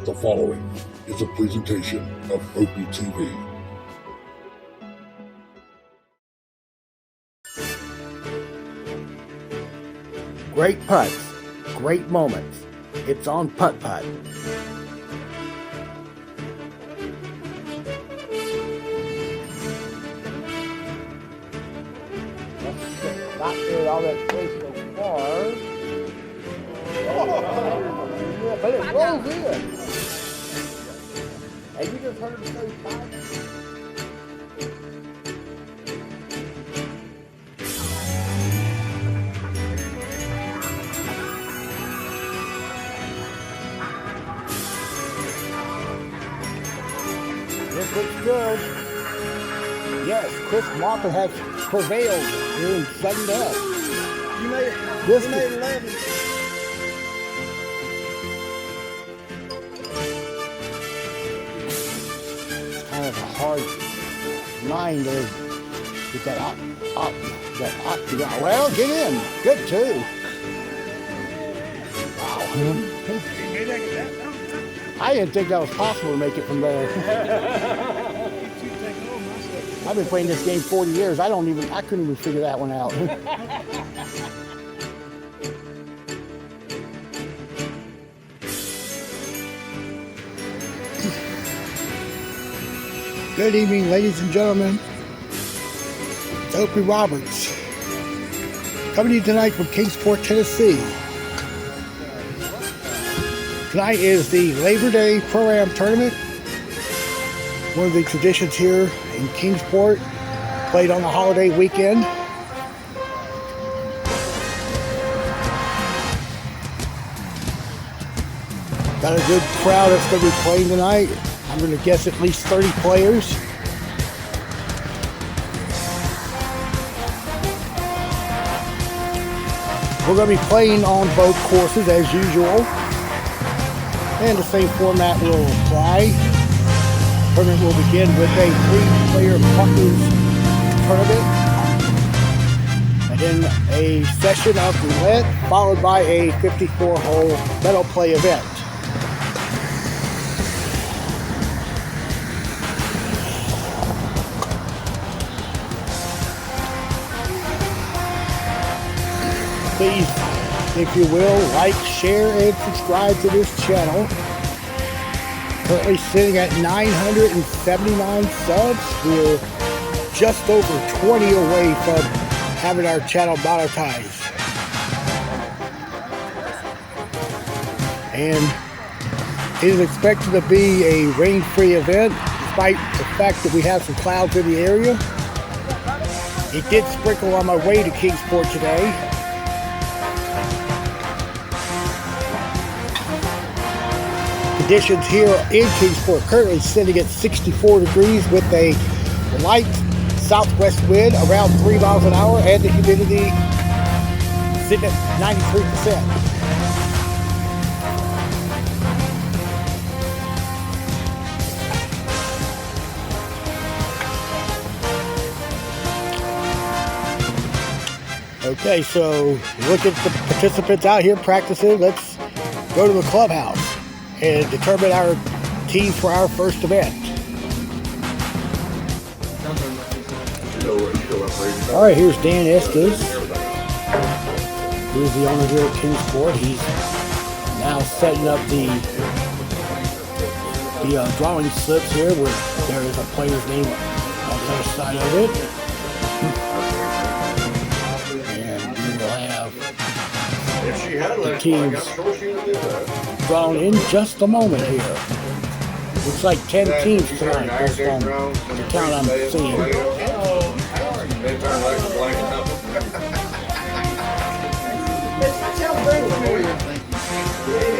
The following is a presentation of OPTV. Great putts, great moments. It's on Putt-Putt. Not there all that space so far. Yeah, but it rolls in. And you just heard him say 5. This looks good. Yes, Chris Walker has prevailed here in 7 up. You made it. This You made 11. It's kind of a hard line to get that octagon. Well, get in. Good too. Wow. I didn't think that was possible to make it from there. I've been playing this game 40 years. I couldn't even figure that one out. Good evening, ladies and gentlemen. It's Opie Roberts coming to you tonight from KINGSPORT, Tennessee. Tonight is the Labor Day Pro-Am Tournament. One of the traditions here in KINGSPORT, played on the holiday weekend. Got a good crowd that's going to be playing tonight. I'm going to guess at least 30 players. We're going to be playing on both courses as usual. And the same format will apply. The tournament will begin with a 3-player putters tournament. And then a session of roulette, followed by a 54-hole medal play event. Please, if you will, like, share, and subscribe to this channel. Currently sitting at 979 subs. We're just over 20 away from having our channel monetized. And it is expected to be a rain-free event, despite the fact that we have some clouds in the area. It did sprinkle on my way to KINGSPORT today. Conditions here in KINGSPORT currently sitting at 64 degrees with a light southwest wind around 3 miles an hour and the humidity sitting at 93%. Okay, so look at the participants out here practicing. Let's go to the clubhouse and determine our teams for our first event. All right, here's Dan Estes. He's the owner here at KINGSPORT. He's now setting up the drawing slips here where there is a player's name on the other side of it. And we will have the teams drawn in just a moment here. Looks like 10 teams tonight, based on the count I'm seeing. It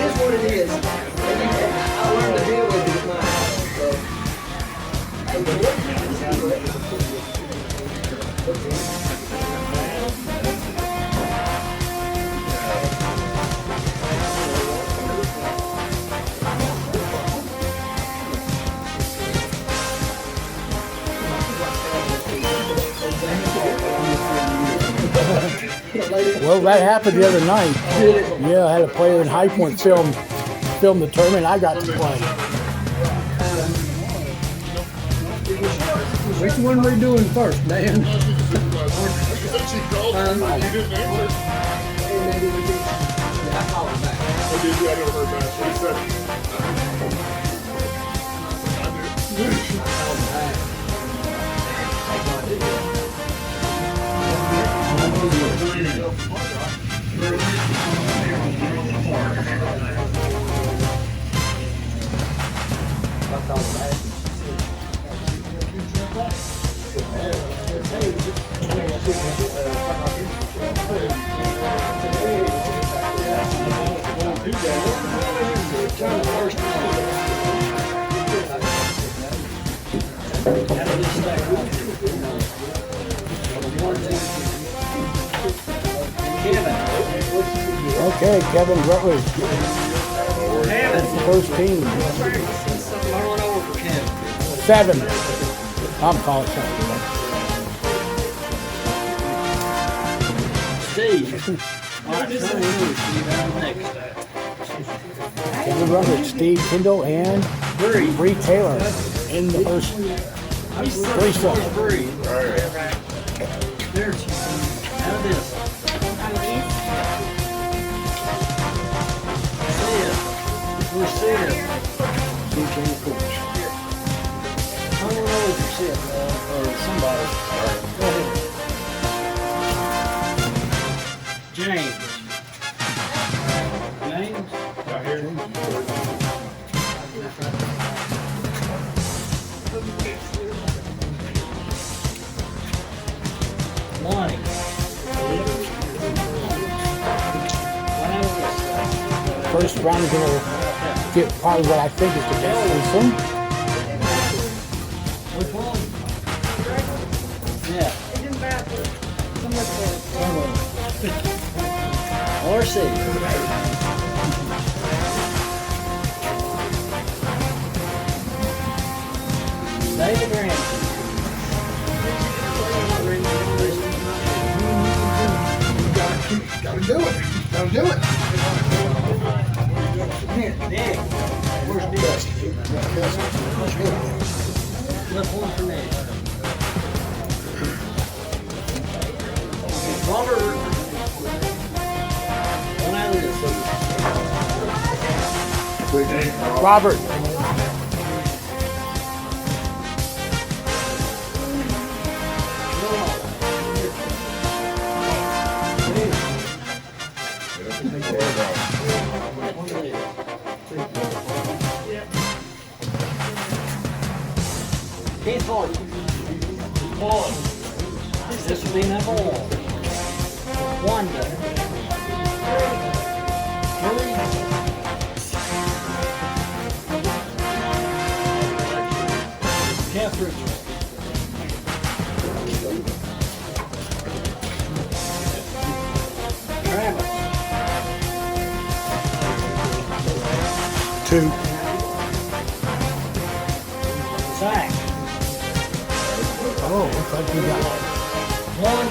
is what it is. I learned to deal with it Well, that happened the other night. Yeah, I had a player in High Point film film the tournament I got to play. Which one we doing first, Dan? She said she called you. You didn't answer. Maybe we can. Yeah, I called her back. Oh, did you? I never heard that. What he said? I called her back. Okay, Kevin Rutledge. That's the first team. Going over for Kevin. 7. I'm calling 7. Steve. All right, next. Kevin Rutledge, Steve Kendall, and Bree Taylor in the first threesome. There's how this. We're seeing. I don't know if you're seeing or somebody. Go ahead. James. James? Not here. Lonnie. First round is going to get probably what I think is the best threesome. Which one? Yeah. Or C. David Ramsey. Gotta do it. Gotta do it. Nick. Where's Nick? Flip one for Nick. Robert. One out of this. Robert. Keith Paul. This will be number 1. Wanda. Jeff Richards. Travis. 2. Zach. Oh, looks like we got 1.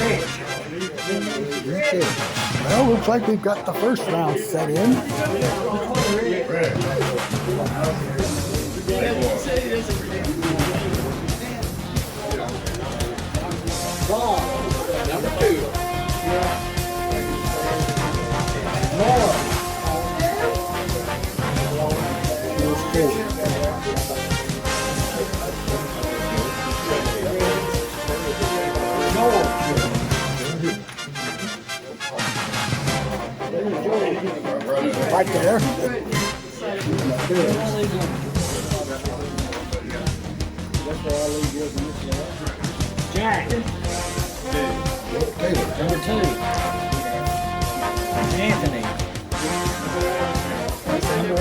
Rich. it. Well, looks like we've got the first round set in. Ron. Number 2. Nora. Right there. Jack. Number 2. Anthony. Number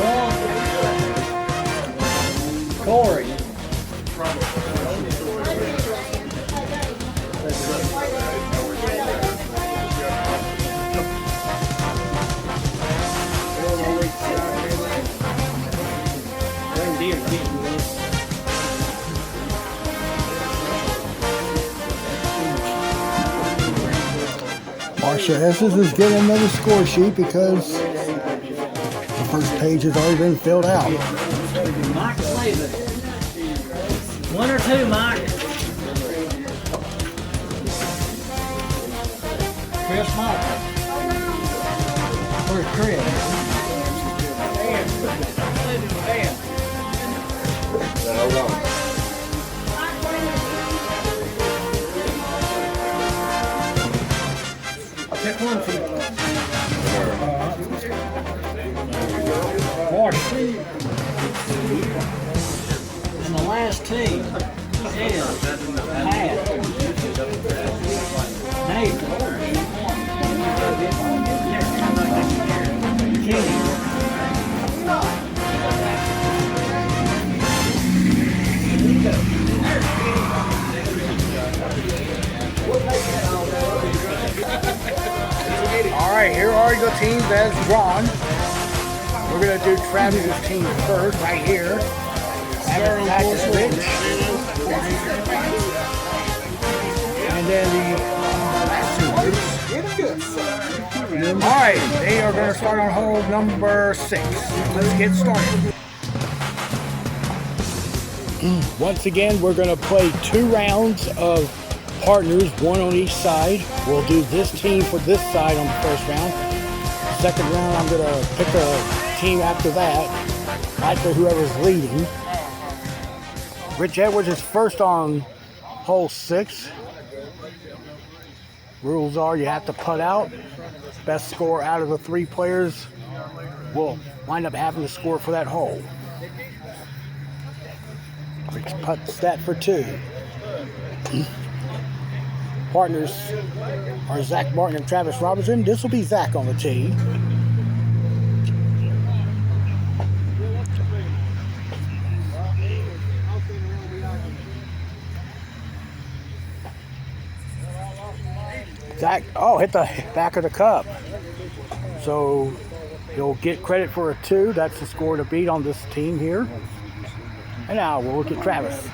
1. Corey. Marsha Esses is getting another score sheet because the first page has already been filled out. Mike Slavin. 1 or 2, Mike. Chris Michael. Where's Chris? Dan. Hold on. Pick one for Marty. And the last team is Pat, Nathan, Kenny. Alright, here are the teams as drawn. We're going to do Travis's team first, right here. And then the last two groups. Alright, they are going to start on hole number 6. Let's get started. Once again, we're going to play 2 rounds of partners, 1 on each side. We'll do this team for this side on the first round. Second round, I'm going to pick a team after that, after whoever's leading. Rich Edwards is first on hole 6. Rules are you have to putt out. Best score out of the 3 players will wind up having the score for that hole. Rich putts that for 2. Partners are Zach Martin and Travis Robertson. This will be Zach on the tee. Zach, hit the back of the cup. So you'll get credit for a 2. That's the score to beat on this team here. And now we'll look at Travis.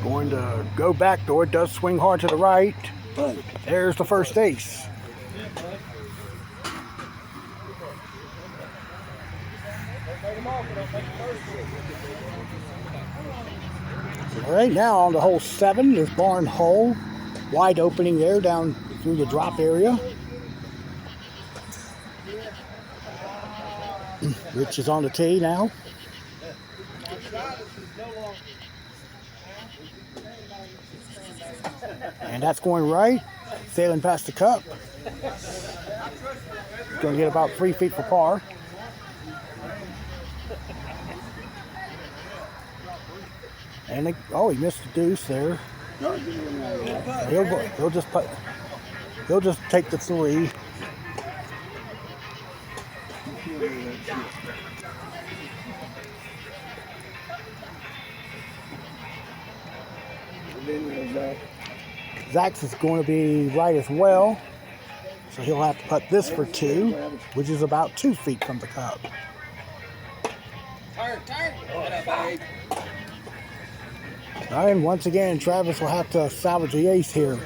Going to go back door. It does swing hard to the right. There's the first ace. All right, now on to hole 7, this barn hole. Wide opening there down through the drop area. Rich is on the tee now. And that's going right, sailing past the cup. Going to get about 3 feet for par. And he missed the deuce there. He'll just take the 3. Zach's is going to be right as well. So he'll have to putt this for 2, which is about 2 feet from the cup. And once again, Travis will have to salvage the ace here.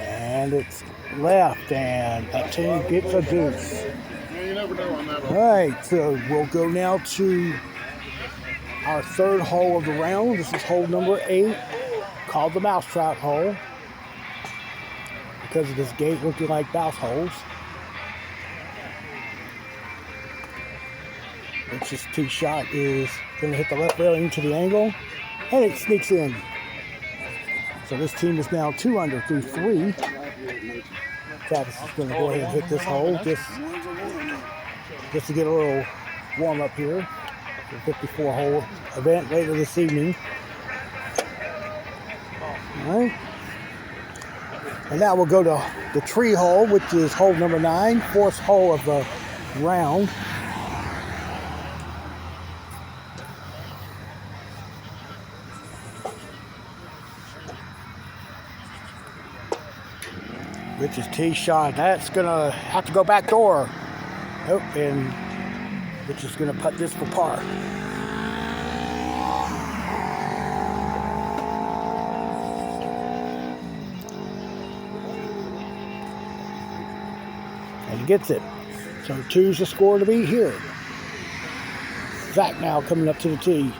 And it's left, and that team gets a deuce. All right, so we'll go now to our 3rd hole of the round. This is hole number 8, called the mousetrap hole, because of this gate looking like mouse holes. Rich's tee shot is going to hit the left railing to the angle, and it sneaks in. So this team is now 2 under through 3. Travis is going to go ahead and hit this hole just to get a little warm up here. The 54-hole event later this evening. All right. And now we'll go to the tree hole, which is hole number 9, fourth hole of the round. Rich's tee shot. That's going to have to go back door. Oh, and Rich is going to putt this for par. And he gets it. So 2's the score to beat here. Zach now coming up to the tee.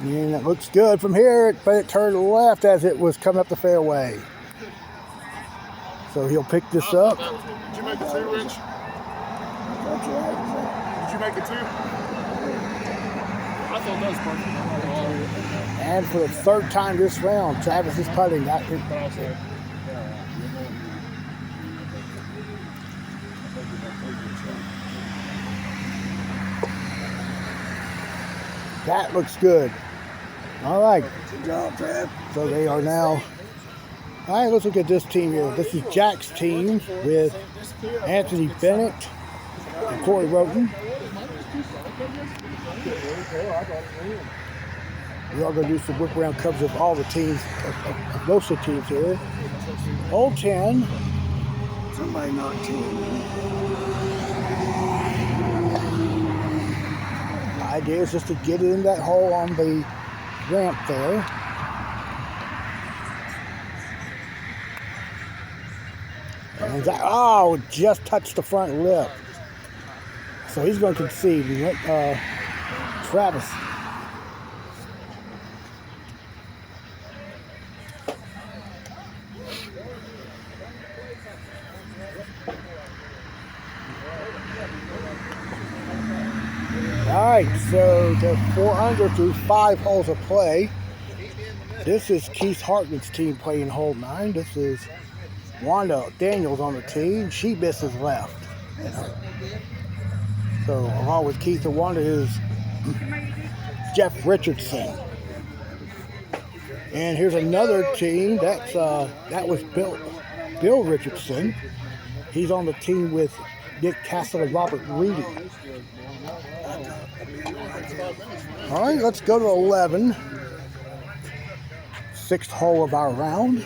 And it looks good from here, but it turned left as it was coming up the fairway. So he'll pick this up. Did you make it 2, Rich? Did you make it 2? I thought that was perfect. And for the third time this round, Travis is putting. That looks good. All right. Good job, Trav. So they are now. All right, let's look at this team here. This is Jack's team with Anthony Bennett and Corey Roten. We are going to do some whip around covers of all the teams, of most of the teams here. Hole 10. Somebody knocked 10. The idea is just to get it in that hole on the ramp there. And that, just touched the front lip. So he's going to concede. Travis. All right, so the 4 under through 5 holes of play. This is Keith Hartman's team playing hole 9. This is Wanda Daniels on the tee. She misses left. So along with Keith and Wanda is Jeff Richardson. And here's another team. That was Bill Richardson. He's on the team with Nick Castle and Robert Reedy. All right, let's go to 11. 6th hole of our round.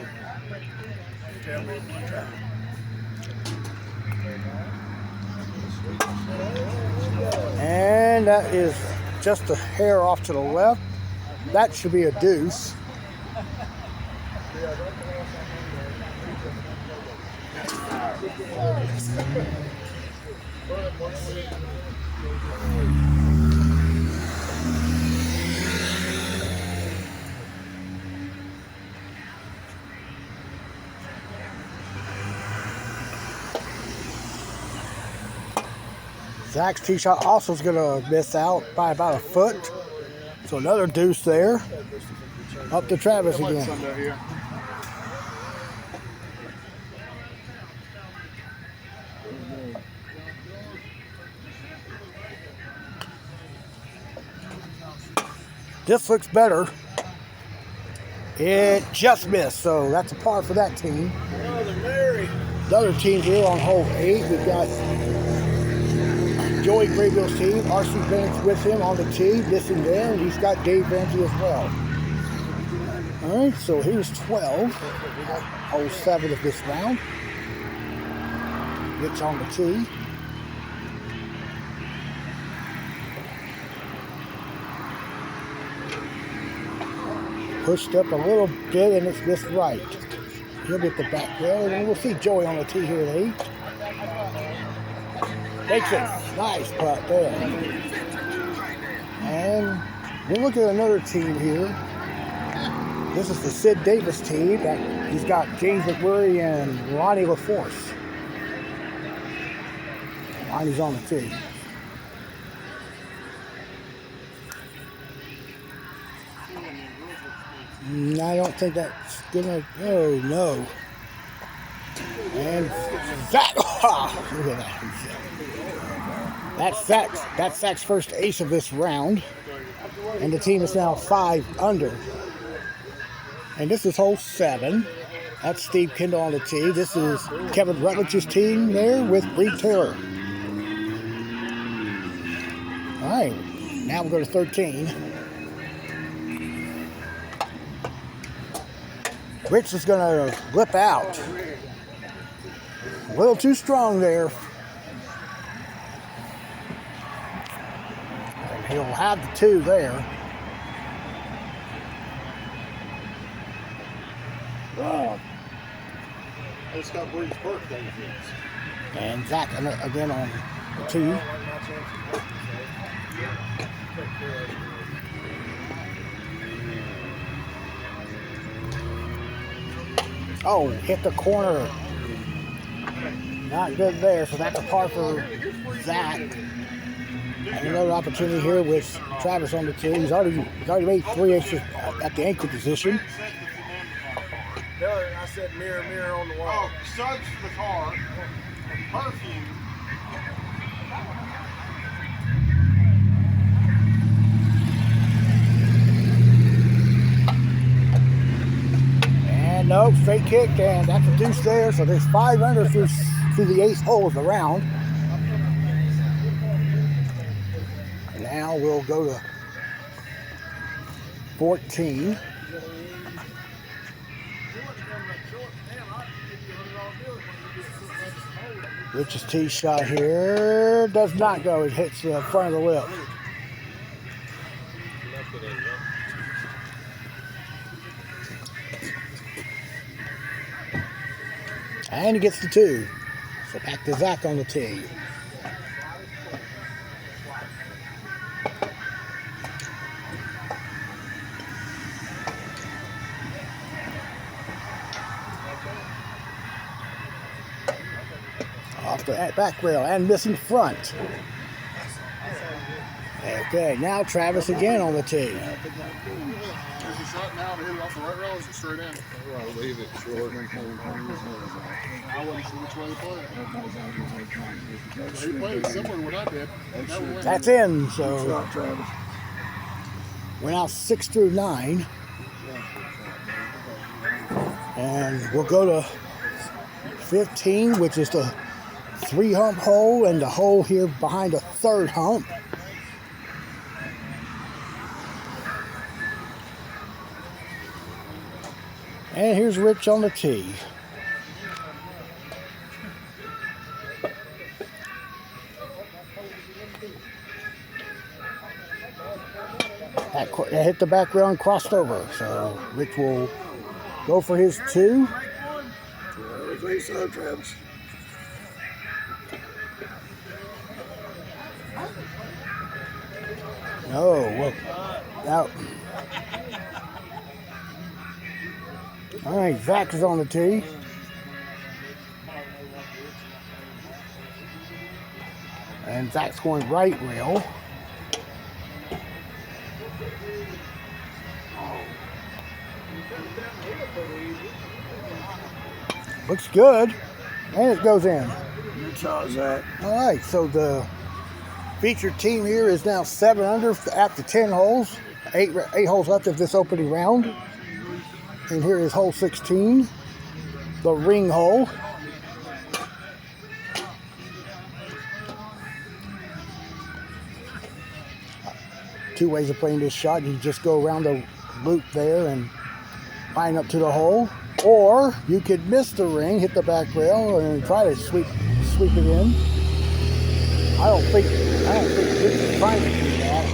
And that is just a hair off to the left. That should be a deuce. Zach's tee shot also is going to miss out by about a foot. So another deuce there. Up to Travis again. This looks better. It just missed, so that's a par for that team. The other team here on hole 8, we've got Joey Grayville's team. R.C. Bennett's with him on the tee, missing there, and he's got Dave Ramsey as well. All right, so here's 12, hole 7 of this round. Gets on the tee. Pushed up a little bit, and it's missed right. He'll get the back rail, and we'll see Joey on the tee here at 8. Makes it. Nice putt there. And we'll look at another team here. This is the Sid Davis team. He's got James McMurray and Ronnie LaForce. Ronnie's on the tee. I don't think that's gonna. Oh no! And Zach, look at that. That's Zach's first ace of this round, and the team is now 5 under. And this is hole 7. That's Steve Kendall on the tee. This is Kevin Rutledge's team there with Reed Taylor. All right, now we'll go to 13. Rich is going to whip out. A little too strong there. And he'll have the 2 there. Wow. It's got Breed's birthday. And Zach again on the tee. Oh, hit the corner. Not good there, so that's a par for Zach. And another opportunity here with Travis on the tee. He's already made 3 aces at the anchor position. I said mirror, mirror on the wall. Oh, suds the car. Perfume. And no, straight kick, and that's a deuce there. So there's 5 under through the 8 holes of the round. And now we'll go to 14. Rich's tee shot here does not go. It hits the front of the lip. And he gets the 2. So back to Zach on the tee. Off the back rail and missing front. Okay, now Travis again on the tee. Is the shot now to hit it off the right rail or is it straight in? I'll leave it short. I wasn't sure which way to play it. He played it similar to what I did. That's in, so we're now 6 through 9. And we'll go to 15, which is the 3-hump hole, and the hole here behind the 3rd hump. And here's Rich on the tee. That hit the back rail and crossed over. So Rich will go for his 2. Face up, Travis. Oh, well, out. All right, Zach is on the tee. And Zach's going right rail. Looks good. And it goes in. Good shot, Zach. All right, so the featured team here is now 7 under after 10 holes. 8 holes left of this opening round. And here is hole 16, the ring hole. Two ways of playing this shot. You just go around the loop there and line up to the hole. Or you could miss the ring, hit the back rail, and try to sweep it in. I don't think Rich is trying to do that.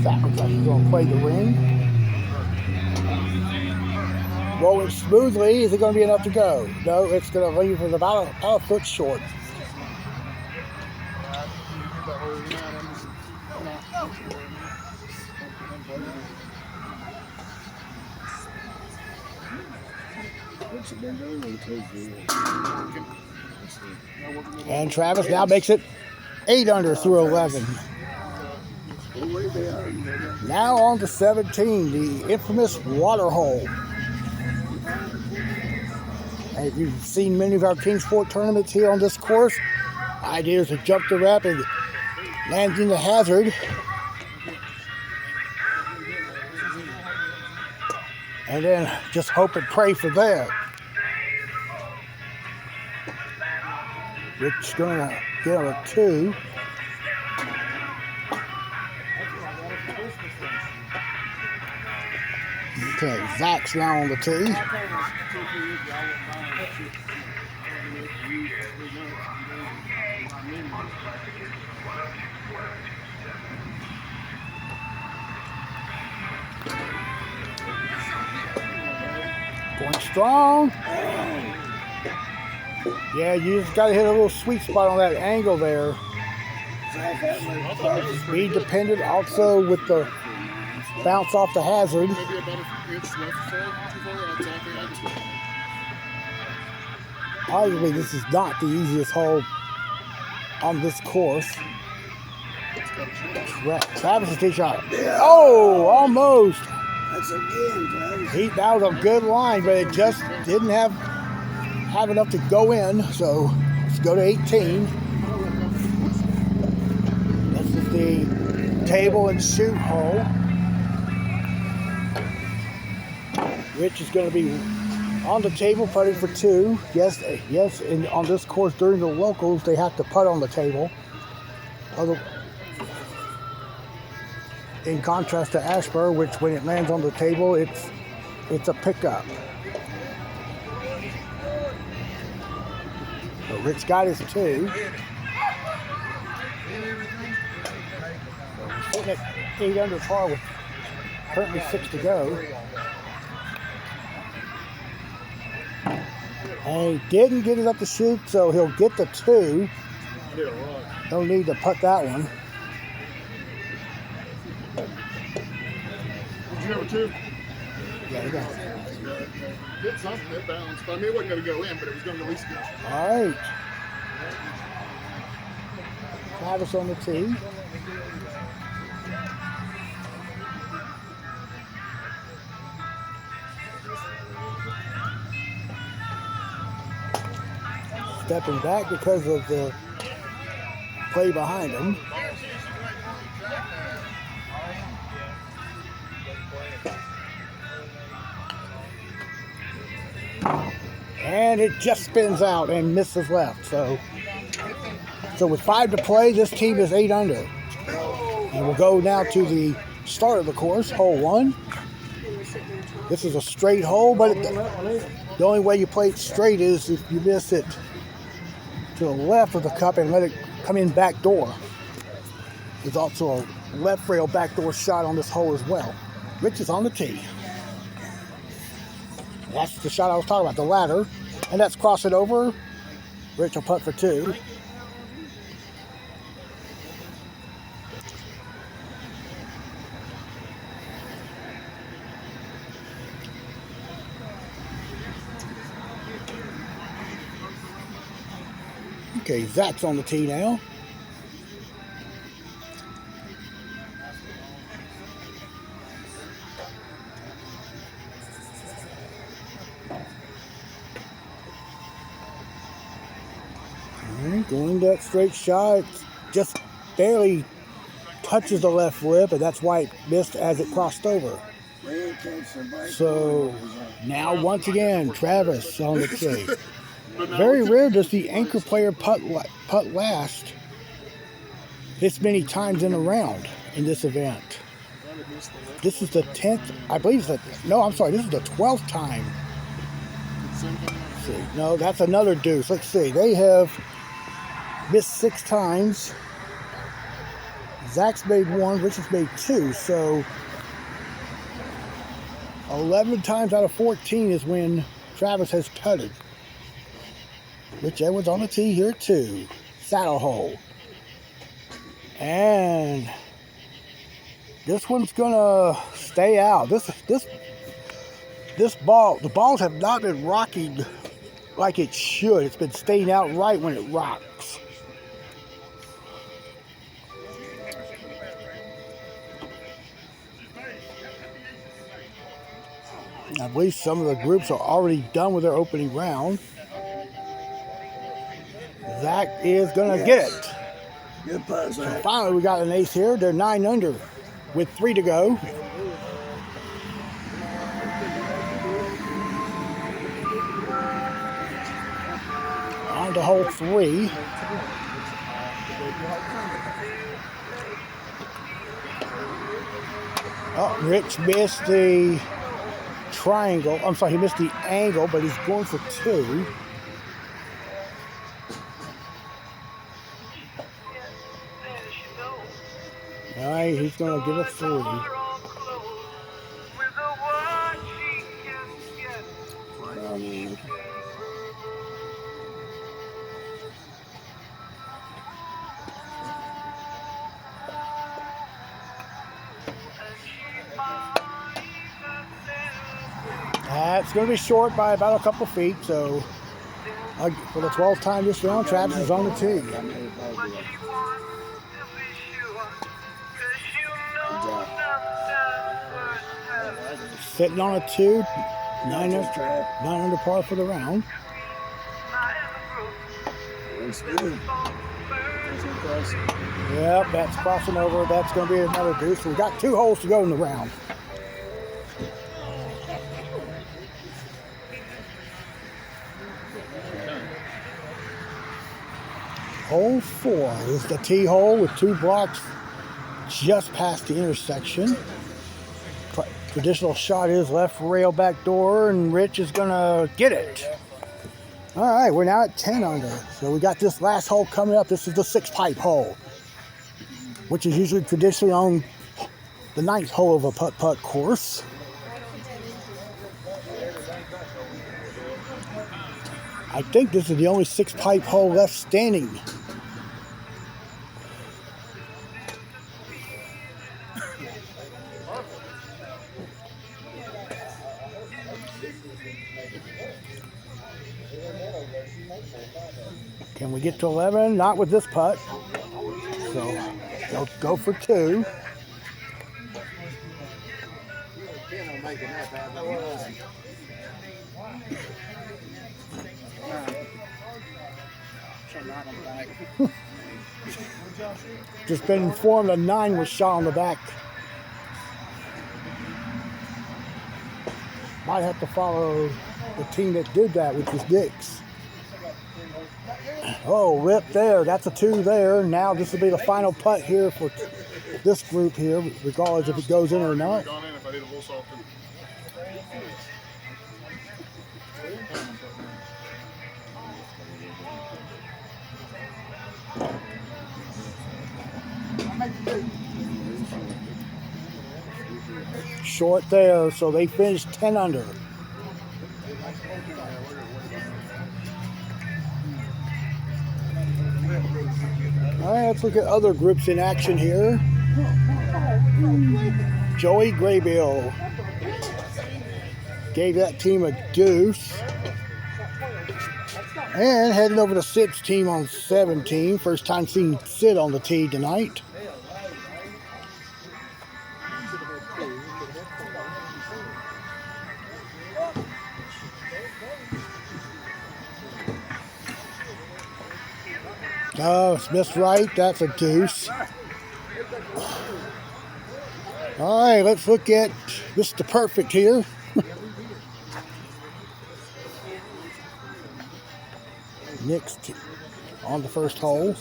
That looks like he's going to play the ring. Rolling smoothly. Is it going to be enough to go? No, it's going to leave it about a foot short. And Travis now makes it 8 under through 11. Now on to 17, the infamous water hole. And if you've seen many of our KingSport tournaments here on this course, idea is to jump the wrap and land in the hazard. And then just hope and pray for that. Rick's gonna get on a 2. Okay, Zach's now on the tee. Going strong. Yeah, you just gotta hit a little sweet spot on that angle there. Speed dependent also with the bounce off the hazard. Maybe about an inch left before Obviously, this is not the easiest hole on this course. Travis's tee shot. Oh, almost. That's again, Travis. That was a good line, but it just didn't have enough to go in. So let's go to 18. This is the table and shoot hole. Rich is going to be on the table putting for 2. Yes, and on this course during the locals they have to putt on the table. In contrast to Ashburn, which when it lands on the table, it's a pickup. So Rich got his 2. So we're sitting at 8 under par with currently 6 to go. And he didn't get it up the chute, so he'll get the 2. No need to putt that one. Did you have a 2? Yeah, he got it. Hit something, it bounced. I mean, it wasn't going to go in, but it was going to at least go. All right. Travis on the tee. Stepping back because of the play behind him. And it just spins out and misses left. So with 5 to play, this team is 8 under. And we'll go now to the start of the course, hole 1. This is a straight hole, but the only way you play it straight is if you miss it to the left of the cup and let it come in back door. There's also a left rail backdoor shot on this hole as well. Rich is on the tee. That's the shot I was talking about, the ladder. And that's cross it over. Rich will putt for 2. Okay, Zach's on the tee now. Going that straight shot, just barely touches the left lip, and that's why it missed as it crossed over. So now once again, Travis on the tee. Very rare does the anchor player putt last this many times in a round in this event. This is the 10th, I believe this is the 12th time. Let's see. No, that's another deuce. Let's see. They have missed 6 times. Zach's made 1, Rich has made 2. So 11 times out of 14 is when Travis has putted. Rich Edwards on the tee here too. Saddle hole. And this one's gonna stay out. This the balls have not been rocking like it should. It's been staying out right when it rocks. I believe some of the groups are already done with their opening round. Zach is going to get it. Good putt, So Zach. finally, we got an ace here. They're 9 under with 3 to go. On to hole 3. Oh, Rich missed the triangle. I'm sorry, he missed the angle, but he's going for 2. All right, he's going to get a 3. It's going to be short by about a couple feet, so for the 12th time this round, Travis is on the tee. Sitting on a 2, 9 under par for the round. That's good. That's impressive. Yep, that's crossing over. That's going to be another deuce. So we got 2 holes to go in the round. Hole 4 is the tee hole with 2 blocks just past the intersection. Traditional shot is left rail back door, and Rich is going to get it. All right, we're now at 10 under. So we got this last hole coming up. This is the 6th pipe hole, which is usually traditionally on the 9th hole of a putt-putt course. I think this is the only 6th pipe hole left standing. Can we get to 11? Not with this putt. So they'll go for 2. Just been informed a 9 was shot on the back. Might have to follow the team that did that, which was Dick's. Oh, rip there. That's a 2 there. Now this will be the final putt here for this group here, regardless if it goes in or not. Short there, so they finished 10 under. All right, let's look at other groups in action here. Joey Graybill gave that team a deuce. And heading over to Sid's team on 17. First time seeing Sid on the tee tonight. Oh, it's missed right. That's a deuce. All right, let's look at Mr. Perfect here. Next on the first hole.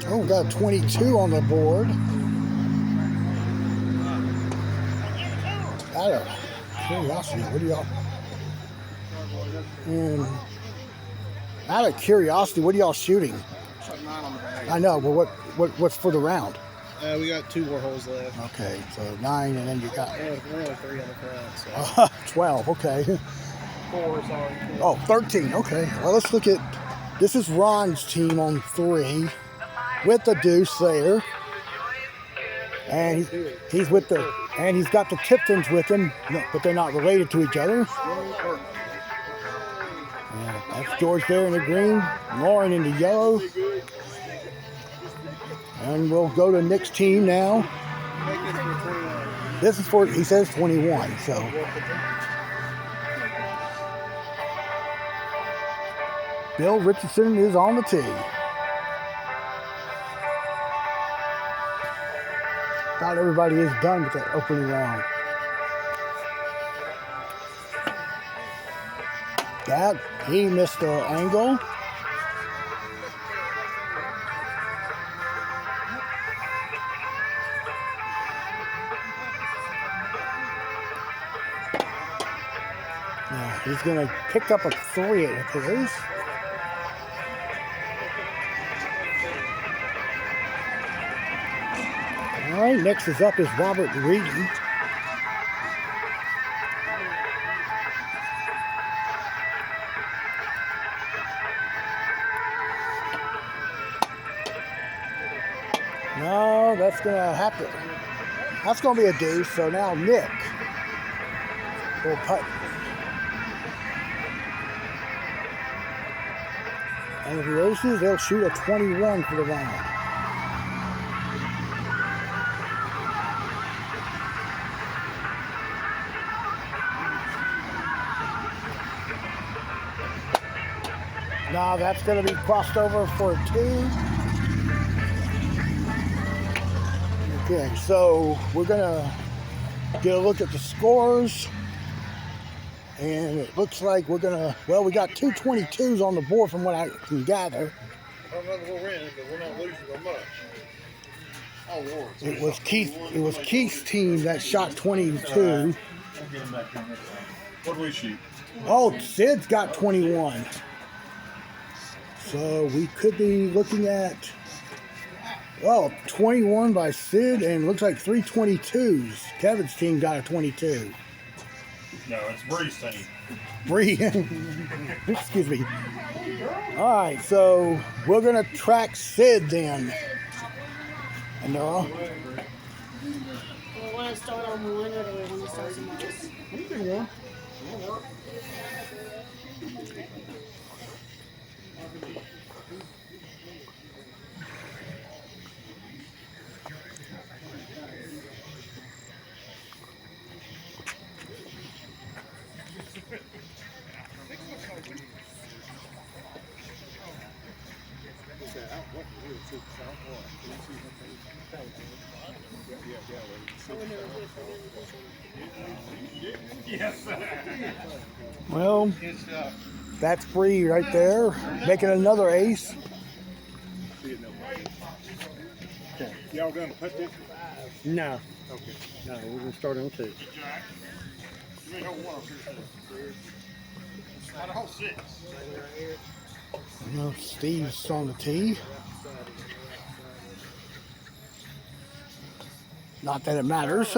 Oh, got a 22 on the board. Out of curiosity, what do y'all? Out of curiosity, what are y'all shooting? I know, but what's for the round? We got 2 more holes left. Okay, so 9, and then you got Only 3 on the front. So. 12. Okay. 4, sorry. Oh, 13. Okay. Well, let's look at. This is Ron's team on 3. with the deuce there. And he's with the, and he's got the Tiptons with him, but they're not related to each other. That's George there in the green, Lauren in the yellow. And we'll go to Nick's team now. This is for, he says 21, so. Bill Richardson is on the tee. Not everybody is done with that opening round. That, he missed the angle. Now, he's going to pick up a 3, it appears. All right, next is up is Robert Reedy. No, that's going to have to, that's going to be a deuce. So now Nick will putt. And if he aces, they'll shoot a 21 for the round. Now that's going to be crossed over for a 2. Okay, so we're going to get a look at the scores. And it looks like we're going to, well, we got 2 22s on the board from what I can gather. I don't know if we're winning, but we're not losing by much. Oh, Lord. It was Keith's team that shot 22. We'll get him back here next time. What do we shoot? Oh, Sid's got 21. So we could be looking at, well, 21 by Sid, and looks like 3 22s. Kevin's team got a 22. No, it's Bree's team. Bree, excuse me. All right, so we're going to track Sid then. And Well, we want to start on one, or do we want to start somewhere else? we can do one. Well, that's Bree right there, making another ace. Y'all going to put this? No. Okay. No, we're going to start on 2. You ain't got one up here. Not a whole 6. You know, Steve's on the tee. Not that it matters.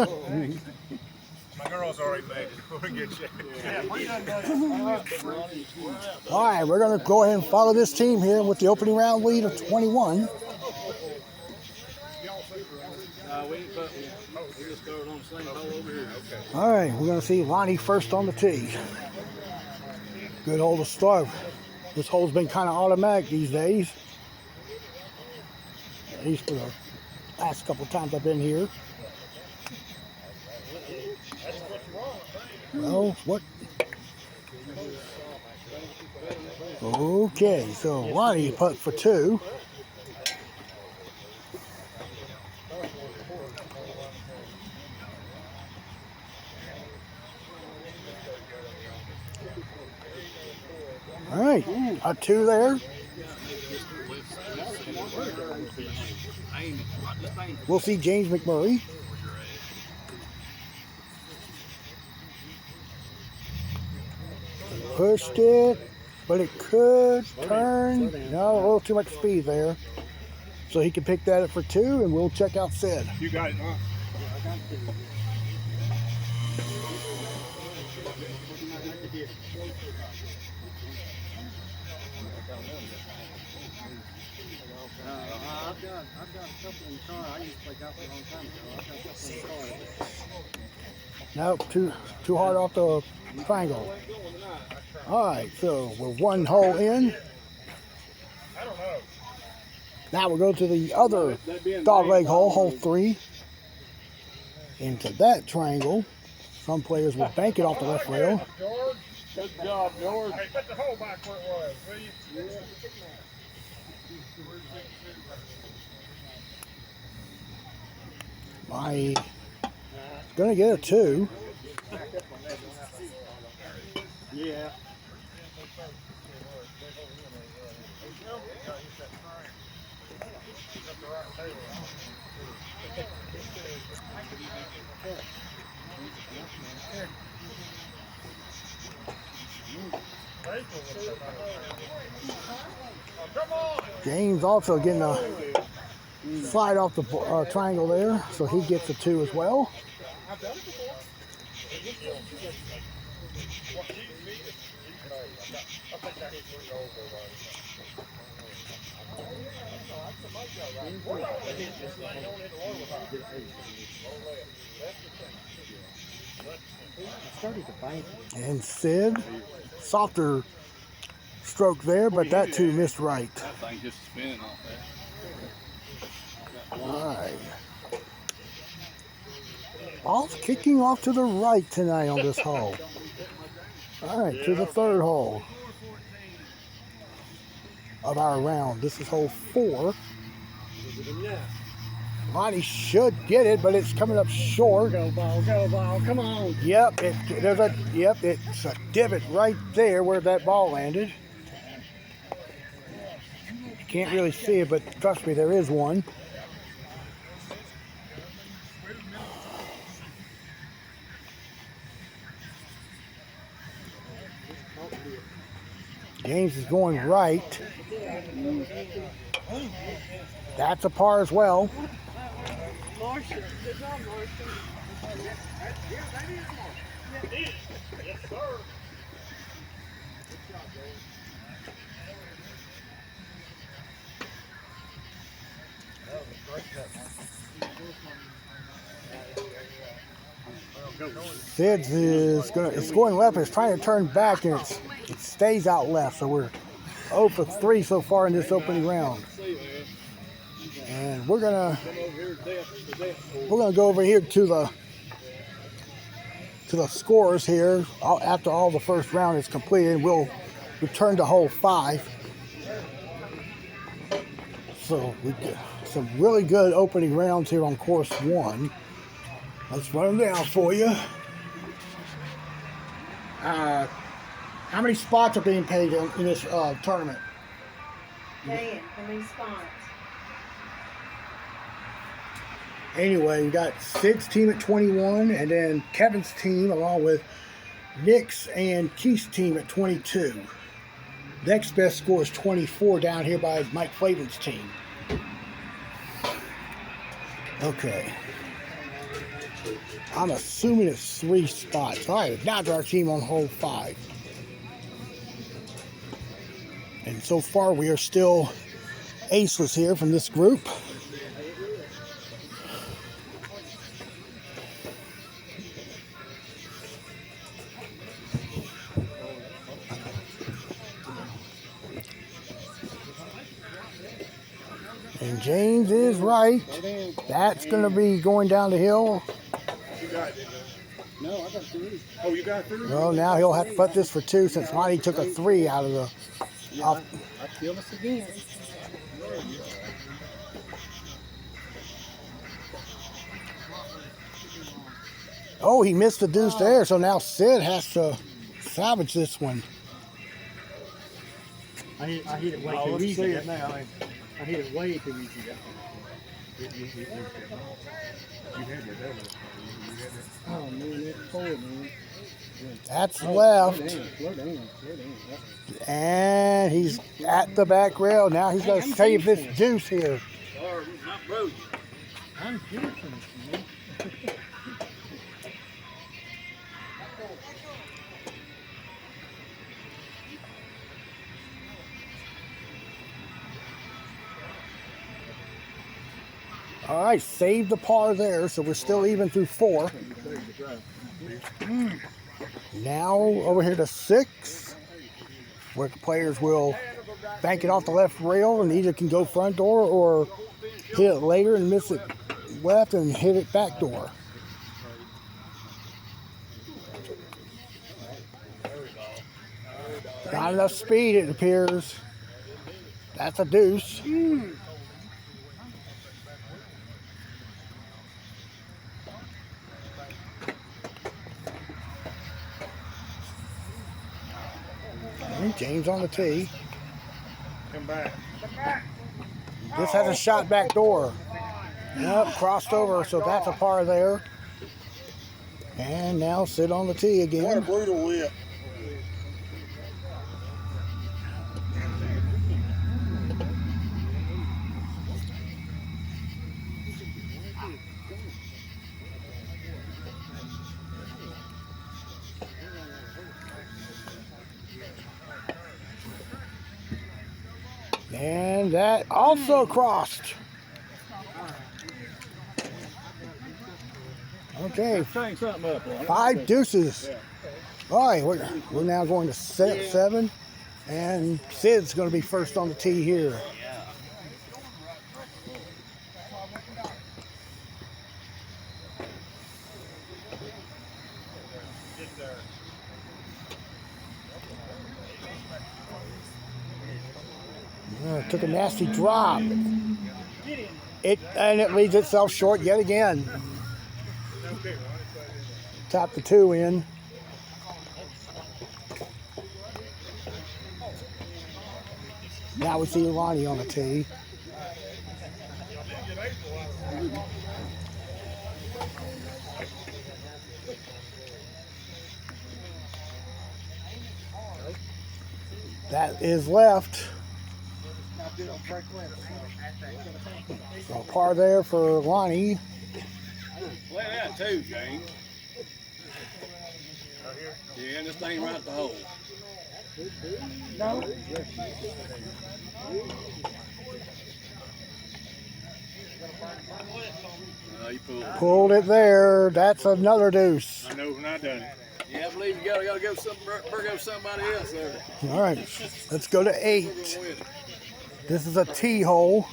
My girl's already made it. We're in good shape. All right, we're going to go ahead and follow this team here with the opening round lead of 21. All right, we're going to see Lonnie first on the tee. Good hole to start. This hole's been kind of automatic these days. At least for the last couple times I've been here. Well, what? Okay, so Lonnie putt for 2. All right, a 2 there. We'll see James McMurray. Pushed it, but it could turn. No, a little too much speed there. So he can pick that up for 2, and we'll check out Sid. You got it, huh? I've got a couple in the car. I used to play golf a long time ago. I've got a couple in the car. Nope, too hard off the triangle. All right, so we're one hole in. Now we'll go to the other dogleg hole, hole 3. Into that triangle. Some players will bank it off the left rail. George. Good job, George. Hey, put the hole back where it was, will you? My gonna get a 2. Yeah. James also getting a slide off the triangle there, so he gets a 2 as well. And Sid, softer stroke there, but that 2 missed right. That thing just spinning off that. All right. Ball's kicking off to the right tonight on this hole. All right, to the 3rd hole of our round. This is hole 4. Lonnie should get it, but it's coming up short. Go ball, come on. Yep, it's a divot right there where that ball landed. You can't really see it, but trust me, there is one. James is going right. That's a par as well. Marshall. Good job, Marshall. Yes, sir. Sid's it's going left, it's trying to turn back, and it stays out left. So we're 0 for 3 so far in this opening round. And we're gonna go over here to the scores here after all the first round is completed. We'll return to hole 5. So we get some really good opening rounds here on course 1. Let's run them down for you. How many spots are being paid in this tournament? Dan, how many spots? Anyway, we got Sid's team at 21, and then Kevin's team, along with Nick's and Keith's team at 22. Next best score is 24 down here by Mike Flavin's team. Okay. I'm assuming it's 3 spots. All right, now to our team on hole 5. And so far, we are still aceless here from this group. And James is right. That's going to be going down the hill. You got it. No, I got 3. Oh, you got 3? Well, now he'll have to put this for 2 since Lonnie took a 3 out of the... I killed us again. Oh, he missed the deuce there, so now Sid has to salvage this one. I hit it way too easy. It now. I hit it way too easy. Oh man, that's forward, man. That's left. Slow down. And he's at the back rail. Now he's got to save this deuce here. I'm fierce, man. All right, save the par there, so we're still even through 4. Now over here to 6, where the players will bank it off the left rail and either can go front door or hit it later and miss it left and hit it back door. Not enough speed, it appears. That's a deuce. And James on the tee. Come back. This has a shot back door. Yep, crossed over, so that's a par there. And now sit on the tee again. What a brutal whip. And that also crossed. Okay, 5 deuces. All right, we're now going to 7, and Sid's going to be first on the tee here. Took a nasty drop. It leads itself short yet again. Tap the 2 in. Now we see Lonnie on the tee. That is left. So par there for Lonnie. Play that too, James. Yeah, this thing right at the hole. No. You Pulled it there. That's another deuce. I know when I done it. Yeah, I believe you gotta go somebody else there. All right, let's go to 8. This is a tee hole.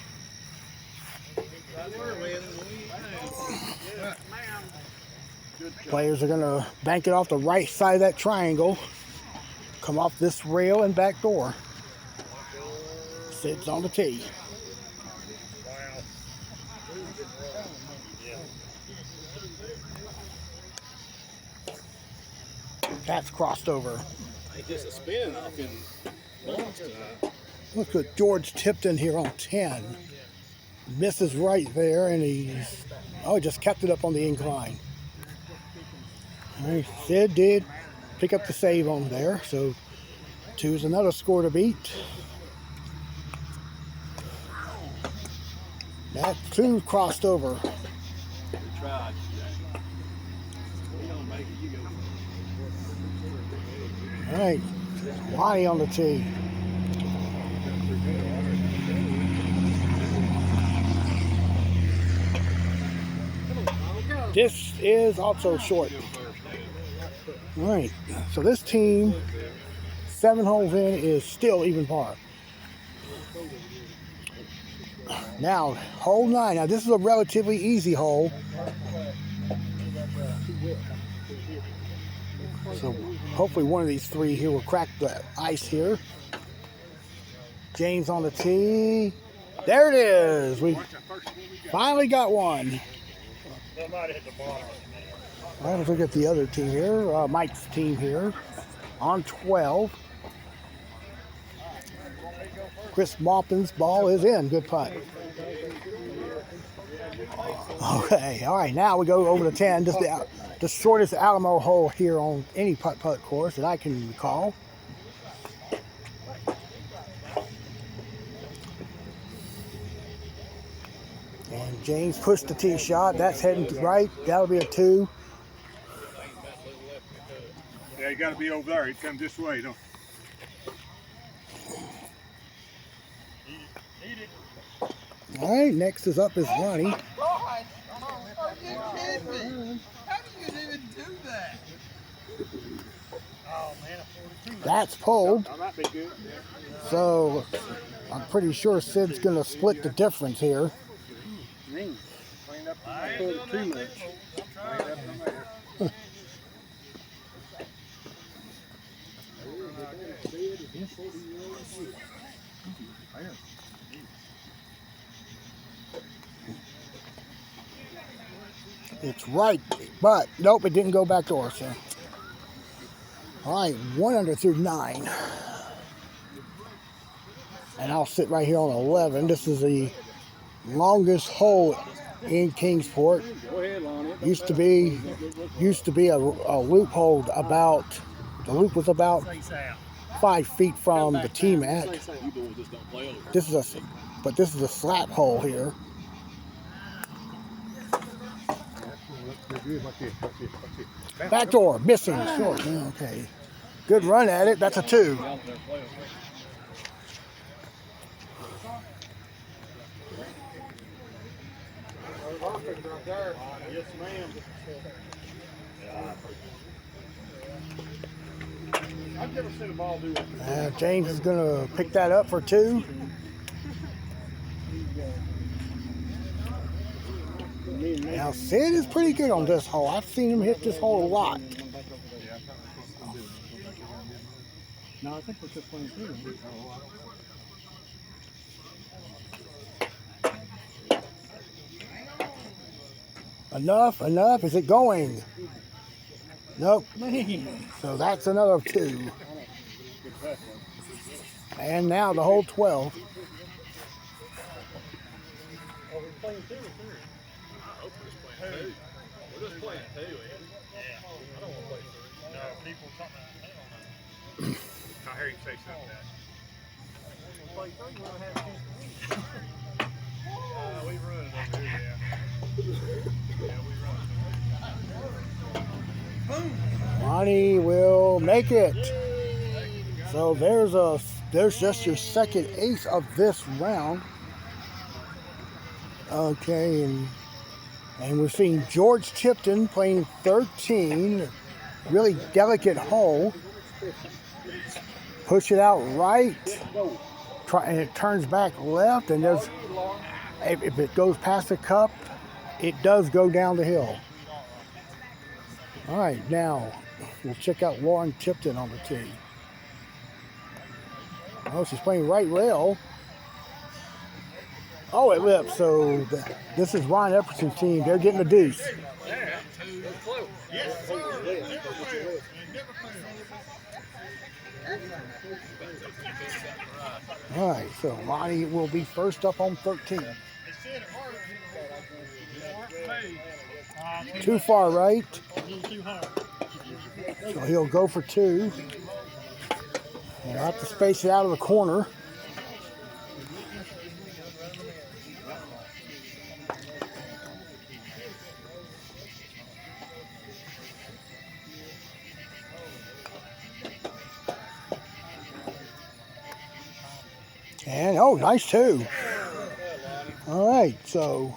Players are going to bank it off the right side of that triangle. Come off this rail and back door. Sid's on the tee. That's crossed over. It's just a spin off in launch tonight. Look at George Tipton here on 10. Misses right there, and he just kept it up on the incline. All right, Sid did pick up the save on there, so 2 is another score to beat. That 2 crossed over. We tried. We don't make it, you go. All right, Lonnie on the tee. This is also short. All right, so this team, 7 holes in, is still even par. Now, hole 9. Now, this is a relatively easy hole. So, hopefully one of these 3 here will crack the ice here. James on the tee. There it is. We finally got one. Somebody hit the bottom. All right, let's look at the other team here. Mike's team here on 12. Chris Maupin's ball is in. Good putt. Okay, all right, now we go over to 10. Just the shortest Alamo hole here on any putt-putt course that I can recall. And James pushed the tee shot. That's heading to right. That'll be a 2. Yeah, you gotta be over there. He comes this way, don't All right, next is up is Ronnie. That's pulled. That might be good. So I'm pretty sure Sid's going to split the difference here. Man, Cleaned up I pulled it too much. Cleaned up from there. It's right, but nope, it didn't go back door. So, all right, 1 under through 9, and I'll sit right here on 11. This is the longest hole in Kingsport. Go ahead, Lonnie. Used to be a loophole about. The loop was about 5 feet from the tee mat. This is a slap hole here. Backdoor, missing, short. Okay. Good run at it. That's a 2. Yes, ma'am. I've never seen a ball do it. James is going to pick that up for 2. Now, Sid is pretty good on this hole. I've seen him hit this hole a lot. No, I think we're just playing through. Enough. Is it going? Nope. So that's another 2. And now the whole 12. We're just playing 2. Yeah. I don't want to play 3. No, people talking about that. I hear you say something like that. Play 3, we'll have 2. We run it over here, yeah, we run. Ronnie will make it. So there's just your second ace of this round. Okay, and we're seeing George Tipton playing 13. Really delicate hole. Push it out right. And it turns back left, and if it goes past the cup, it does go down the hill. All right, now we'll check out Lauren Tipton on the tee. Oh, she's playing right rail. Oh, it lips. So this is Ron Epperson's team. They're getting the deuce. Yes, sir. All right, so Lonnie will be first up on 13. Too far right. So he'll go for 2. And I'll have to space it out of the corner. And, oh, nice 2. All right, so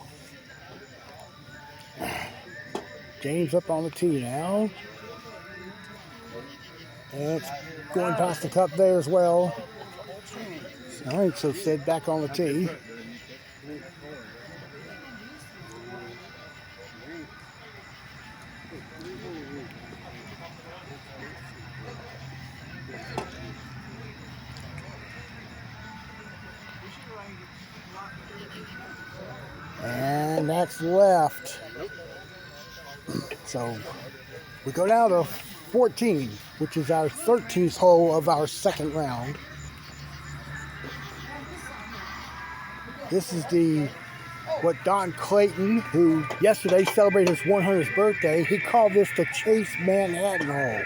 James up on the tee now. And it's going past the cup there as well. All right, so Sid back on the tee. And that's left. So we go down to 14, which is our 13th hole of our second round. This is what Don Clayton, who yesterday celebrated his 100th birthday, he called this the Chase Manhattan hole,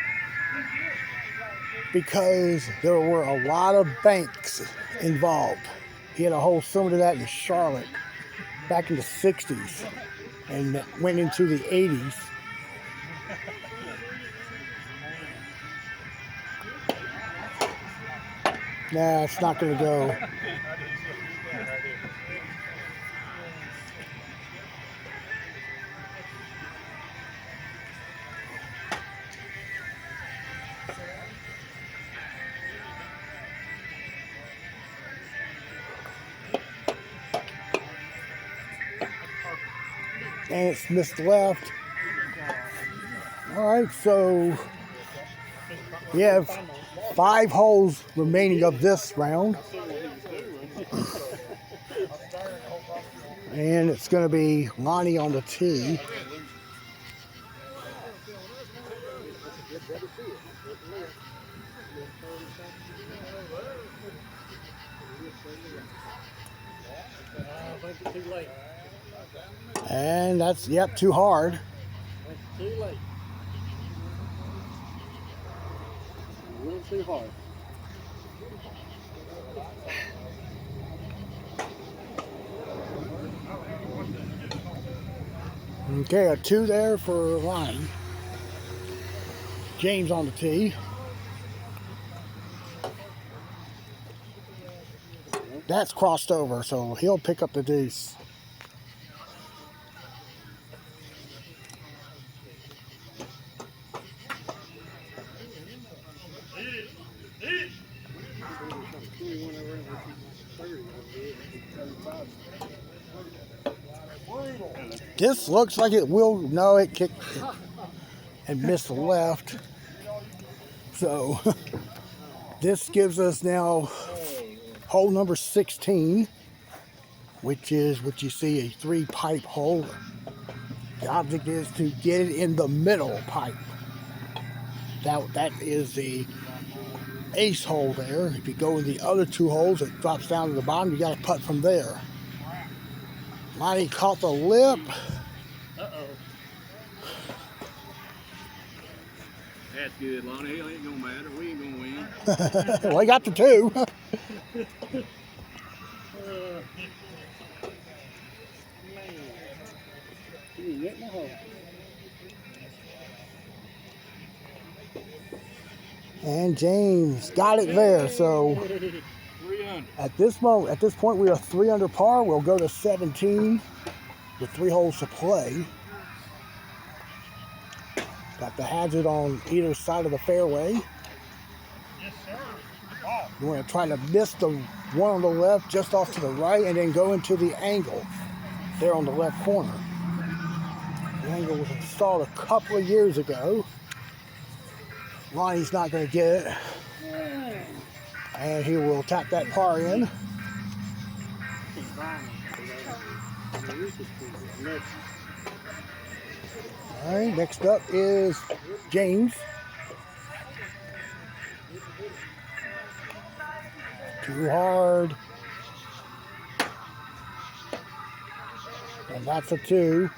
because there were a lot of banks involved. He had a hole similar to that in Charlotte back in the 60s and went into the 80s. Nah, it's not going to go. And it's missed left. All right, so we have 5 holes remaining of this round. And it's going to be Lonnie on the tee. Too late. And that's, yep, too hard. Too late. A little too hard. Okay, a 2 there for Lonnie. James on the tee. That's crossed over, so he'll pick up the deuce. This looks like it will, no, it kicked and missed the left. So this gives us now hole number 16, which is what you see, a 3-pipe hole. The object is to get it in the middle pipe. That is the ace hole there. If you go in the other 2 holes, it drops down to the bottom. You got to putt from there. Lonnie caught the lip. That's good, Lonnie. It ain't gonna matter. We ain't gonna win. Well, he got the 2. And James got it there. So at this point, we are 3 under par. We'll go to 17 with 3 holes to play. Got the hazard on either side of the fairway. Yes, sir. Wow. You want to try to miss the one on the left just off to the right and then go into the angle there on the left corner. The angle was installed a couple of years ago. Lonnie's not going to get it. And he will tap that par in. All right, next up is James. Too hard. And that's a 2.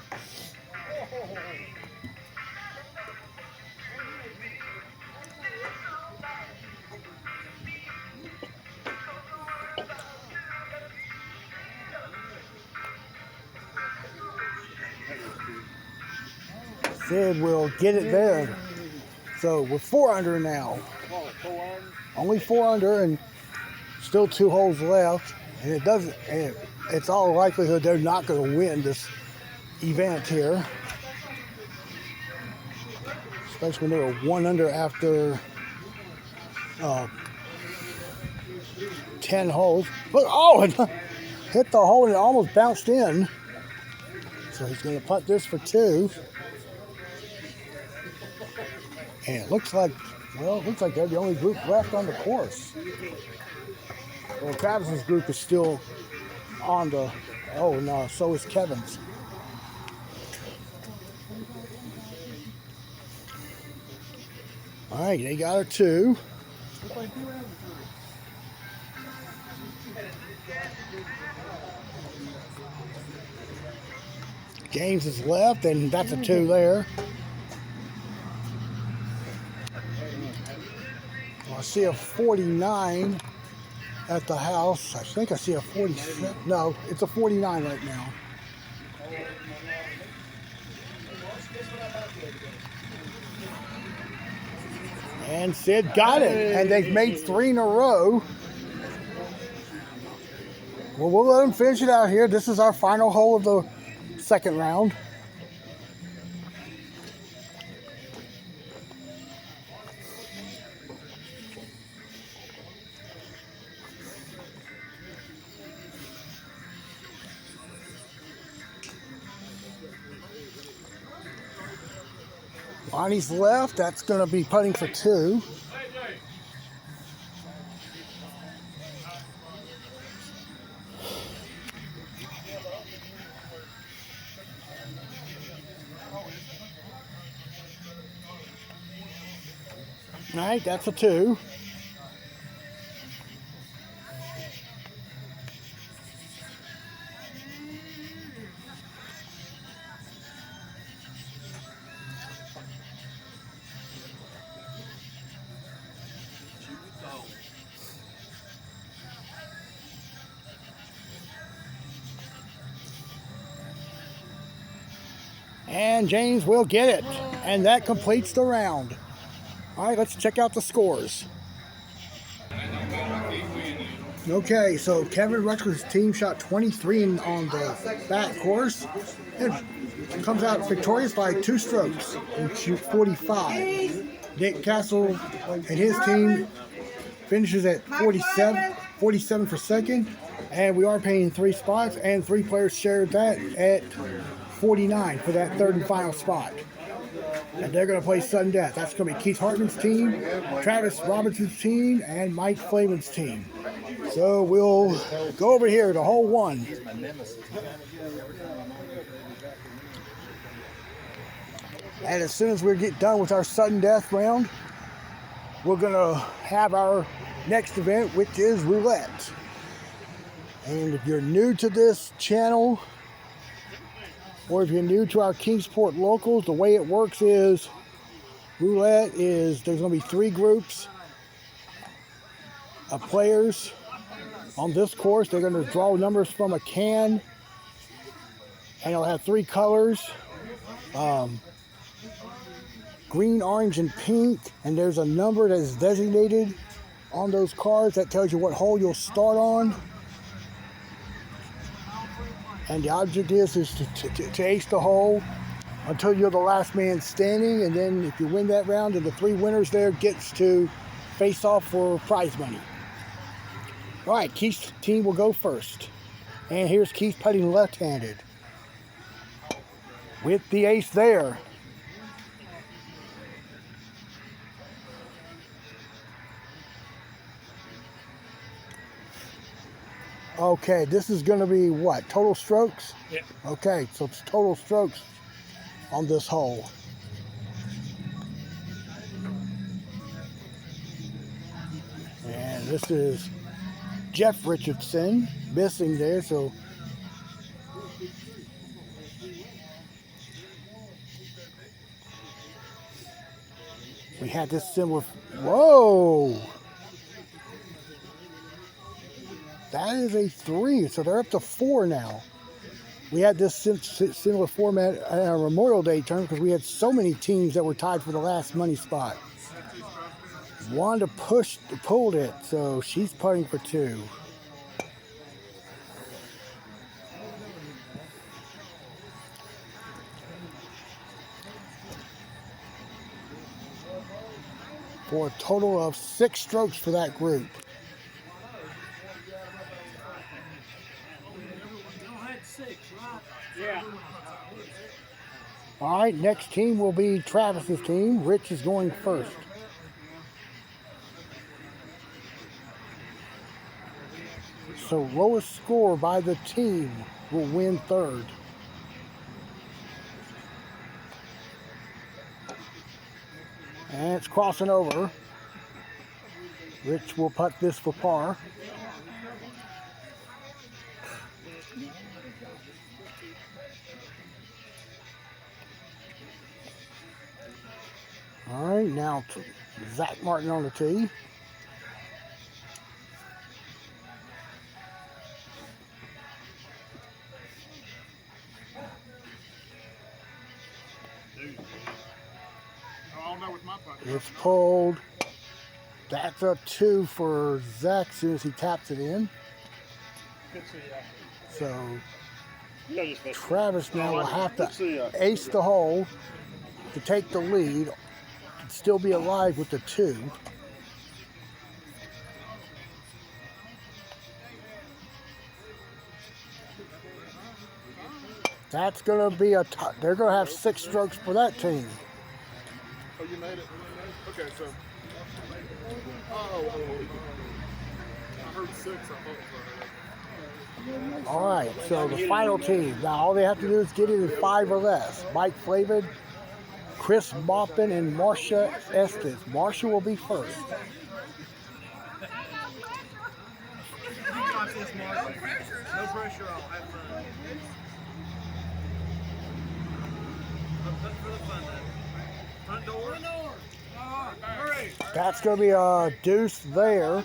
Sid will get it there. So we're 4 under now. Only 4 under and still 2 holes left. And it doesn't. And it's all likelihood they're not going to win this event here, especially when they were 1 under after 10 holes. Look! Oh, it hit the hole and it almost bounced in. So he's going to putt this for 2. And it looks like, well, it looks like they're the only group left on the course. Well, Travis's group is still on the, oh no, so is Kevin's. All right, they got a 2. James is left, and that's a 2 there. I see a 49 at the house. I think I see a 47. No, it's a 49 right now. And Sid got it. And they've made 3 in a row. Well, we'll let them finish it out here. This is our final hole of the second round. On his left, that's going to be putting for 2. All right, that's a 2. And James will get it. And that completes the round. All right, let's check out the scores. Okay, so Kevin Rutgers' team shot 23 on the back course and comes out victorious by 2 strokes and shoot 45. Nick Castle and his team finishes at 47 for second, and we are paying 3 spots, and 3 players shared that at 49 for that third and final spot. And they're going to play sudden death. That's going to be Keith Hartman's team, Travis Robinson's team, and Mike Flaman's team. So we'll go over here to hole 1. And as soon as we get done with our sudden death round, we're going to have our next event, which is roulette. And if you're new to this channel, or if you're new to our Kingsport locals, the way it works is roulette is there's going to be 3 groups of players on this course. They're going to draw numbers from a can, and it'll have 3 colors, green, orange, and pink, and there's a number that is designated on those cards that tells you what hole you'll start on. And the object is to ace the hole until you're the last man standing, and then if you win that round, then the 3 winners there gets to face off for prize money. All right, Keith's team will go first. And here's Keith putting left-handed with the ace there. Okay, this is going to be what? Total strokes? Yeah. Okay, so it's total strokes on this hole. And this is Jeff Richardson missing there, so we had this similar. Whoa! That is a 3, so they're up to 4 now. We had this similar format at our Memorial Day tournament because we had so many teams that were tied for the last money spot. Wanda pulled it, so she's putting for 2. For a total of 6 strokes for that group. All right, next team will be Travis's team. Rich is going first. So lowest score by the team will win third. And it's crossing over. Rich will putt this for par. All right, now Zach Martin on the tee. It's pulled. That's a 2 for Zach as soon as he taps it in. So Travis now will have to ace the hole to take the lead, still be alive with the 2. That's going to be they're going to have 6 strokes for that team. Oh, you made it? Okay, so. Oh. I heard 6. I thought it was All right, so the final team. Now all they have to do is get it in 5 or less. Mike Flavin, Chris Maupin, and Marcia Estes. Marcia will be first. Watch this, Mark. No pressure on. Have fun. Look for the fun then. Front door. Hurry. That's going to be a deuce there.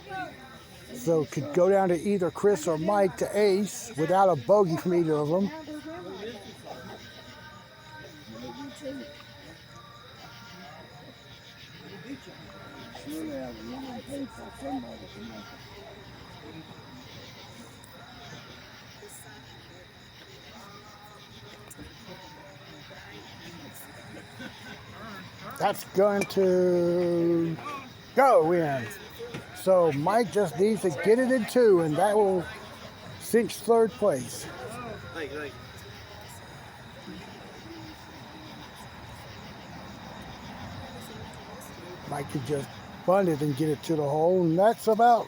So could go down to either Chris or Mike to ace without a bogey from either of them. That's going to go in. So Mike just needs to get it in 2, and that will cinch 3rd place. Hey. Mike could just bunt it and get it to the hole, and that's about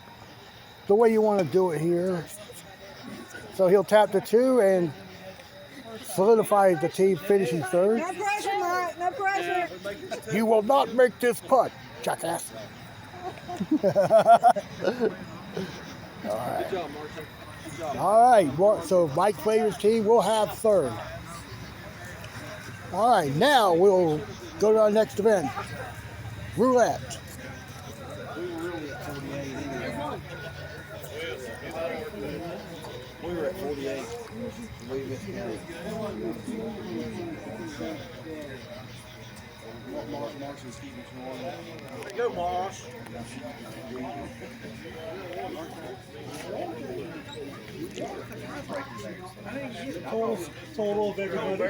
the way you want to do it here. So he'll tap the 2 and solidify the team finishing 3rd. No pressure, Mike. No pressure. You will not make this putt, jackass. Good job, Marshall. Good job. All right, so Mike Flavor's team will have 3rd. All right, now we'll go to our next event, roulette. We were at 48. We missed the game. Marshall's keeping scoring. There you go, Marsh. Total of everybody.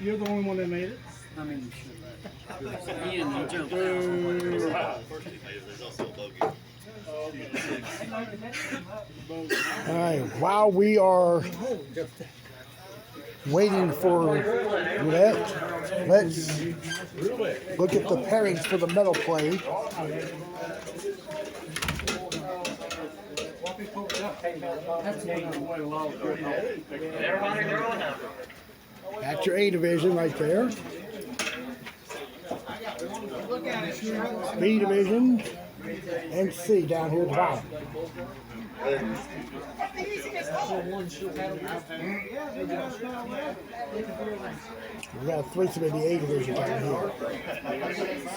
You're the only one that made it. I mean, Ian, you jumped All right, while we are waiting for roulette, let's look at the pairings for the medal play. That's your A division right there. B division and C down here at the bottom. We got a threesome in the A division down here.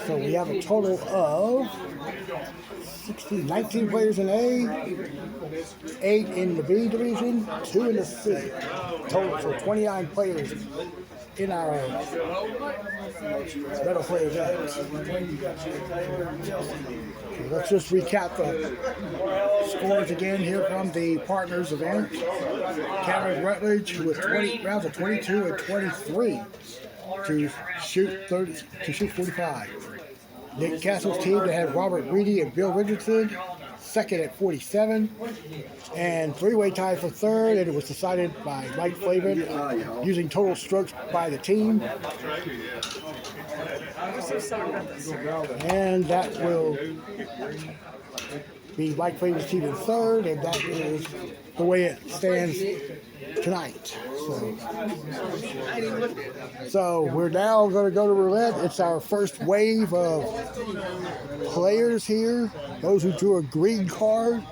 So we have a total of 19 players in A, 8 in the B division, 2 in the C. Total for 29 players in our medal play event. Let's just recap the scores again here from the partners event. Cameron Rutledge with 20 rounds of 22 and 23 to shoot 45. Nick Castle's team that had Robert Reedy and Bill Richardson second at 47, and 3-way tie for 3rd, and it was decided by Mike Flavin using total strokes by the team. And that will be Mike Flavin's team in 3rd, and that is the way it stands tonight. So we're now going to go to roulette. It's our first wave of players here. Those who drew a green card.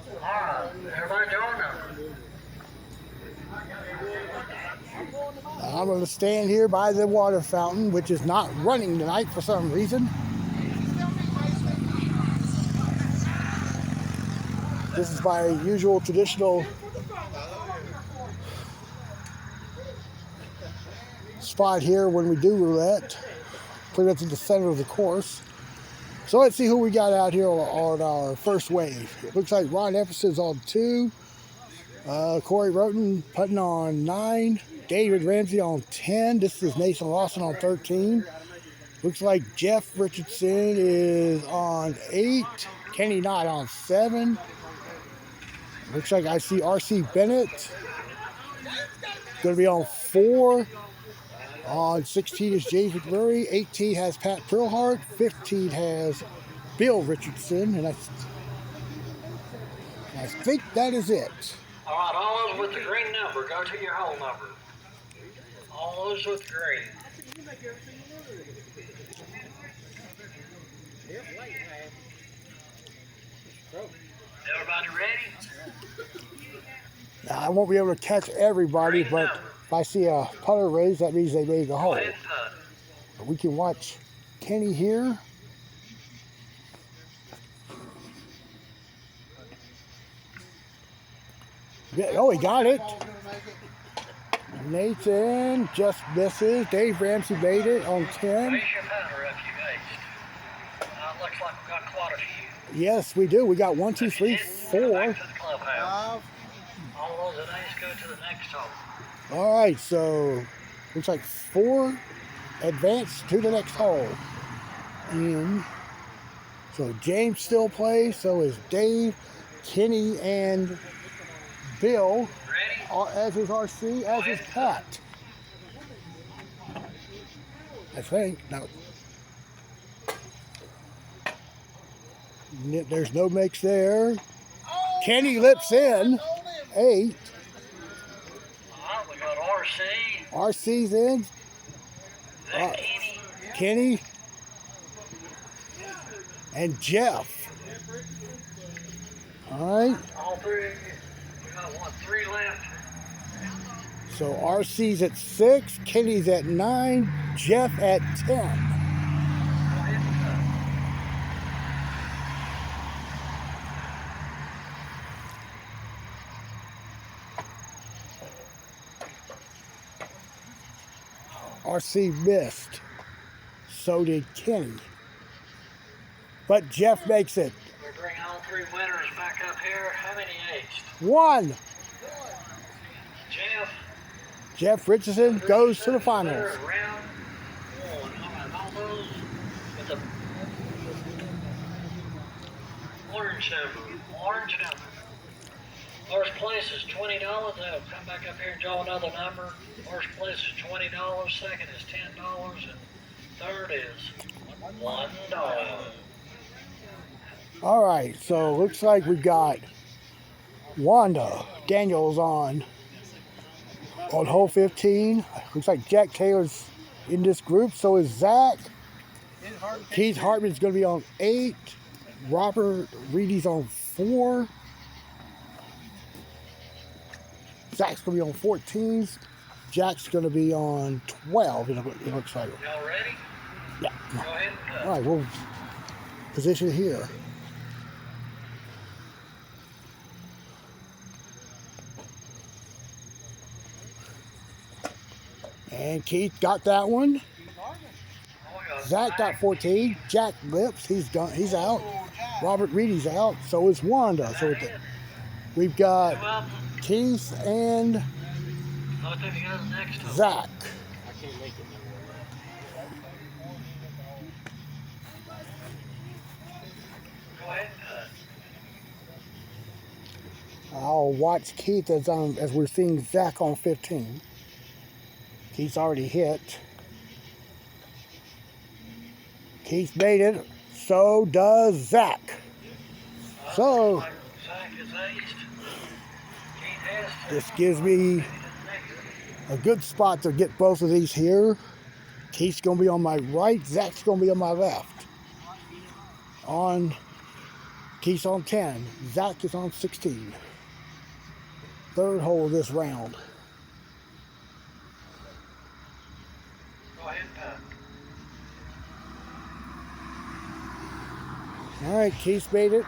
I'm going to stand here by the water fountain, which is not running tonight for some reason. This is my usual traditional spot here when we do roulette. Pretty much in the center of the course. So let's see who we got out here on our first wave. It looks like Ron Epperson's on 2. Corey Roten putting on 9. David Ramsey on 10. This is Nathan Lawson on 13. Looks like Jeff Richardson is on 8. Kenny Knott on 7. Looks like I see R.C. Bennett going to be on 4. On 16 is James McMurray. 18 has Pat Pearlhart. 15 has Bill Richardson. And I think that is it. All right, all those with the green number, go to your hole number. All those with green. Everybody ready? Now, I won't be able to catch everybody, but if I see a putter raise, that means they made the Go hole. ahead and putt. But we can watch Kenny here. Yeah, oh, he got it. Nathan just misses. Dave Ramsey made it on 10. Raise your putter if you aced. Looks like we've got quite a few. Yes, we do. We got 1, 2, 3, Go 4. back to the clubhouse. All those that ace go to the next hole. All right, so looks like 4 advance to the next hole. And so James still plays. So is Dave, Kenny, and Bill. Ready? As is RC, as is Pat. I think. No. There's no mix there. Kenny lips in. 8. Alright, we got RC, RC's in. then Kenny, Kenny. And Jeff. All right. all three. We got 3 left. So RC's at 6, Kenny's at 9, Jeff at 10. Go ahead and RC missed. So did Kenny. But Jeff makes it. we bring all 3 winners back up here. How many aced? 1. Jeff. Jeff Richardson goes to the finals. Winner of round 1. Alright, all those with the orange number. Orange number. First place is $20. They'll come back up here and draw another number. First place is $20. Second is $10. And third is $1. All right, so looks like we've got Wanda Daniels on hole 15. Looks like Jack Taylor's in this group. So is Zach. Keith Hartman's going to be on 8. Robert Reedy's on 4. Zach's going to be on 14s. Jack's going to be on 12. It looks like. Y'all ready? Yeah. Go ahead and cut. All right, we'll position here. And Keith got that one. Zach got 14. Jack Lips, he's out. Robert Reedy's out. So is Wanda. So we've got Keith and Zach. Go ahead and cut. I'll watch Keith as we're seeing Zach on 15. Keith's already hit. Keith made it. So does Zach. So Zach is aced. Keith has to. this gives me a good spot to get both of these here. Keith's going to be on my right. Zach's going to be on my left. Keith's on 10. Zach is on 16. Third hole of this round. Go ahead and putt. All right, Keith made it.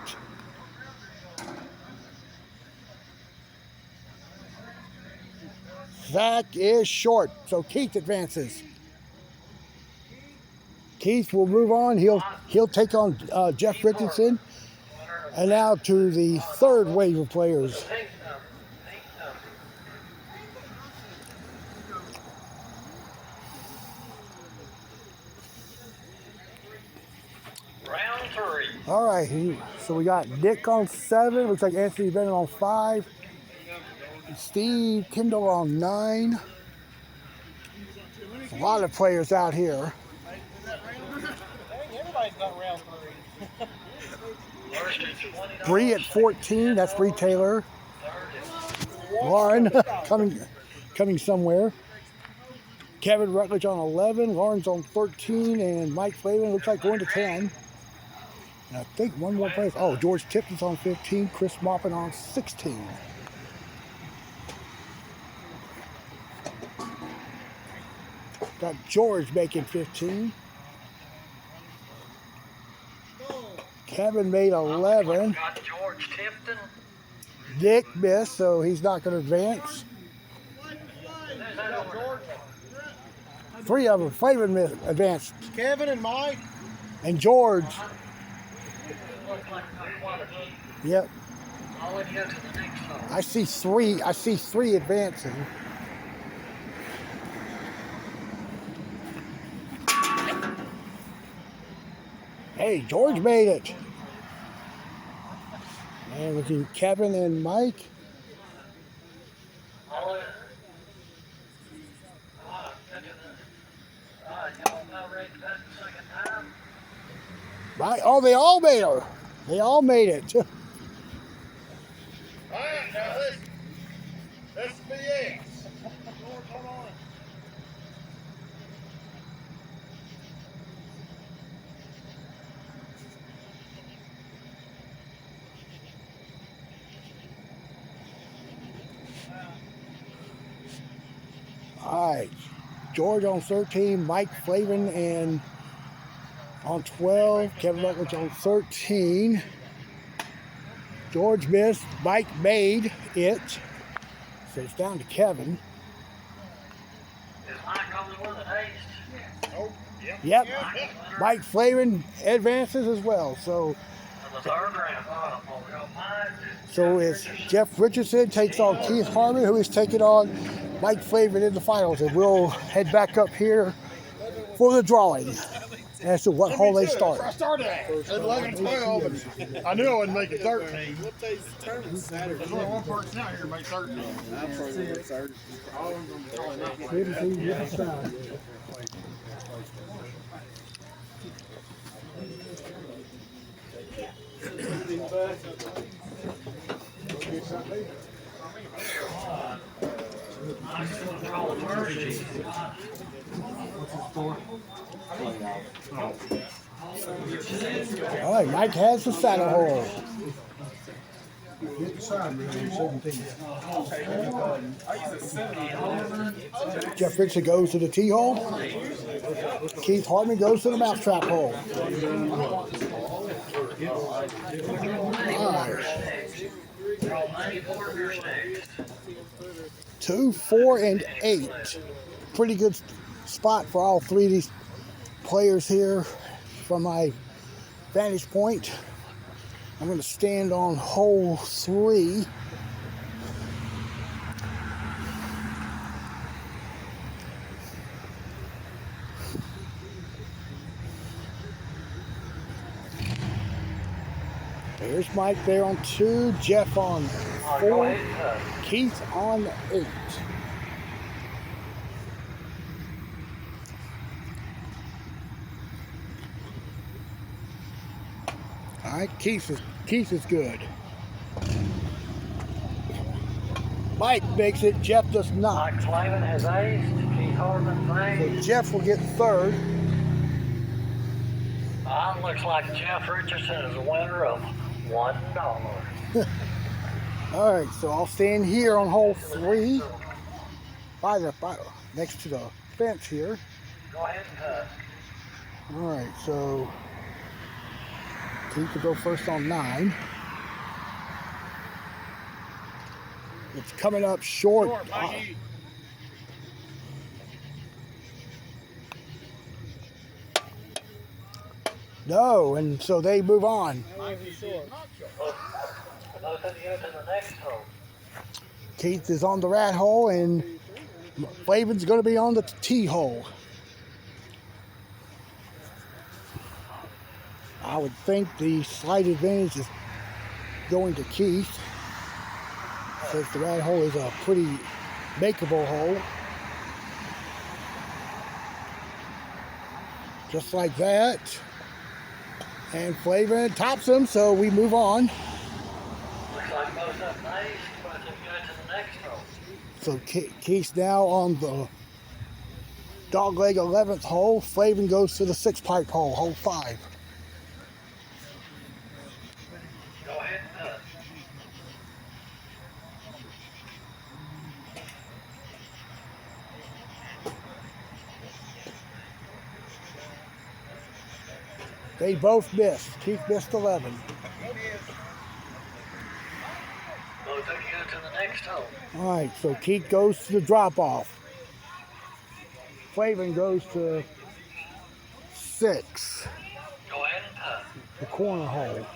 Zach is short, so Keith advances. Keith will move on. He'll take on Jeff Richardson. And now to the third wave of players. Pink number. Pink number. Round 3. All right, so we got Nick on 7. Looks like Anthony Bennett on 5. Steve Kendall on 9. A lot of players out here. Everybody's got round 3. First is $20. Bree at 14. That's Bree Taylor. Lauren coming somewhere. Kevin Rutledge on 11. Lauren's on 13. And Mike Flavin looks like going to 10. And I think one more place. Oh, George Tipton's on 15. Chris Moppin on 16. Got George making 15. Kevin made 11. Got George Tipton. Dick missed, so he's not going to advance. Three of them. Flavin advanced. Kevin and Mike. And George. Looks like quite a few. Yep. I'll let you go to the next hole. I see three advancing. Hey, George made it. And looking Kevin and Mike. I'll let y'all about ready to pass the second time? Right? Oh, they all made it. They all made it. All right, now let's BS. Hold on. All right. George on 13, Mike Flavin and on 12, Kevin Rutledge on 13. George missed, Mike made it. So it's down to Kevin. Is Mike only one that aced? Oh, yep. Yep. Mike Flavin advances as well. So The third round. We got Mike. So it's Jeff Richardson takes on Keith Harmon, who is taking on Mike Flavin in the finals. And we'll head back up here for the drawing as to what hole they start. I started at 11 12, but I knew I wouldn't make it 13. What day's the tournament? Saturday. There's only one person out here to make 13. I'm probably work Saturday. All right, Mike has the saddle hole. Jeff Richardson goes to the tee hole. Keith Hartman goes to the mousetrap hole. All right. 2, 4, and 8. Pretty good spot for all three of these players here from my vantage point. I'm going to stand on hole 3. There's Mike there on 2, Jeff on 4, Keith on 8. All right, Keith is good. Mike makes it, Jeff does not. Mike Flavin has aced. Keith Hartman's So aced. Jeff will get third. Looks like Jeff Richardson is the winner of $1. All right, so I'll stand here on hole 3 by next to the fence here. Go ahead and cut. All right, so Keith will go first on 9. It's coming up short. No, and so they move on. Keith is on the rat hole, and Flavin's going to be on the tee hole. I would think the slight advantage is going to Keith, since the rat hole is a pretty makeable hole. Just like that. And Flavin tops him, so we move on. Looks like both up nice, but they've got to the next hole. So Keith's now on the dogleg 11th hole. Flavin goes to the 6-pipe hole, hole 5. Go ahead and putt. They both missed. Keith missed 11. Both of you go to the next hole. All right, so Keith goes to the drop-off. Flavin goes to 6, Go ahead and putt. the corner hole.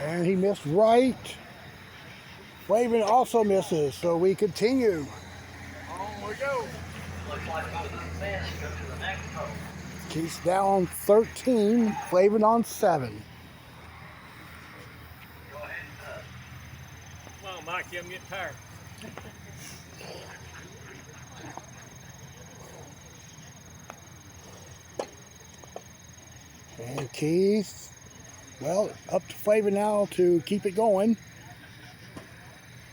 And he missed right. Flavin also misses, so we continue. On we go. Looks like both of them missed. Go to the next hole. Keith's down 13, Flavin on 7. Go ahead and putt. Come on, Mikey, I'm getting tired. And Keith, well, up to Flavin now to keep it going.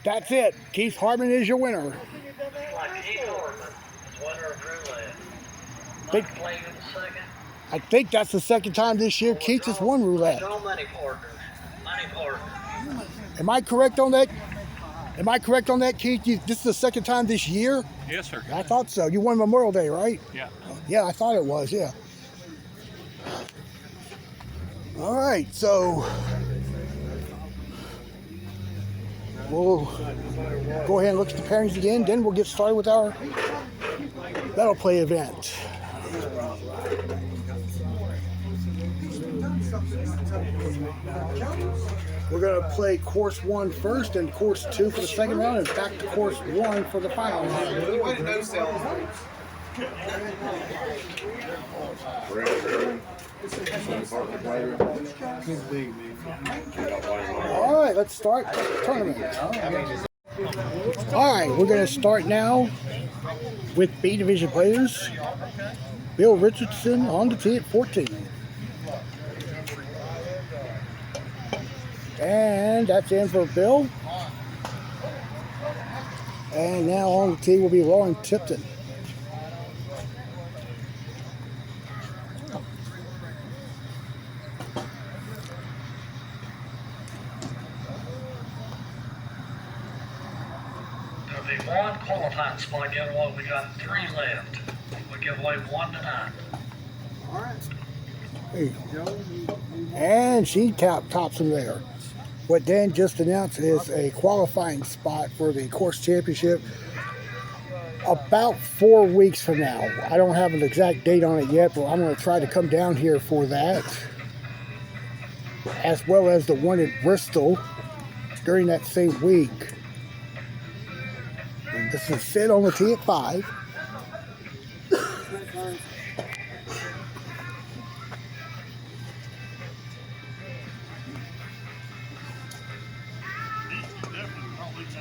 That's it. Keith Harmon is your winner. Looks like Keith Harmon is winner of roulette. Big- Mike Flavin second. I think that's the second time this year Keith has won roulette. No money partners. Money partners. Am I correct on that? Am I correct on that, Keith? This is the second time this year? Yes, sir. I thought so. You won Memorial Day, right? Yeah. Yeah, I thought it was, yeah. All right, so we'll go ahead and look at the pairings again, then we'll get started with our battle play event. We're going to play course 1 first and course 2 for the second round and back to course 1 for the final round. All right, let's start the tournament. All right, we're going to start now with B Division players. Bill Richardson on the tee at 14. And that's in for Bill. And now on the tee will be Lauren Tipton. There'll be one qualifying spot giveaway. We got 3 left. We give away 1 tonight. There you go. And she tops him there. What Dan just announced is a qualifying spot for the course championship about 4 weeks from now. I don't have an exact date on it yet, but I'm going to try to come down here for that, as well as the one in Bristol during that same week. And this is Sid on the tee at 5.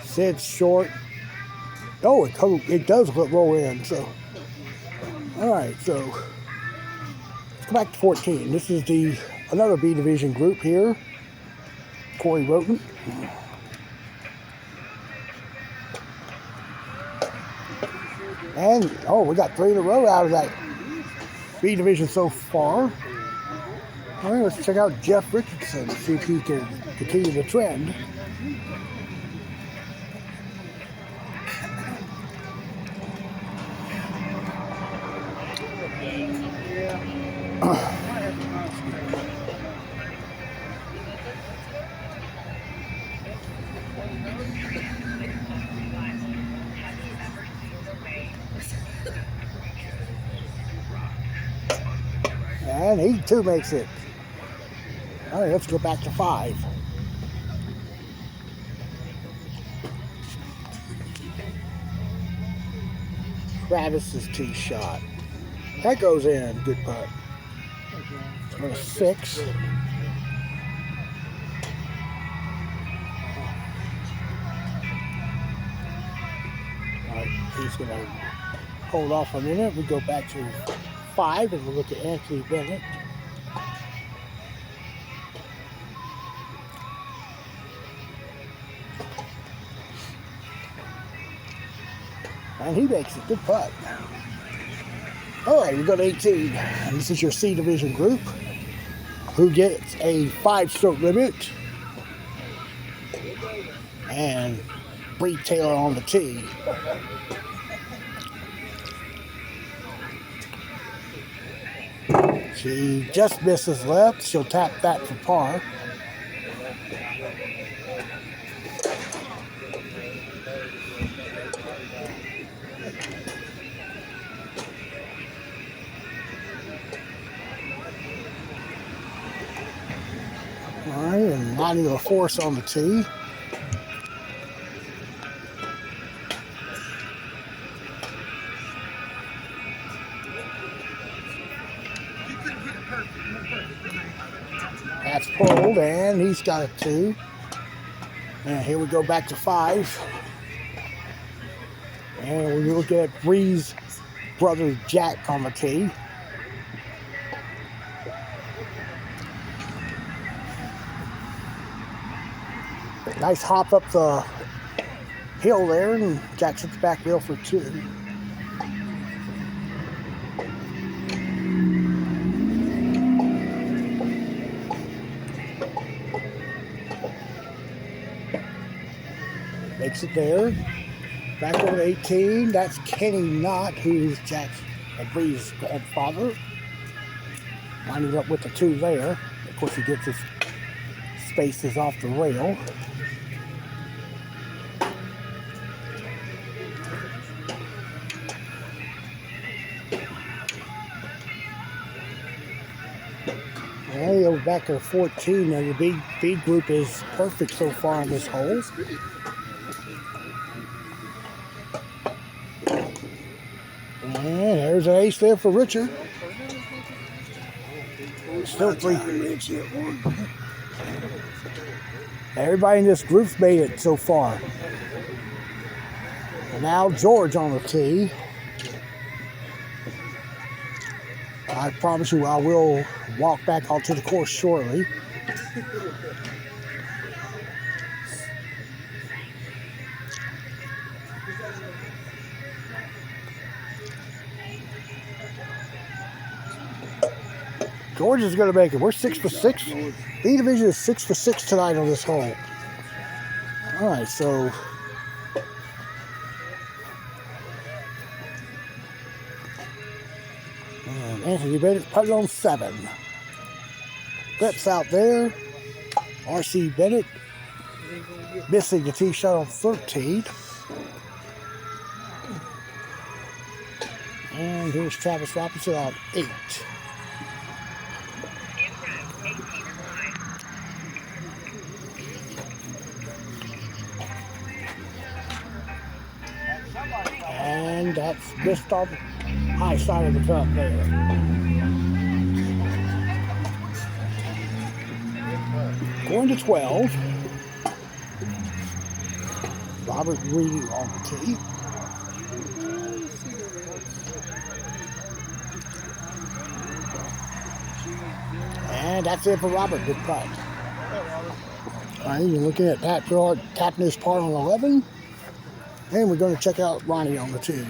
Sid's short. Oh, it does roll in. So, all right. So let's go back to 14. This is another B Division group here. Corey Roten. And we got 3 in a row out of that B Division so far. All right, let's check out Jeff Richardson, see if he can continue the trend. And he too makes it. All right, let's go back to 5. Travis's tee shot. That goes in. Good putt. Number 6. just going to hold off a minute. We go back to 5 and we'll look at Anthony Bennett. And he makes a good putt. All right, we go to 18. And this is your C Division group, who gets a 5-stroke limit. And Bree Taylor on the tee. She just misses left. She'll tap that for par. All right, and Lonnie LaForce on the tee. That's pulled, and he's got a 2. And here we go back to 5. And we look at Bree's brother Jack on the tee. Nice hop up the hill there, and Jack's at the back wheel for 2. Makes it there. Back over to 18. That's Kenny Knott, who's Jack's and Bree's grandfather. Winding up with the 2 there. Of course, he gets his spaces off the rail. Hey, over back to 14. Now the B group is perfect so far on this hole. And there's an ace there for Richard. Still 3. Everybody in this group's made it so far. And now George on the tee. I promise you I will walk back onto the course shortly. George is going to make it. We're 6 for 6. B Division is 6 for 6 tonight on this hole. All right, so and Anthony Bennett putting on 7. Grips out there. R.C. Bennett missing the tee shot on 13. And here's Travis Robinson on 8. And that's missed on the high side of the cup there. Going to 12. Robert Reed on the tee. And that's it for Robert. Good putt. All right, you're looking at Pat Gerard tapping his par on 11. And we're going to check out Ronnie on the tee.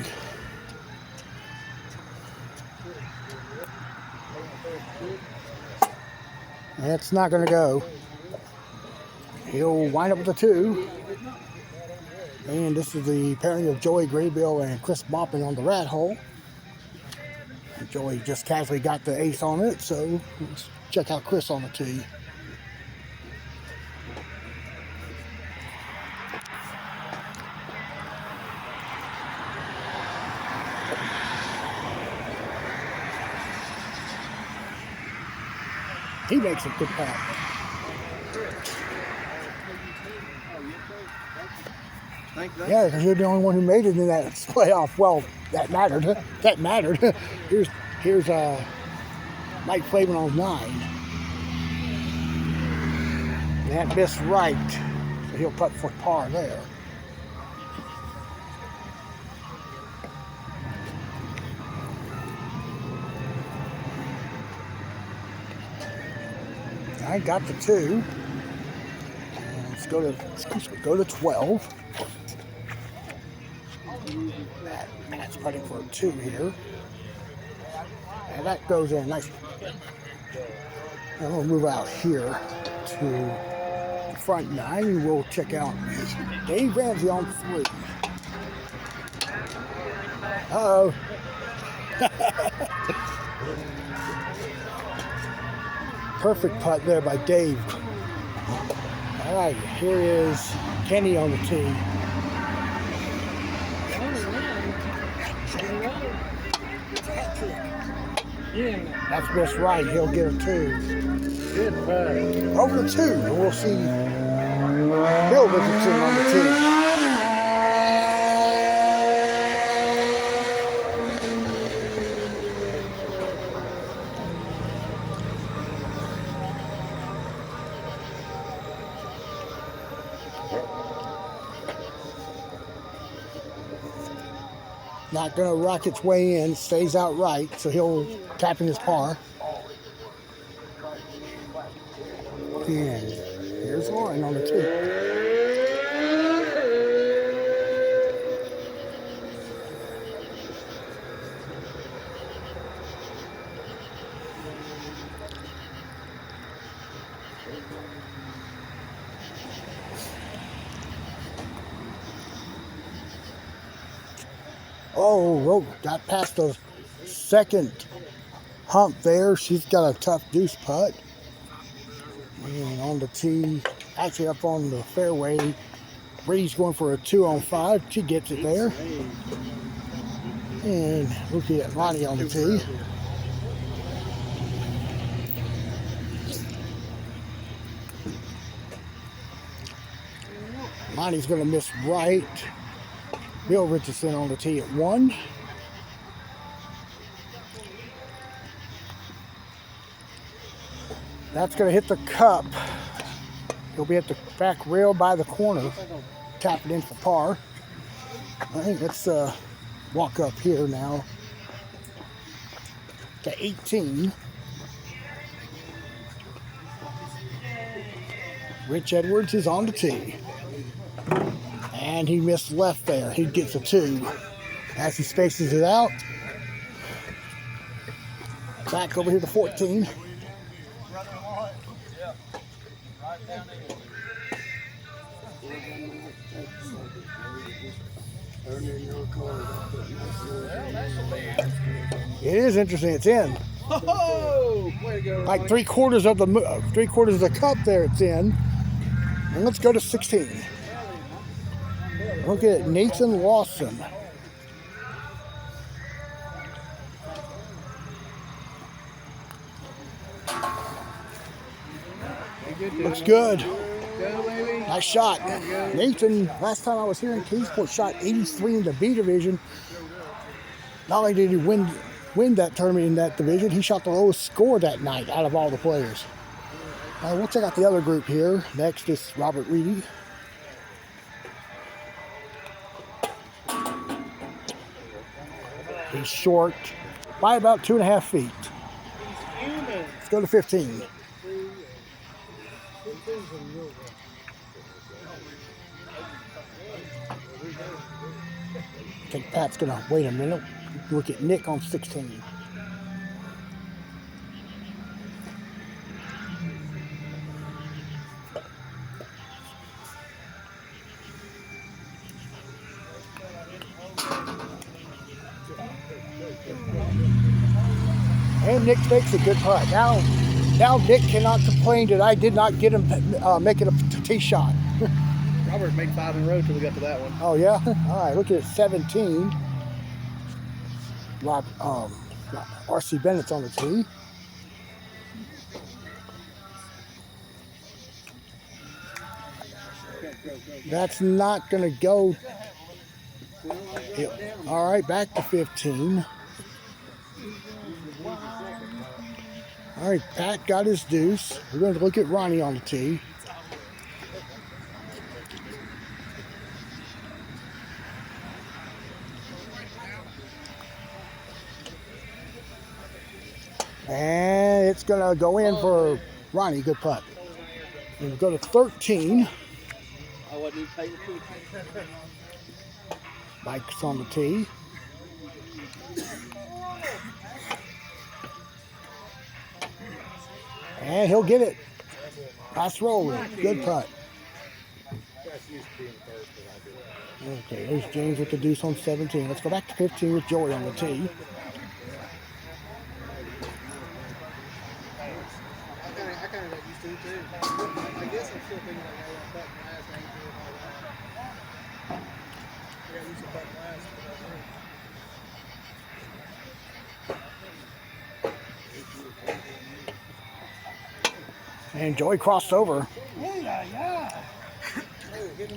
That's not going to go. He'll wind up with a 2. And this is the pairing of Joey Graybill and Chris Boppin on the rat hole. And Joey just casually got the ace on it, so let's check out Chris on the tee. He makes a good putt. Yeah, because you're the only one who made it in that playoff. Well, that mattered. That mattered. Here's Mike Flavin on 9. That missed right, so he'll putt for par there. I got the 2. And let's go to 12. Pat's putting for a 2 here. And that goes in. Nice. And we'll move out here to the front 9 and we'll check out Dave Ramsey on 3. Uh-oh. Perfect putt there by Dave. All right, here is Kenny on the tee. That's just right. He'll get a 2. Good putt. Over the 2, and we'll see Bill Richardson on the tee. Not going to rock its way in, stays out right, so he'll tap in his par. And here's Lauren on the tee. Oh, got past the second hump there. She's got a tough deuce putt. And on the tee, actually up on the fairway, Brady's going for a 2-on-5. She gets it there. And looking at Ronnie on the tee. Ronnie's going to miss right. Bill Richardson on the tee at 1. That's going to hit the cup. He'll be at the back rail by the corner. Tap it in for par. All right, let's walk up here now to 18. Rich Edwards is on the tee. And he missed left there. He gets a 2. As he spaces it out. Back over here to 14. It is interesting. It's in. Oh, way to go. Like 3/4 of the cup there. It's in. And let's go to 16. Look at Nathan Lawson. Looks good. Nice shot. Nathan, last time I was here in KINGSPORT, shot 83 in the B division. Not only did he win that tournament in that division, he shot the lowest score that night out of all the players. We'll check out the other group here. Next is Robert Reedy. He's short by about 2.5 feet. Let's go to 15. I think Pat's gonna wait a minute. Look at Nick on 16. And Nick makes a good putt. Now Nick cannot complain that I did not get him making a tee shot. Robert made 5 in a row till we got to that one. Oh yeah? All right, look at 17. R.C. Bennett's on the tee. That's not going to go. All right, back to 15. All right, Pat got his deuce. We're going to look at Ronnie on the tee. And it's going to go in for Ronnie, good putt. And we go to 13. I wasn't even paying attention. Mike's on the tee. And he'll get it. Nice roll. Good putt. Okay, there's James with the deuce on 17. Let's go back to 15 with Joey on the tee. I kind of got used to it too. I guess I'm still thinking like, hey, I'm button last. I ain't doing all that. I got used to button last. And Joey crossed over.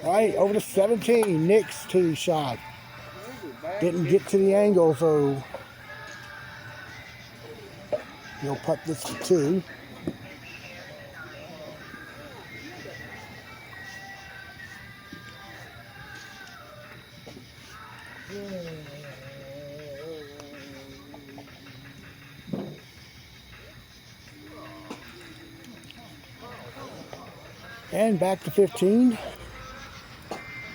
All right, over to 17. Nick's tee shot. Didn't get to the angle, so he'll putt this to 2. And back to 15.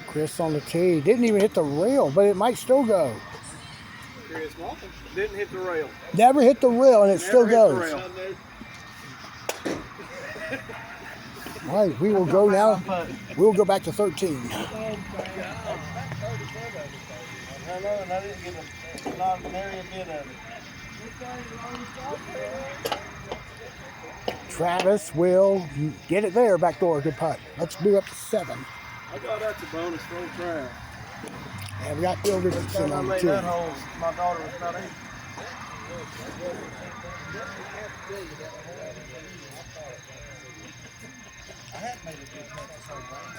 Chris on the tee. Didn't even hit the rail, but it might still go. Chris Walton didn't hit the rail. Never hit the rail, and it still goes. All right, we will go now. We'll go back to 13. I know, and I didn't get not an area bit of it. Travis will get it there, backdoor, good putt. Let's move up to 7. I thought that's a bonus full track. And we got Bill Richardson I on the made 2. that hole, my daughter was about 8.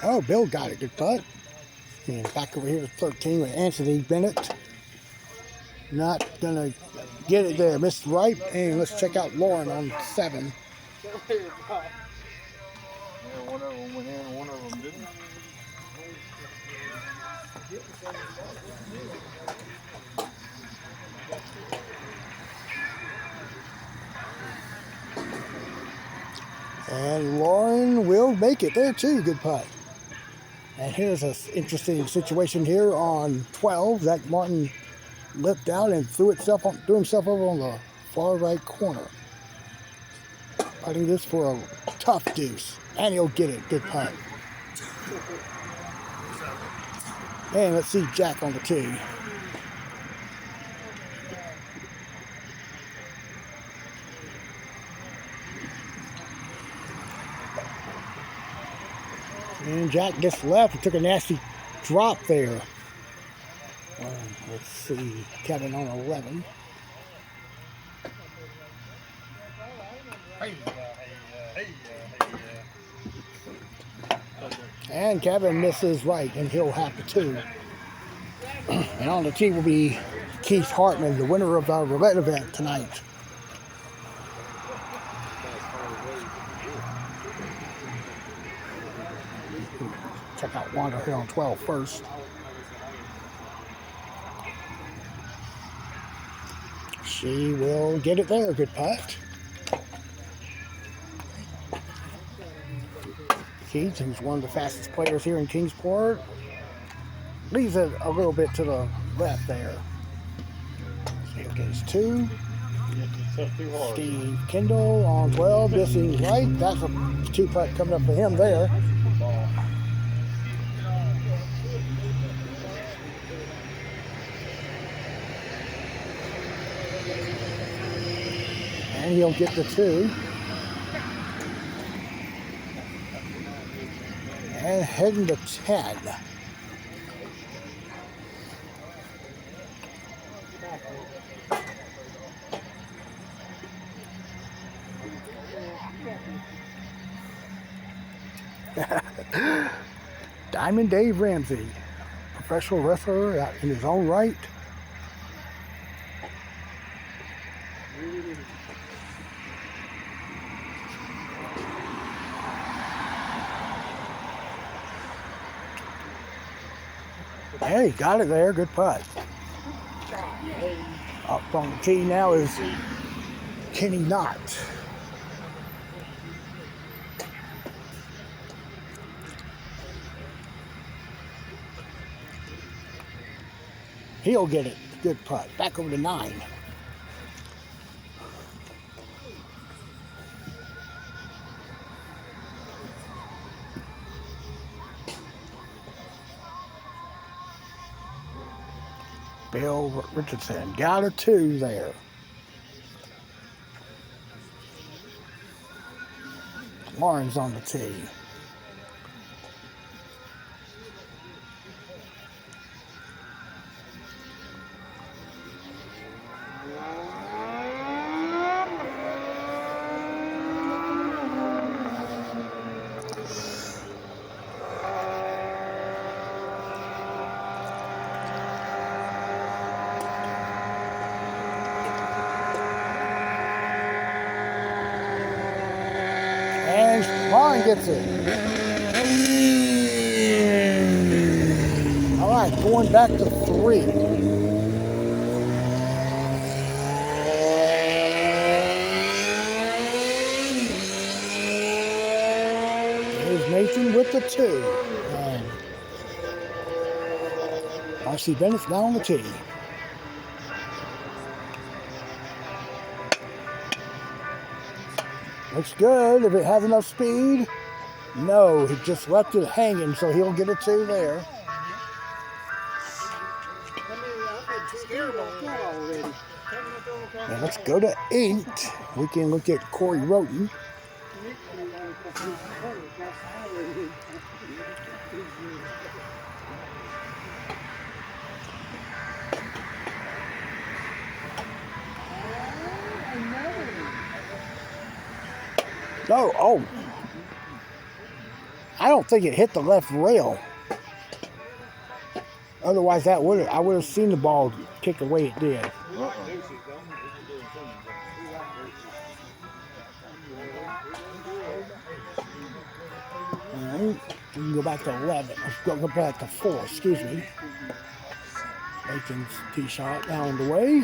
Oh, Bill got it, good putt. And back over here to 13 with Anthony Bennett. Not gonna get it there, missed right. And let's check out Lauren on 7. Yeah, one of them went in and one of them didn't. And Lauren will make it there too, good putt. And here's an interesting situation here on 12. Zach Martin lipped out and threw himself over on the far right corner. Putting this for a tough deuce. And he'll get it, good putt. And let's see Jack on the tee. And Jack just left and took a nasty drop there. Let's see, Kevin on 11. And Kevin misses right, and he'll have the 2. And on the tee will be Keith Hartman, the winner of our roulette event tonight. Check out Wanda here on 12 first. She will get it there, good putt. Keith, who's one of the fastest players here in Kingsport, leaves it a little bit to the left there. So he'll get his 2. Steve Kendall on 12, missing right. That's a 2 putt coming up for him there. And he'll get the 2. And heading to 10. Diamond Dave Ramsey, professional wrestler out in his own right. Hey, got it there. Good putt. Up on the tee now is Kenny Knott. He'll get it. Good putt. Back over to 9. Bill Richardson got a 2 there. Lauren's on the tee. And Lauren gets it. All right, going back to 3. There's Nathan with the 2. And R.C. Bennett's down on the tee. Looks good. If it has enough speed. No, he just left it hanging, so he'll get a 2 there. And let's go to 8. We can look at Corey Roten. No, oh. I don't think it hit the left rail. Otherwise, I would have seen the ball kick the way it did. Uh-oh. All right, we can go back to 11. Let's go back to 4, excuse me. Nathan's tee shot down the way.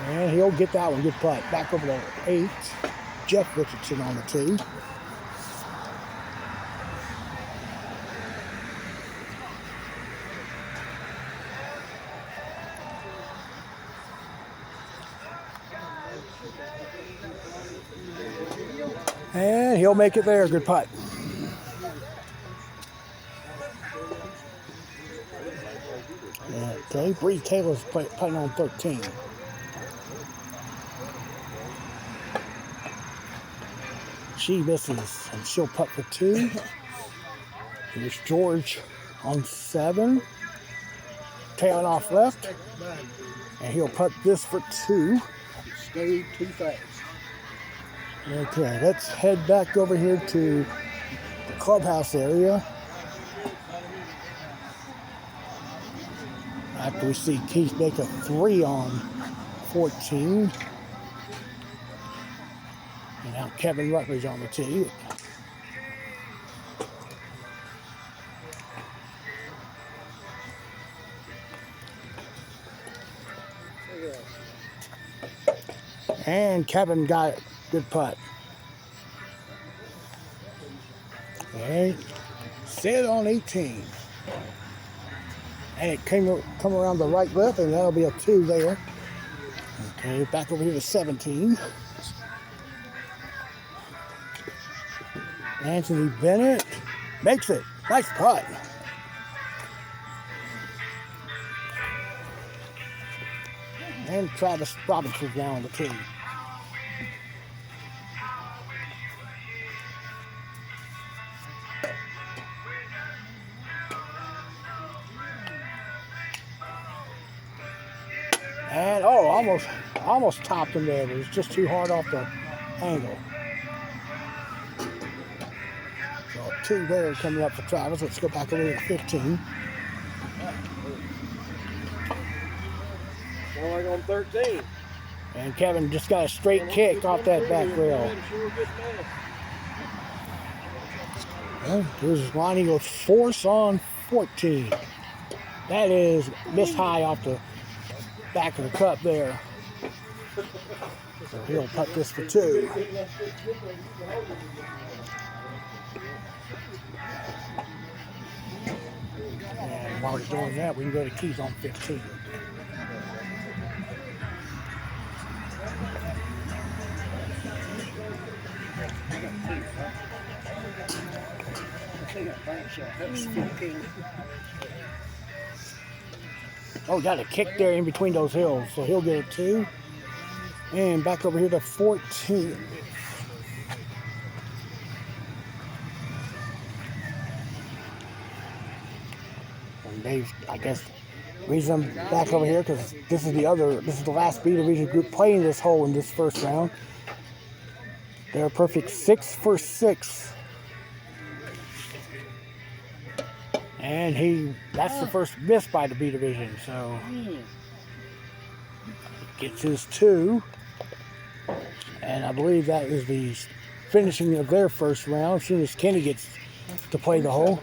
And he'll get that one. Good putt. Back over to 8. Jeff Richardson on the tee. And he'll make it there. Good putt. Okay, Bree Taylor's putting on 13. She misses, and she'll putt for 2. Here's George on 7. Tailing off left. And he'll putt this for 2. Stayed too fast. Okay, let's head back over here to the clubhouse area. After we see Keith make a 3 on 14. And now Kevin Rutledge on the tee. And Kevin got it. Good putt. Okay. Sit on 18. And it come around the right lip, and that'll be a 2 there. Okay, back over here to 17. Anthony Bennett makes it. Nice putt. And Travis Robinson's down on the tee. And almost topped him there, but it was just too hard off the angle. So 2 there coming up for Travis. Let's go back over to 15. Only on 13. And Kevin just got a straight kick off that back rail. Well, here's Lonnie with force on 14. That is missed high off the back of the cup there. So he'll putt this for 2. And while we're doing that, we can go to Keith on 15. Oh, got a kick there in between those hills, so he'll get a 2. And back over here to 14. And Dave, I guess, reason I'm back over here because this is the last B division group playing this hole in this first round. They're a perfect 6 for 6. And that's the first miss by the B division, so gets his 2. And I believe that is the finishing of their first round as soon as Kenny gets to play the hole.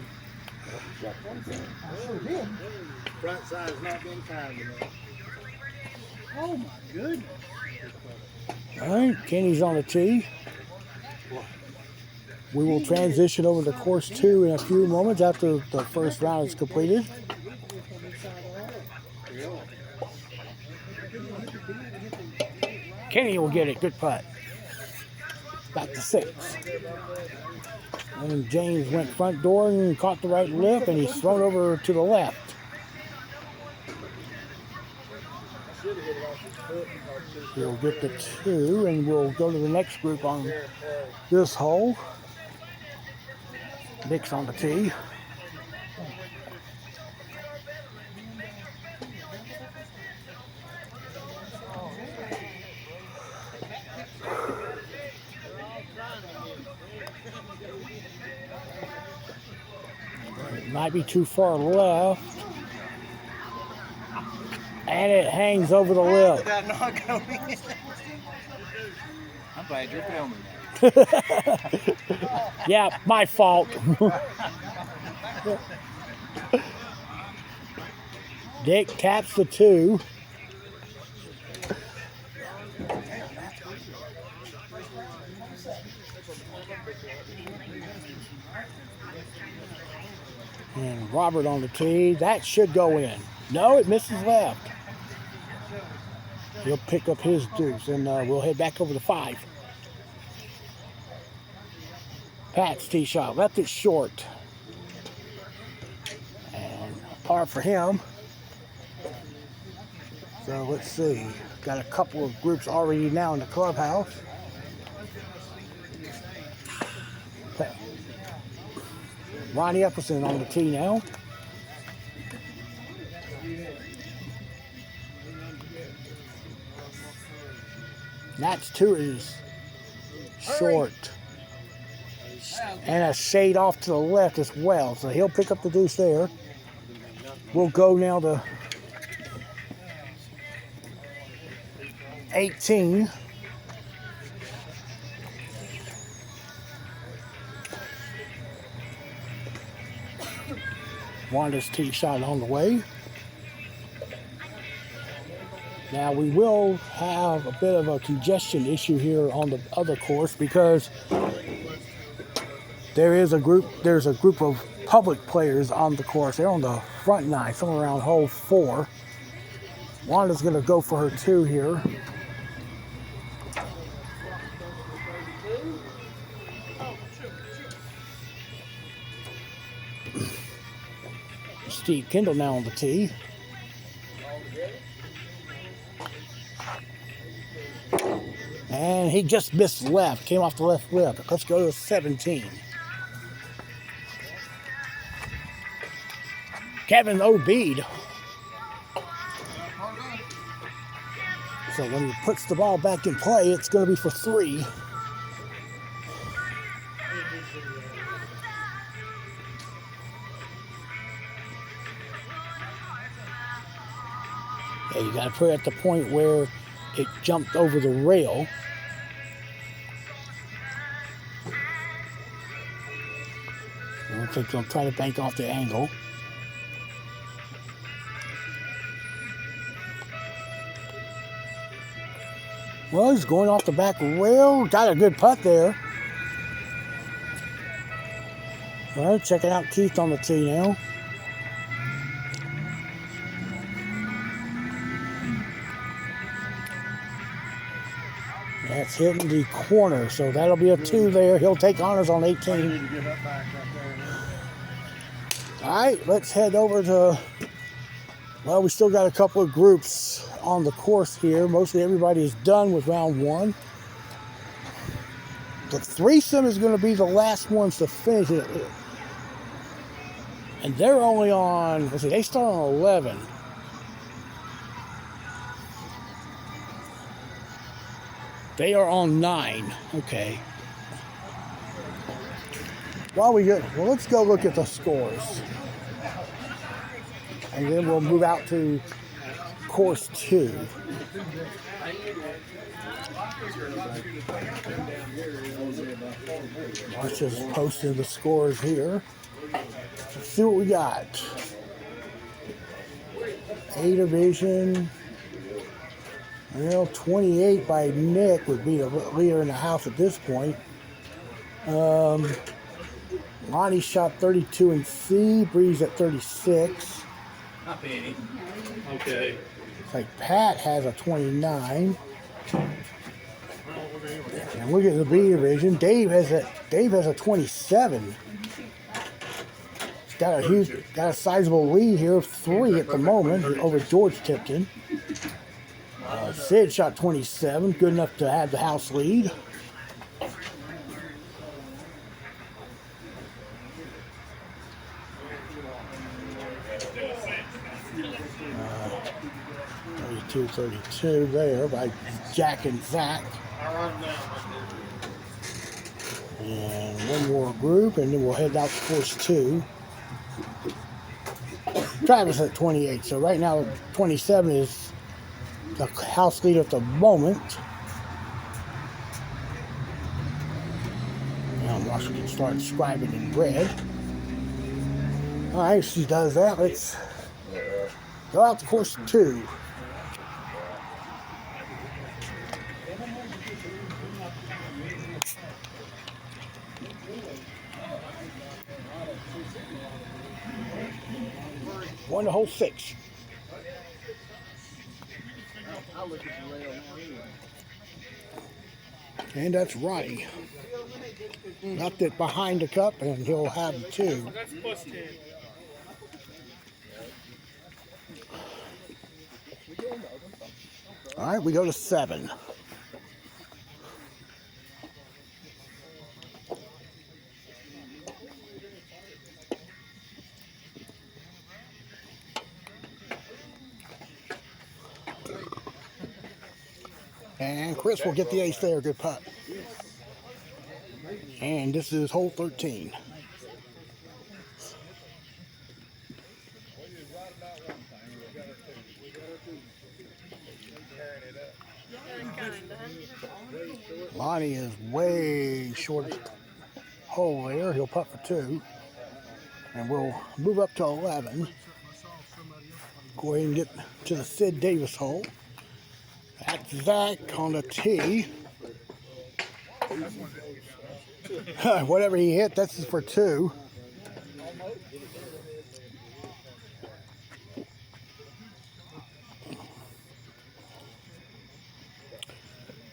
Front side has not been kind enough. Oh my goodness. All right, Kenny's on the tee. We will transition over to course 2 in a few moments after the first round is completed. Kenny will get it. Good putt. Back to 6. And James went front door and caught the right lip, and he's thrown over to the left. He'll get the 2, and we'll go to the next group on this hole. Nick's on the tee. It might be too far left. And it hangs over the lip. I'm glad you're filming that. Yeah, my fault. Dick taps the 2. And Robert on the tee. That should go in. No, it misses left. He'll pick up his deuce, and we'll head back over to 5. Pat's tee shot, left it short. And a par for him. So let's see. Got a couple of groups already now in the clubhouse. Ronnie Epperson on the tee now. That's 2 is short. And a shade off to the left as well. So he'll pick up the deuce there. We'll go now to 18. Wanda's tee shot on the way. Now we will have a bit of a congestion issue here on the other course because there's a group of public players on the course. They're on the front 9, somewhere around hole 4. Wanda's going to go for her 2 here. Steve Kendall now on the tee. And he just missed left, came off the left lip. Let's go to 17. Kevin Obeid. So when he puts the ball back in play, it's going to be for 3. Yeah, you got to put it at the point where it jumped over the rail. I don't think they'll try to bank off the angle. Well, he's going off the back rail. Got a good putt there. All right, checking out Keith on the tee now. That's hitting the corner, so that'll be a 2 there. He'll take honors on 18. Need to give that back right there. All right, let's head over to, well, we still got a couple of groups on the course here. Mostly everybody is done with round 1. The threesome is going to be the last ones to finish it. And they're only on, let's see, they start on 11. They are on 9. Okay. While we get, well, let's go look at the scores. And then we'll move out to course 2. March just posting the scores here. Let's see what we got. A division. Well, 28 by Nick would be the leader in the house at this point. Lonnie shot 32 in C. Breeze at 36. Not bad. Okay. It's like Pat has a 29. And look at the B division. Dave has a 27. He's got a sizable lead here of 3 at the moment over George Tipton. Sid shot 27, good enough to have the house lead. Uh, 32 there by Jack and Zach. And one more group, and then we'll head out to course 2. Travis at 28, so right now 27 is the house leader at the moment. Now Marshall can start scribing in red. All right, she does that. Let's go out to course 2. One to hole 6. And that's Ronnie. Left it behind the cup, and he'll have the 2. That's plus 10. All right, we go to 7. And Chris will get the ace there. Good putt. And this is hole 13. Lonnie is way short hole there. He'll putt for 2. And we'll move up to 11. Go ahead and get to the Sid Davis hole. That's Zach on the tee. Whatever he hit, that's for 2.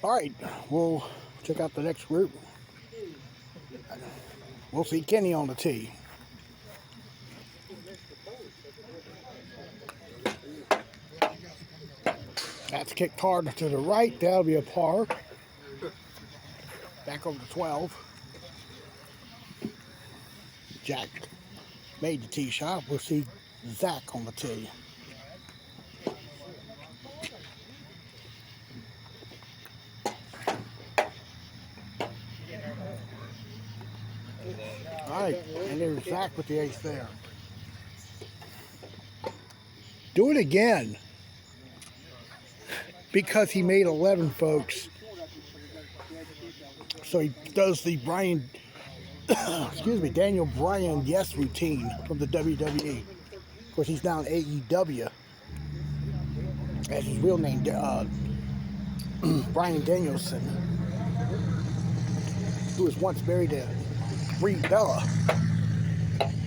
All right, we'll check out the next group. We'll see Kenny on the tee. That's kicked hard to the right. That'll be a par. Back over to 12. Jack made the tee shot. We'll see Zach on the tee. All right, and there's Zach with the ace there. Do it again. Because he made 11, folks. So he does the Daniel Bryan yes routine from the WWE. Of course, he's now in AEW. That's his real name, Bryan Danielson, who was once married to Brie Bella.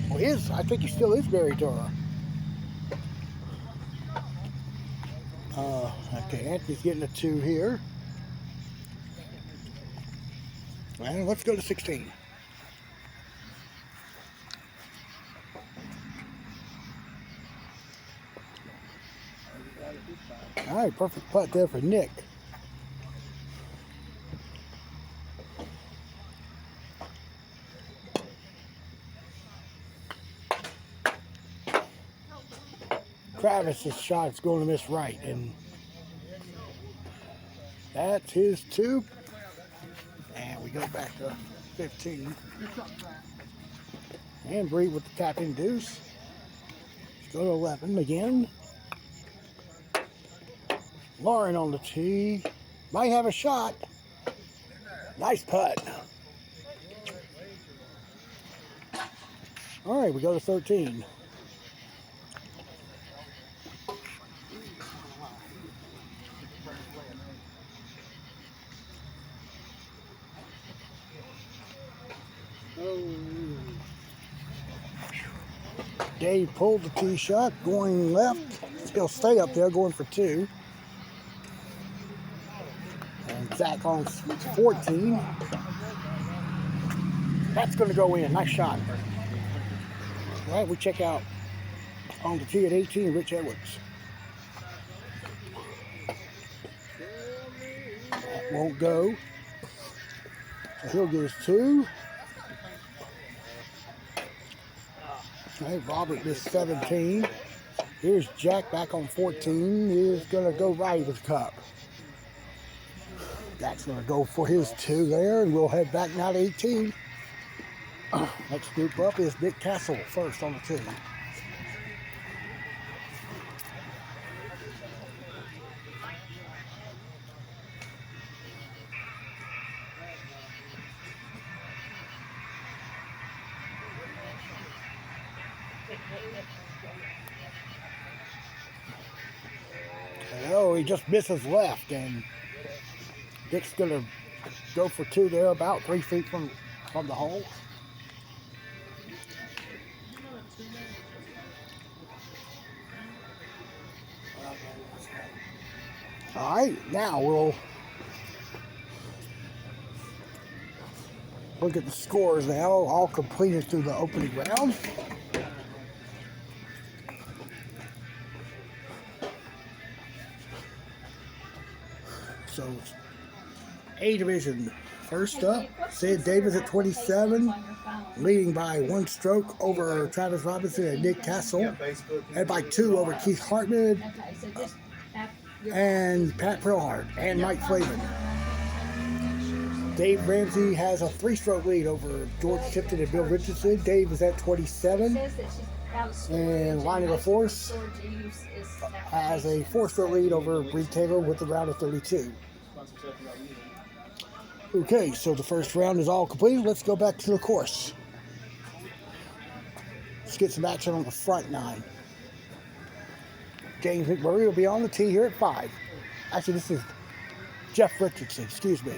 Well, I think he still is married to her. Okay, Anthony's getting a 2 here. And let's go to 16. All right, perfect putt there for Nick. Travis's shot's going to miss right, and that's his 2. And we go back to 15. And Bree with the tap-in deuce. Let's go to 11 again. Lauren on the tee. Might have a shot. Nice putt. All right, we go to 13. Dave pulled the tee shot, going left. He'll stay up there, going for 2. And Zach on 14. That's going to go in. Nice shot. All right, we check out on the tee at 18, Rich Edwards. That won't go. So he'll get his 2. All right, Robert missed 17. Here's Jack back on 14. He's going to go right of the cup. Jack's going to go for his 2 there, and we'll head back now to 18. Next group up is Nick Castle, first on the tee. Oh, he just misses left, and Dick's going to go for 2 there, about 3 feet from the hole. All right, now we'll look at the scores now, all completed through the opening round. So, A division. First up, Sid Davis at 27, leading by 1 stroke over Travis Robinson and Nick Castle, and by 2 over Keith Hartman and Pat Perlhart and Mike Flavin. Dave Ramsey has a 3-stroke lead over George Tipton and Bill Richardson. Dave is at 27. And Line of the Force has a 4-stroke lead over Bree Taylor with a round of 32. Okay, so the first round is all completed. Let's go back to the course. Let's get some action on the front 9. James McMurray will be on the tee here at 5. Actually, this is Jeff Richardson, excuse me.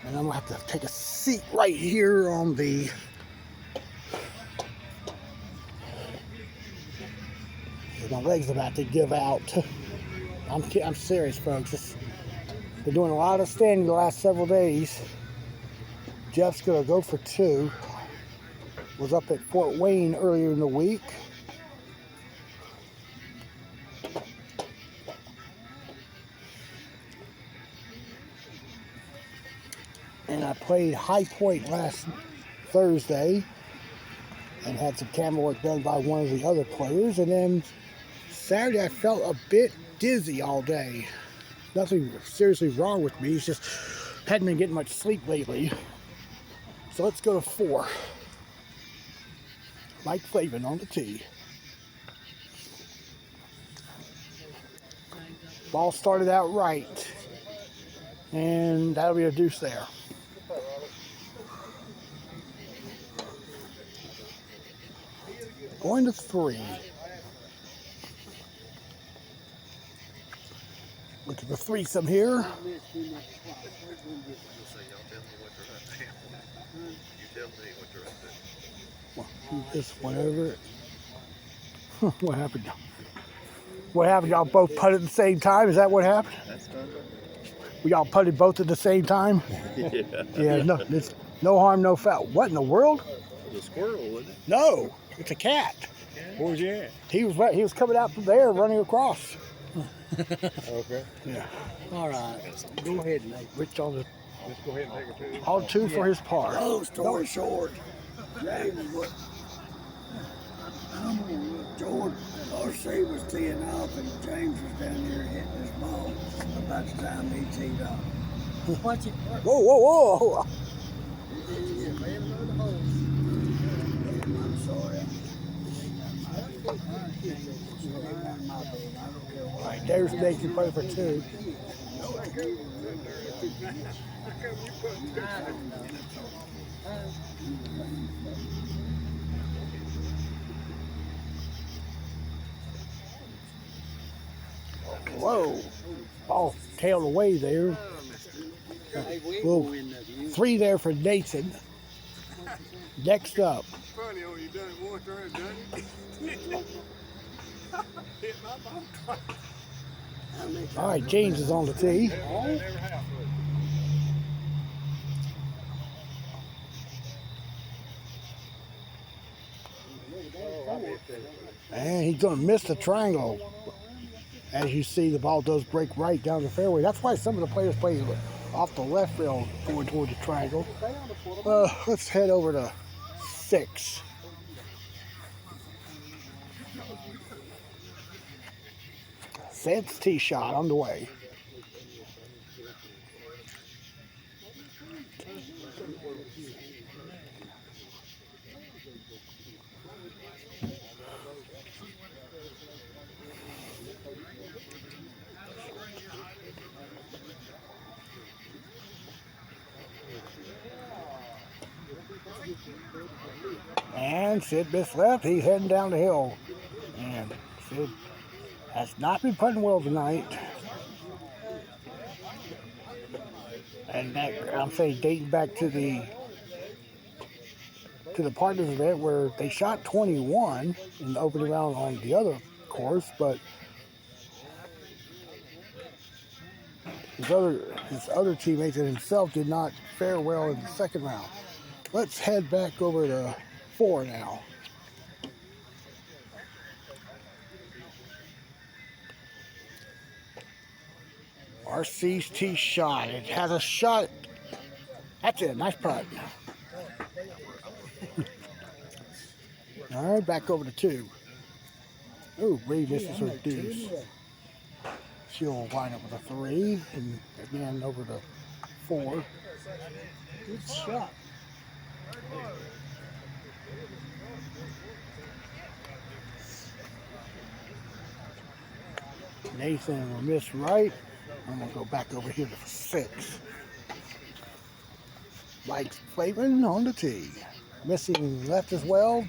And I'm going to have to take a seat right here on the my leg's about to give out. I'm serious, folks. Been doing a lot of standing the last several days. Jeff's going to go for 2. Was up at Fort Wayne earlier in the week. And I played High Point last Thursday and had some camera work done by one of the other players. And then Saturday I felt a bit dizzy all day. Nothing seriously wrong with me. It's just hadn't been getting much sleep lately. So let's go to 4. Mike Flavin on the tee. Ball started out right. And that'll be a deuce there. Going to 3. Look at the threesome here. Well, just whatever. What happened? What happened? Y'all both putted at the same time? Is that what happened? We all putted both at the same time? Yeah. Yeah, no, it's no harm, no foul. What in the world? The squirrel, wasn't it? No, it's a cat. Where's he at? He was coming out from there, running across. Okay. Yeah. All right. Go ahead, Nate. Which all the Let's go ahead and take it to all two for his par. Long story short, James was George RC was teeing off and James was down there hitting his ball about the time he teed off. Watch it. Whoa, whoa, whoa! I'm sorry. All right, there's Nathan playing for two. Whoa, ball tailed away there. Well, three there for Nathan. Next up. Funny, oh, you done it one time, done it? Hit my ball twice. All right, James is on the tee. And he's going to miss the triangle. As you see, the ball does break right down the fairway. That's why some of the players play off the left field going toward the triangle. Let's head over to 6. Seth's tee shot on the way. And Sid missed left. He's heading down the hill. And Sid has not been putting well tonight. And that, I'm saying, dating back to the partners event where they shot 21 in the opening round on the other course, but his other teammates and himself did not fare well in the second round. Let's head back over to 4 now. RC's tee shot. It has a shot. That's it. Nice putt. All right, back over to 2. Ooh, Bree misses her deuce. She'll wind up with a 3, and again over to 4. Good shot. Nathan will miss right. I'm going to go back over here to 6. Mike Flavin on the tee. Missing left as well.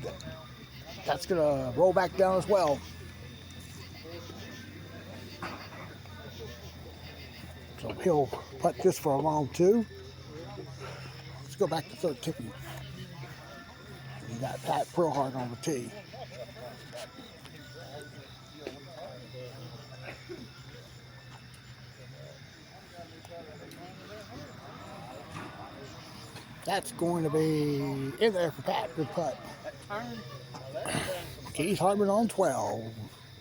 That's going to roll back down as well. So he'll putt this for a long 2. Let's go back to 13. You got Pat Perlhart on the tee. That's going to be in there for Pat. Good putt. Keith Hartman on 12.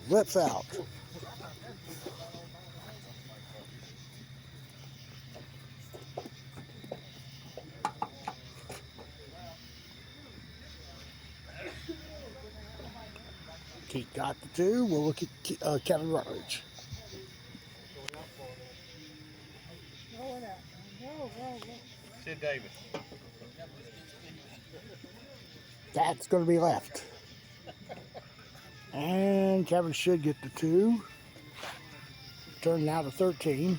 Lips out. Keith got the 2. We'll look at Kevin Rutledge. Sid Davis. That's going to be left. And Kevin should get the 2. Turn now to 13.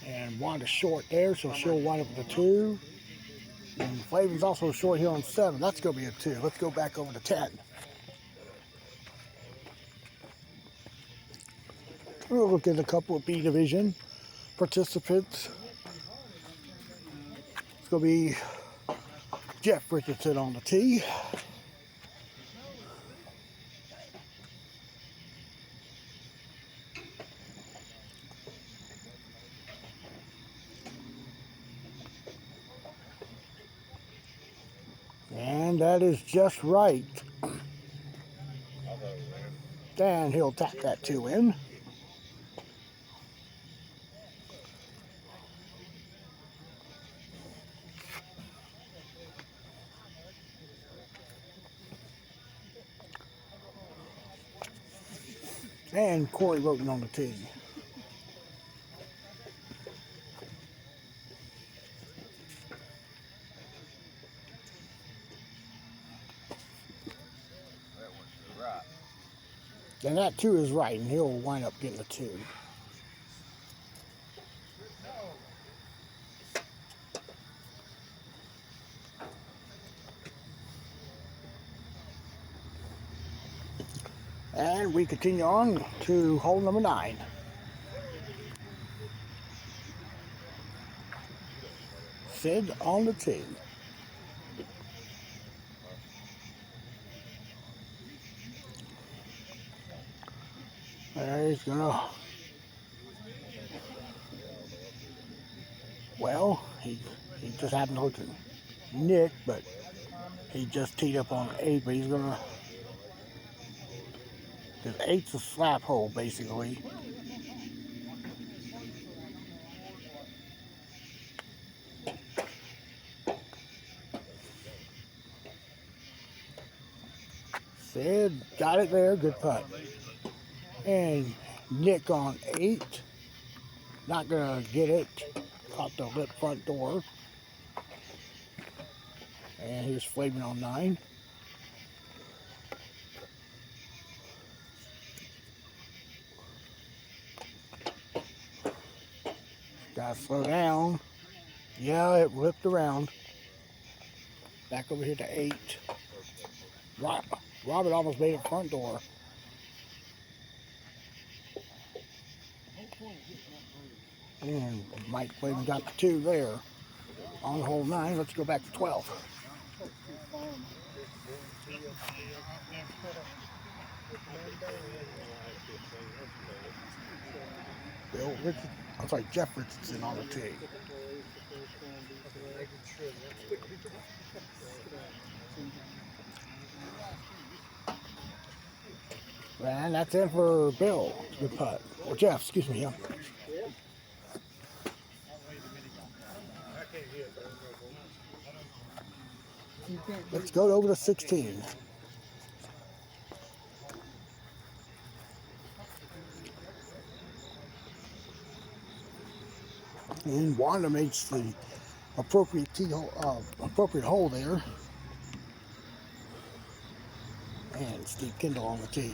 And Wanda's short there, so she'll wind up with a 2. And Flavin's also short here on 7. That's going to be a 2. Let's go back over to 10. We'll look at a couple of B division participants. It's going to be Jeff Richardson on the tee. And that is just right. And he'll tap that 2 in. And Corey Roten on the tee. And that 2 is right, and he'll wind up getting a 2. And we continue on to hole number 9. Sid on the tee. There he's gonna. Well, he just happened to look at Nick, but he just teed up on 8, but he's gonna. Because 8's a slap hole, basically. Sid got it there, good putt. And Nick on 8, not gonna get it. Caught the lip front door. And here's Flavin on 9. Gotta slow down. Yeah, it whipped around. Back over here to 8. Robert almost made it front door. And Mike Flavin got the 2 there. On hole 9, let's go back to 12. Bill Richardson, I'm sorry, Jeff Richardson on the tee. And that's in for Bill. Good putt. Or Jeff, excuse me. Yeah. Let's go over to 16. And Wanda makes the appropriate appropriate hole there. And Steve Kendall on the tee.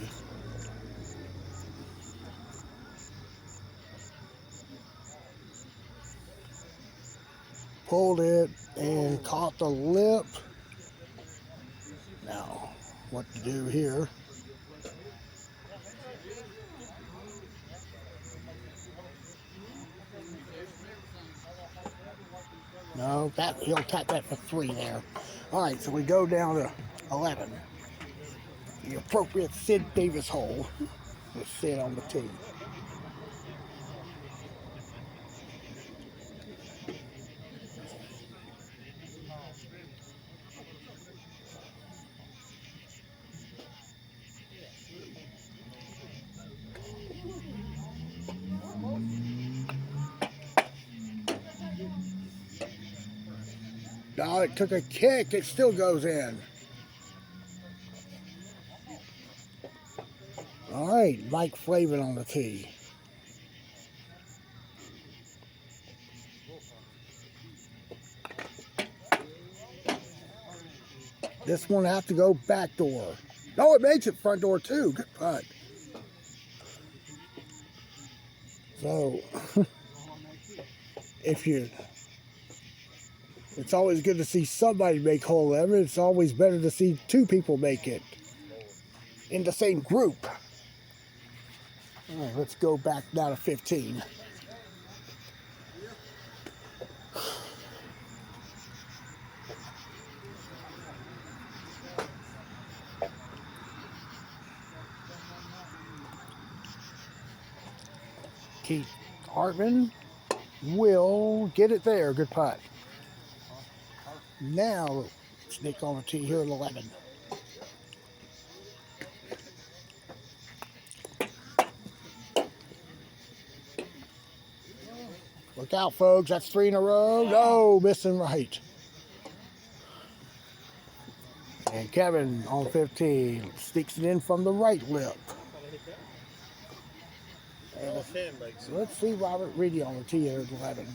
Pulled it and caught the lip. Now, what to do here? No, he'll tap that for 3 there. All right, so we go down to 11. The appropriate Sid Davis hole with Sid on the tee. No, it took a kick. It still goes in. All right, Mike Flavin on the tee. This one have to go back door. No, it makes it front door too. Good putt. So, it's always good to see somebody make hole 11. It's always better to see 2 people make it in the same group. All right, let's go back now to 15. Keith Hartman will get it there. Good putt. Now, Nick on the tee here at 11. Look out, folks. That's 3 in a row. No, missing right. And Kevin on 15 sneaks it in from the right lip. And let's see Robert Reedy on the tee here at 11.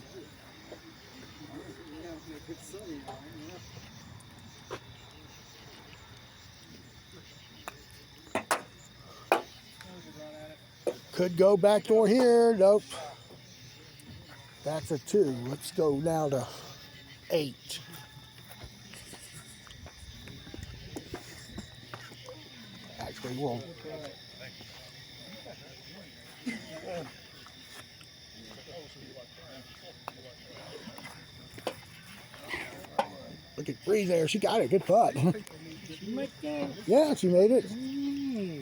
Could go backdoor here. Nope. That's a 2. Let's go now to 8. Actually, we'll. Look at Bree there. She got it. Good putt. Yeah, she made it.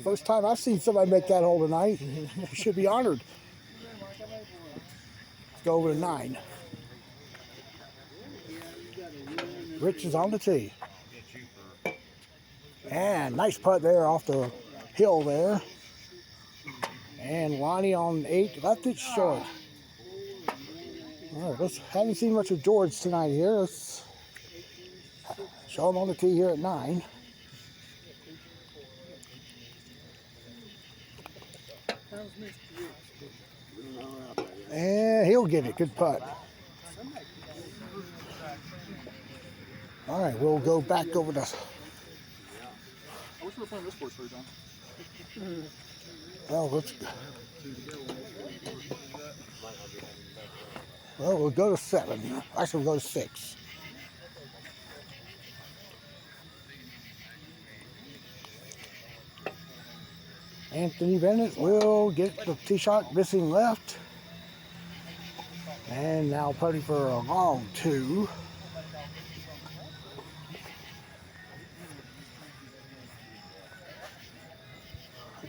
First time I've seen somebody make that hole tonight. She should be honored. Let's go over to 9. Rich is on the tee. And nice putt there off the hill there. And Lonnie on 8 left it short. All right, haven't seen much of George tonight here. Let's show him on the tee here at 9. And he'll get it. Good putt. All right, we'll go back over to. I wish we were playing this course for you, John. Well, we'll go to 7. Actually, we'll go to 6. Anthony Bennett will get the tee shot missing left. And now putting for a long 2.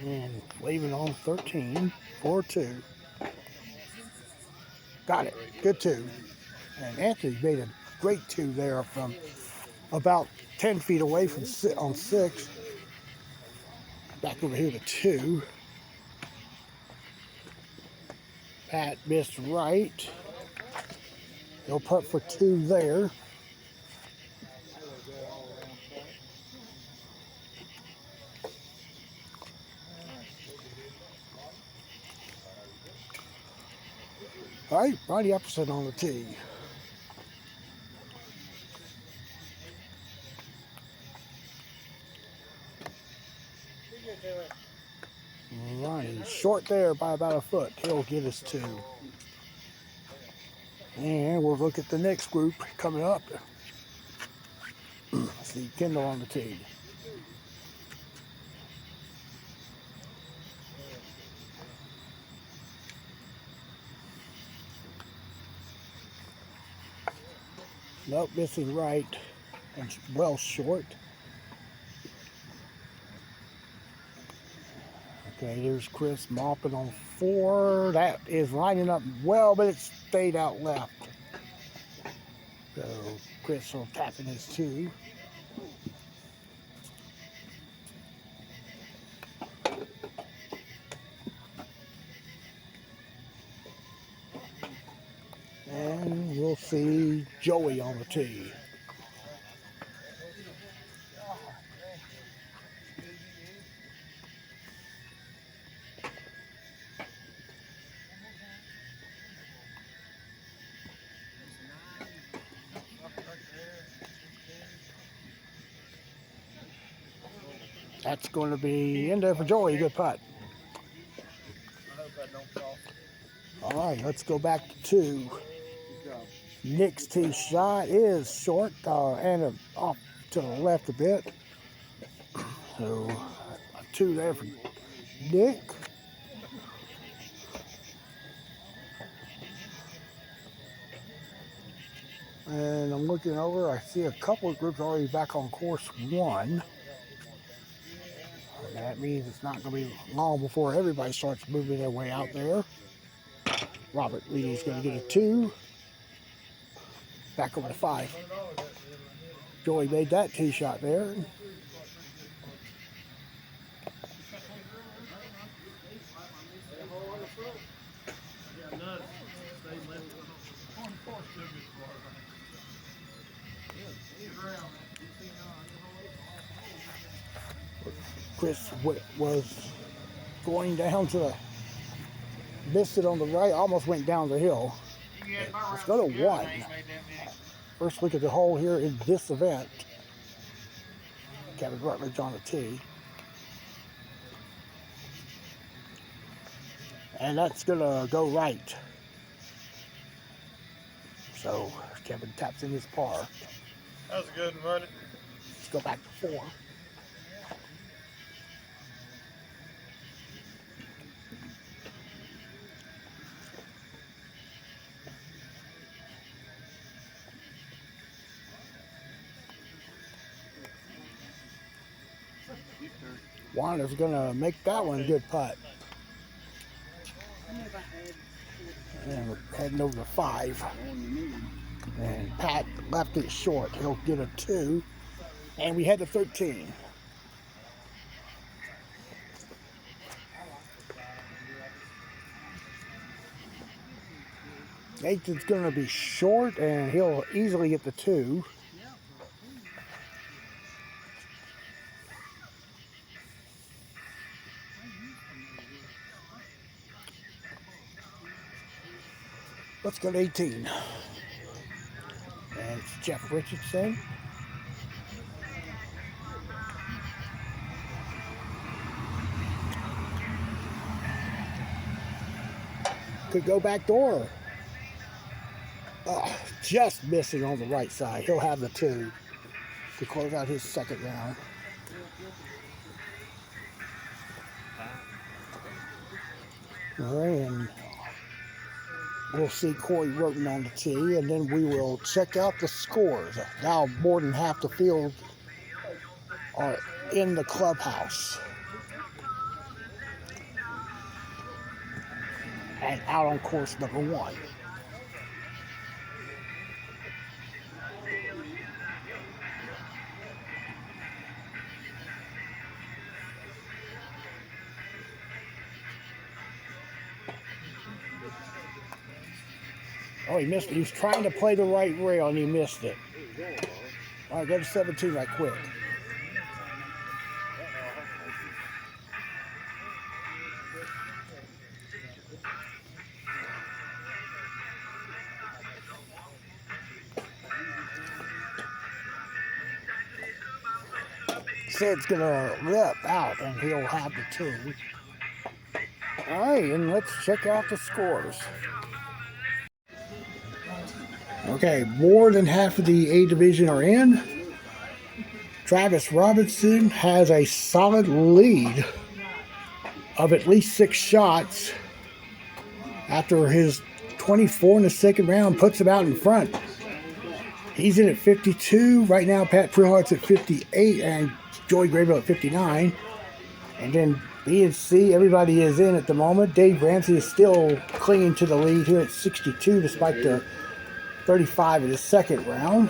And leaving on 13, 4-2. Got it. Good 2. And Anthony made a great 2 there from about 10 feet away from on 6. Back over here to 2. Pat missed right. He'll putt for 2 there. All right, Ronnie Epperson on the tee. Ronnie short there by about a foot. He'll get us 2. And we'll look at the next group coming up. See Kendall on the tee. Nope, missing right and well short. Okay, there's Chris mopping on 4. That is lining up well, but it stayed out left. So Chris will tapping his 2. And we'll see Joey on the tee. That's going to be in there for Joey. Good putt. All right, let's go back to 2. Nick's tee shot is short and off to the left a bit. So a 2 there for Nick. And I'm looking over, I see a couple of groups already back on course 1. And that means it's not going to be long before everybody starts moving their way out there. Robert Leedy's going to get a 2. Back over to 5. Joey made that tee shot there. Chris was going down to the, missed it on the right, almost went down the hill. Let's go to 1. First look at the hole here in this event. Kevin Rutledge on the tee. And that's going to go right. So Kevin taps in his par. That was a good one, buddy. Let's go back to 4. Wanda's going to make that one a good putt. And we're heading over to 5. And Pat left it short. He'll get a 2. And we head to 13. Nathan's going to be short, and he'll easily get the 2. Let's go to 18. And it's Jeff Richardson. Could go back door. Just missing on the right side. He'll have the 2 to close out his second round. All right, and we'll see Corey Roten on the tee, and then we will check out the scores. Now more than half the field are in the clubhouse. And out on course number 1. Oh, he missed it. He was trying to play the right rail and he missed it. All right, go to 17 right quick. Sid's gonna rip out and he'll have the 2. All right, and let's check out the scores. Okay, more than half of the A division are in. Travis Robinson has a solid lead of at least 6 shots after his 24 in the second round puts him out in front. He's in at 52. Right now, Pat Prehart's at 58 and Joey Graybill at 59. And then B and C, everybody is in at the moment. Dave Ramsey is still clinging to the lead here at 62 despite the 35 in the second round.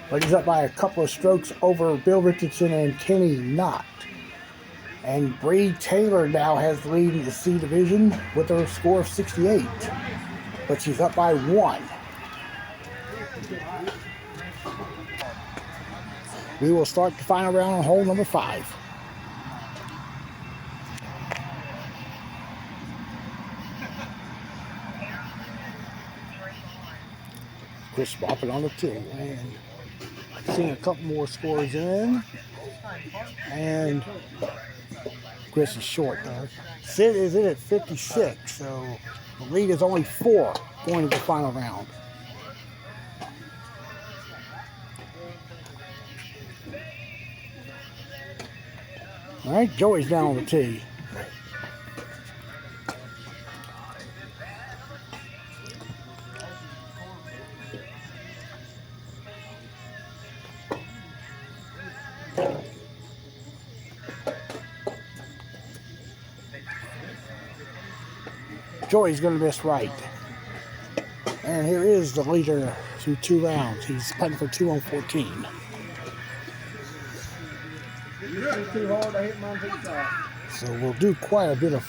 But he's up by a couple of strokes over Bill Richardson and Kenny Knott. And Bree Taylor now has the lead in the C division with a score of 68. But she's up by 1. We will start the final round on hole number 5. Chris Boppin on the 2. And seeing a couple more scores in. And Chris is short though. Sid is in at 56, so the lead is only 4 going to the final round. All right, Joey's down on the tee. Joey's going to miss right. And here is the leader through 2 rounds. He's putting for 2 on 14. Too hard, I hit mine too soft. So we'll do quite a bit of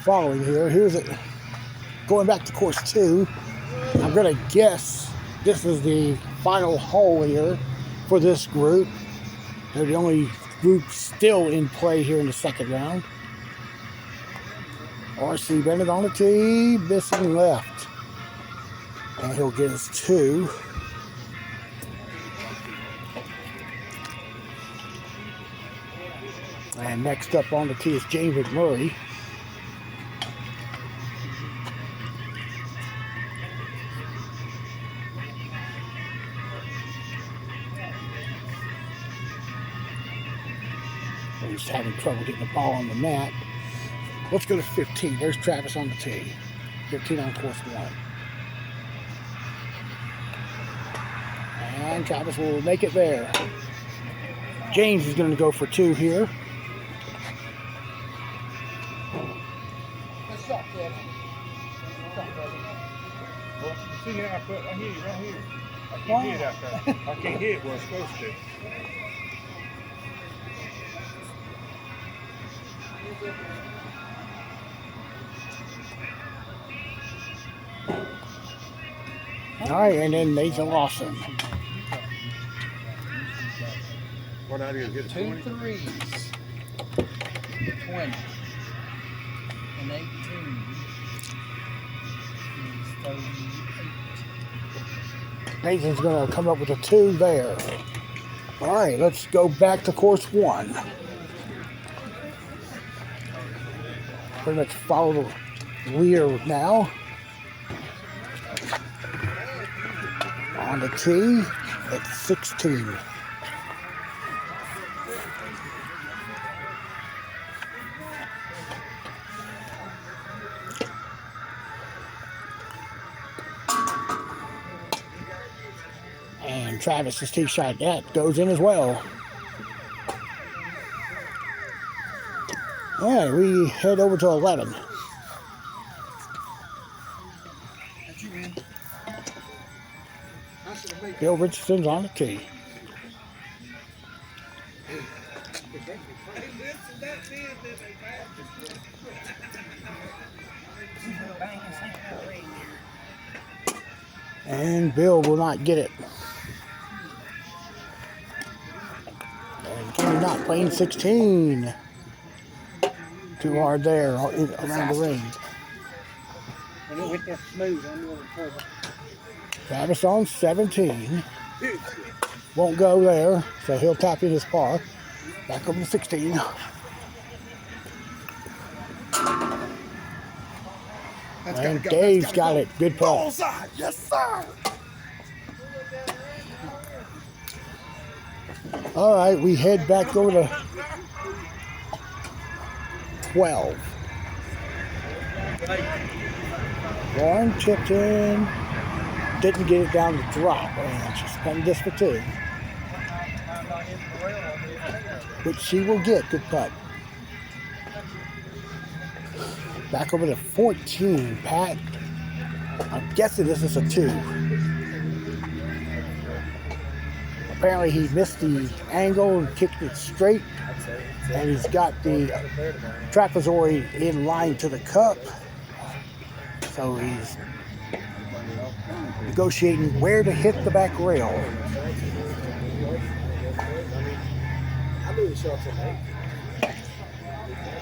following here. Here's it. Going back to course 2. I'm going to guess this is the final hole here for this group. They're the only group still in play here in the second round. RC Bennett on the tee, missing left. And he'll get his 2. And next up on the tee is James McMurray. He's having trouble getting the ball on the mat. Let's go to 15. There's Travis on the tee. 15 on course 1. And Travis will make it there. James is going to go for 2 here. What's up, Kevin? What's up, brother? Well, see here, I hear you right here. I can't hear it out there. I can't hear it where I'm supposed to. All right, and then Nathan Lawson. What out here? Get a 2 20? threes. 20. And 18. Is 38. Nathan's going to come up with a 2 there. All right, let's go back to course 1. Pretty much follow the leader now. On the tee at 16. And Travis's tee shot, that goes in as well. All right, we head over to 11. Bill Richardson's on the tee. And Bill will not get it. And Kenny not playing 16. Too hard there around the ring. When it hit that smooth, I'm going to trouble. Travis on 17. Won't go there, so he'll tap in his par. Back over to 16. And Dave's got it. Good putt. Yes, sir. All right, we head back over to 12. Lauren chipped in. Didn't get it down the drop, and she's playing this for 2. Which she will get. Good putt. Back over to 14, Pat. I'm guessing this is a 2. Apparently he missed the angle and kicked it straight. And he's got the trapezoid in line to the cup. So he's negotiating where to hit the back rail.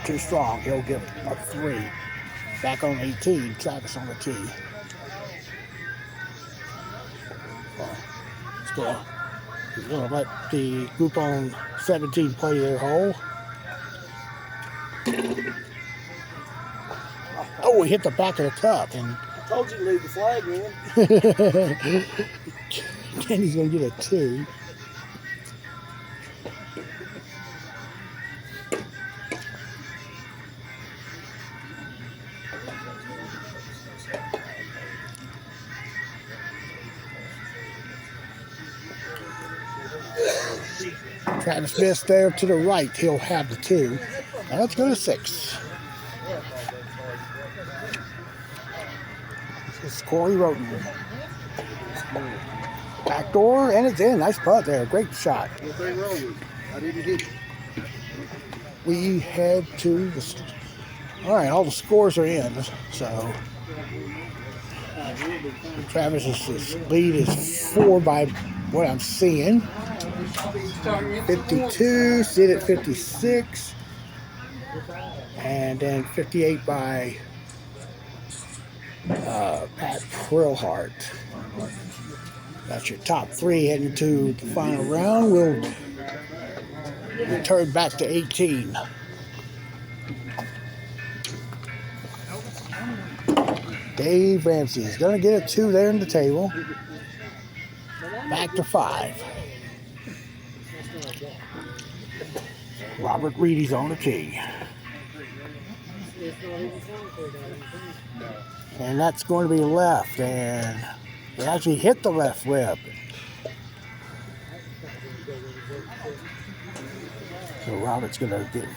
Too strong. He'll get a 3. Back on 18. Travis on the tee. He's going to let the group on 17 play their hole. Oh, he hit the back of the cup. And I told you to leave the flag in. Kenny's going to get a 2. Travis missed there to the right. He'll have the 2. Now let's go to 6. It's Corey Roden. Backdoor, and it's in. Nice putt there. Great shot. We head to the... All right, all the scores are in. So Travis's lead is 4 by what I'm seeing. 52, Sid at 56, and then 58 by Pat Prillhart. That's your top 3 heading to the final round. We'll return back to 18. Dave Ramsey is going to get a 2 there in the table. Back to 5. Robert Reedy's on the tee. And that's going to be left, and it actually hit the left lip. So Robert's going to get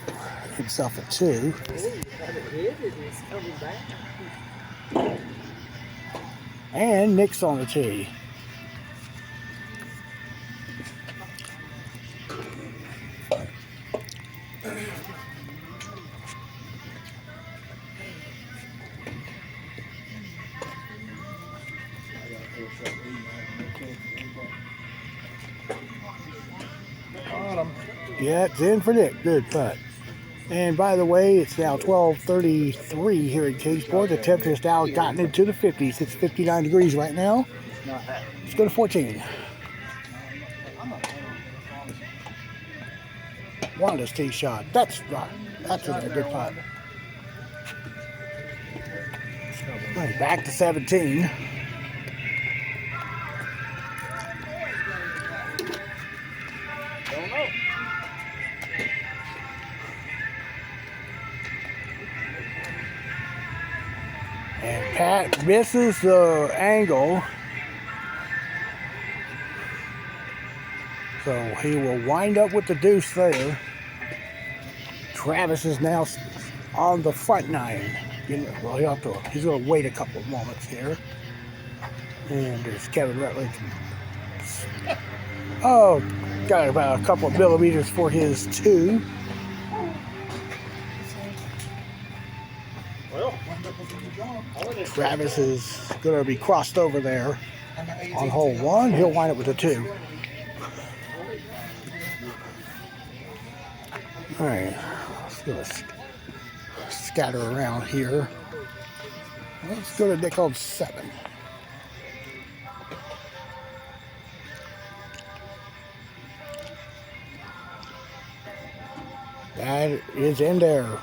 himself a 2. And Nick's on the tee. Yeah, it's in for Nick. Good putt. And by the way, it's now 12:33 here in KINGSPORT. The temperature has now gotten into the 50s. It's 59 degrees right now. Let's go to 14. Wanda's tee shot. That's right. That's a good putt. Right, back to 17. And Pat misses the angle. So he will wind up with the deuce there. Travis is now on the front 9. Well, he's going to wait a couple of moments here. And there's Kevin Rutledge. Oh, got about a couple of millimeters for his 2. Travis is going to be crossed over there on hole 1. He'll wind up with a 2. All right, let's go scatter around here. Let's go to Nick on 7. That is in there.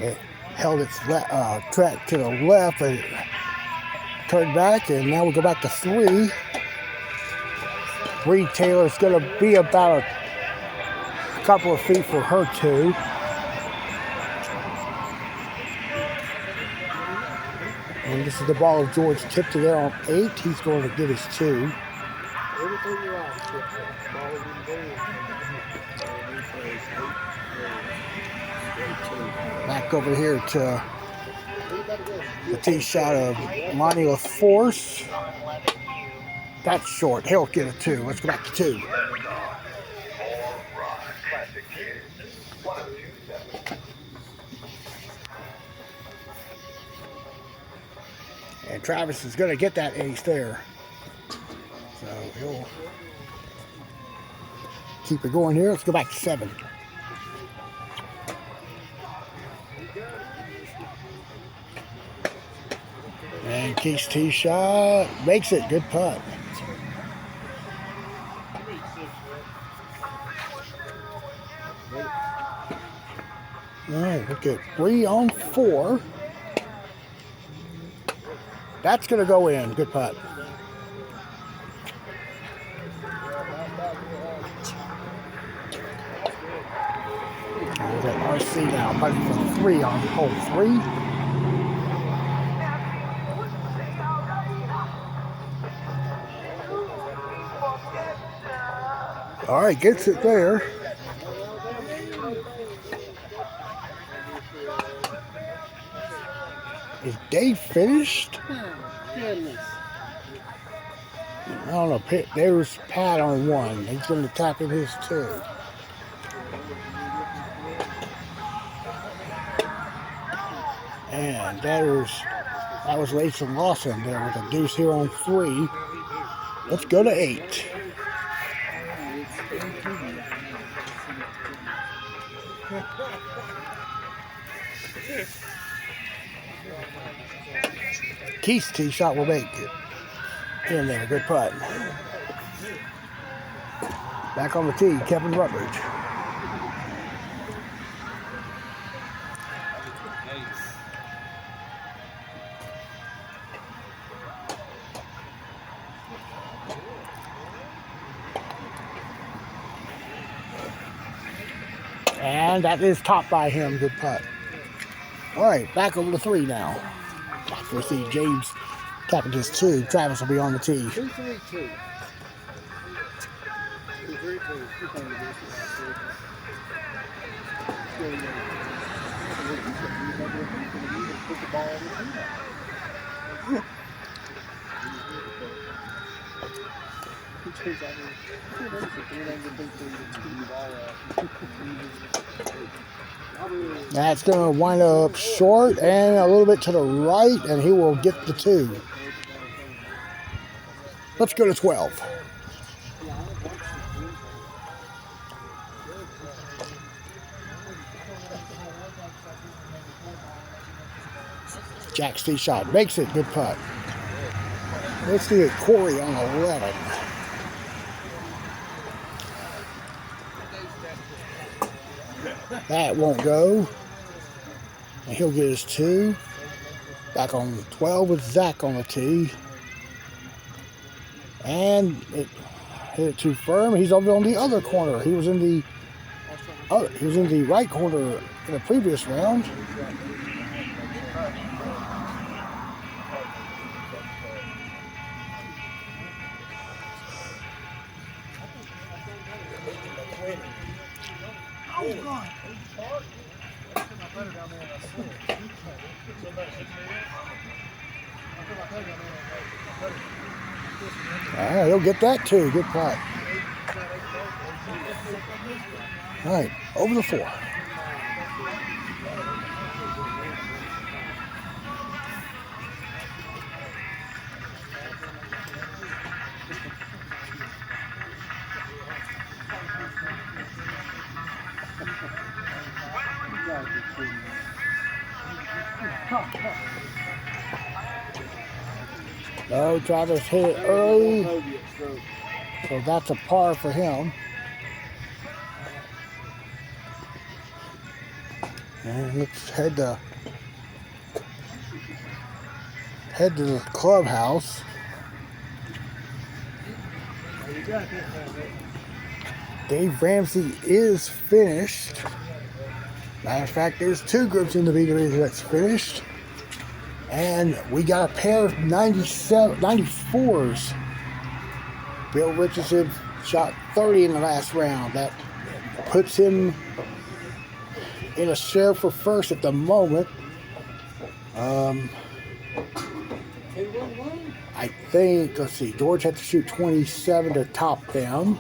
It held its track to the left and turned back, and now we'll go back to 3. Bree Taylor's going to be about a couple of feet for her 2. And this is the ball of George tipped to there on 8. He's going to get his 2. Back over here to the tee shot of Lonnie LaForce. That's short. He'll get a 2. Let's go back to 2. And Travis is going to get that ace there. So he'll keep it going here. Let's go back to 7. And Keith's tee shot makes it. Good putt. All right, look at 3 on 4. That's going to go in. Good putt. There's that RC now, putting for 3 on hole 3. All right, gets it there. Is Dave finished? Goodness. I don't know. There's Pat on one. He's going to tap in his two. And that was Lason Lawson there with a deuce here on 3. Let's go to 8. Keith's tee shot will make it. In there, good putt. Back on the tee, Kevin Rutledge. And that is topped by him, good putt. All right, back over to 3 now. We see James tapping his 2. Travis will be on the tee. 2-3-2. 2-3-2. That's going to wind up short and a little bit to the right, and he will get the 2. Let's go to 12. Jack's tee shot makes it, good putt. Let's see it, Corey on 11. That won't go. And he'll get his 2. Back on 12 with Zach on the tee. And it hit it too firm. He's over on the other corner. He was in the right corner in the previous round. He'll get that too. Good putt. All right, over the 4. No, Travis hit it early, so that's a par for him. And let's head to the clubhouse. Dave Ramsey is finished. Matter of fact, there's 2 groups in the B division that's finished. And we got a pair of 94s. Bill Richardson shot 30 in the last round. That puts him in a share for first at the moment. I think, let's see, George had to shoot 27 to top them.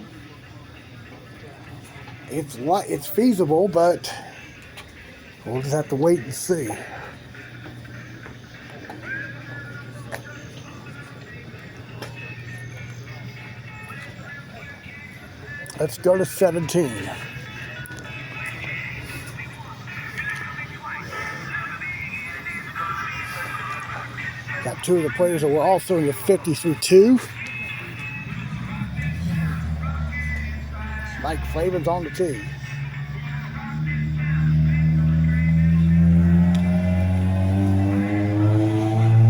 It's feasible, but we'll just have to wait and see. Let's go to 17. Got 2 of the players that were also in the 50 through 2. Mike Flavin's on the tee.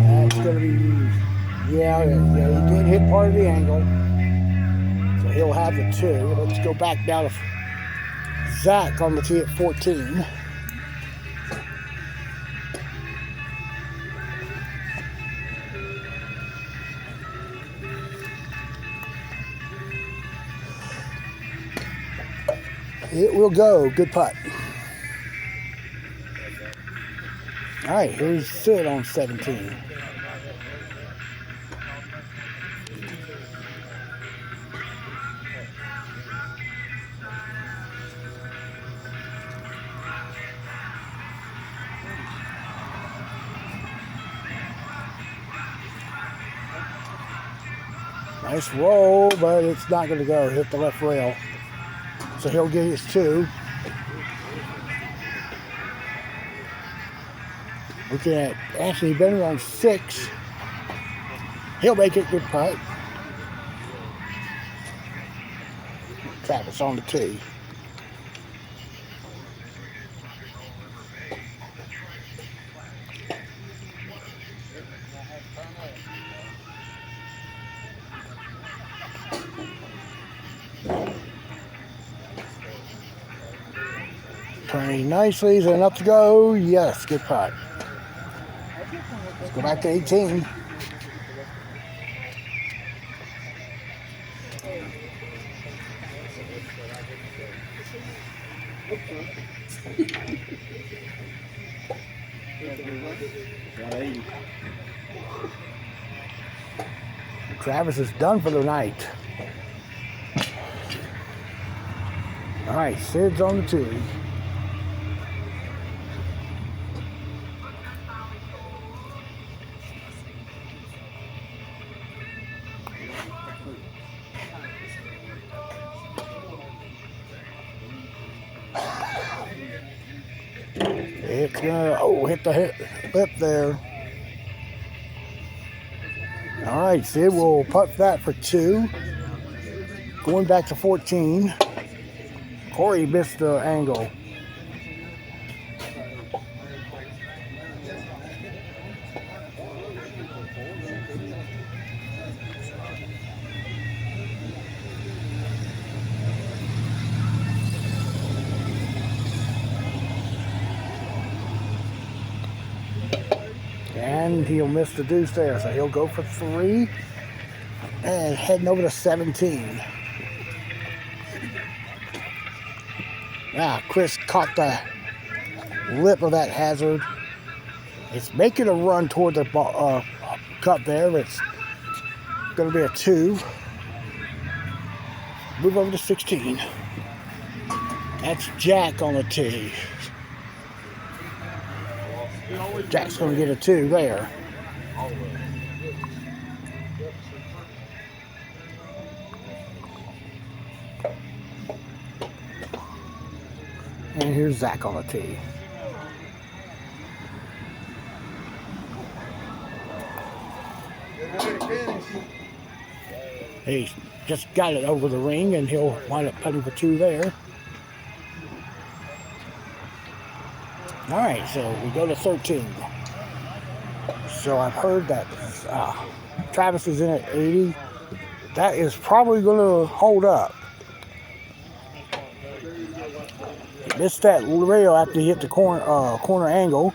That's going to be, yeah, he did hit part of the angle. So he'll have the 2. Let's go back down to Zach on the tee at 14. It will go. Good putt. All right, here's Sid on 17. Nice roll, but it's not going to go. Hit the left rail. So he'll get his 2. Looking at Anthony Bennett on 6. He'll make it. Good putt. Travis on the tee. Turning nicely. Is there enough to go? Yes. Good putt. Let's go back to 18. Travis is done for the night. All right, Sid's on the tee. It's gonna, hit the lip there. All right, Sid will putt that for 2. Going back to 14. Corey missed the angle. And he'll miss the deuce there, so he'll go for 3. And heading over to 17. Chris caught the lip of that hazard. It's making a run toward the cup there. It's going to be a 2. Move over to 16. That's Jack on the tee. Jack's going to get a 2 there. And here's Zach on the tee. He's just got it over the ring, and he'll wind up putting for 2 there. All right, so we go to 13. So I've heard that Travis is in at 80. That is probably going to hold up. He missed that rail after he hit the corner angle.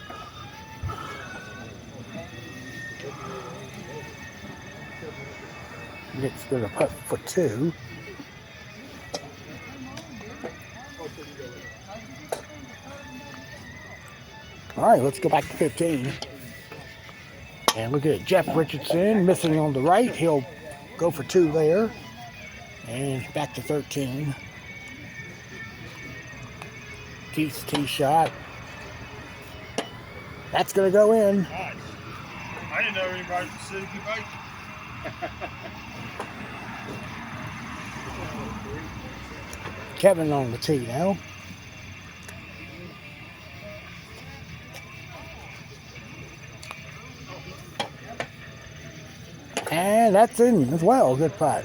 It's going to putt for 2. All right, let's go back to 15. And look at Jeff Richardson missing on the right. He'll go for 2 there. And back to 13. Keith's tee shot. That's going to go in. Nice. I didn't know anybody from the city could make it. Kevin on the tee now. And that's in as well. Good putt.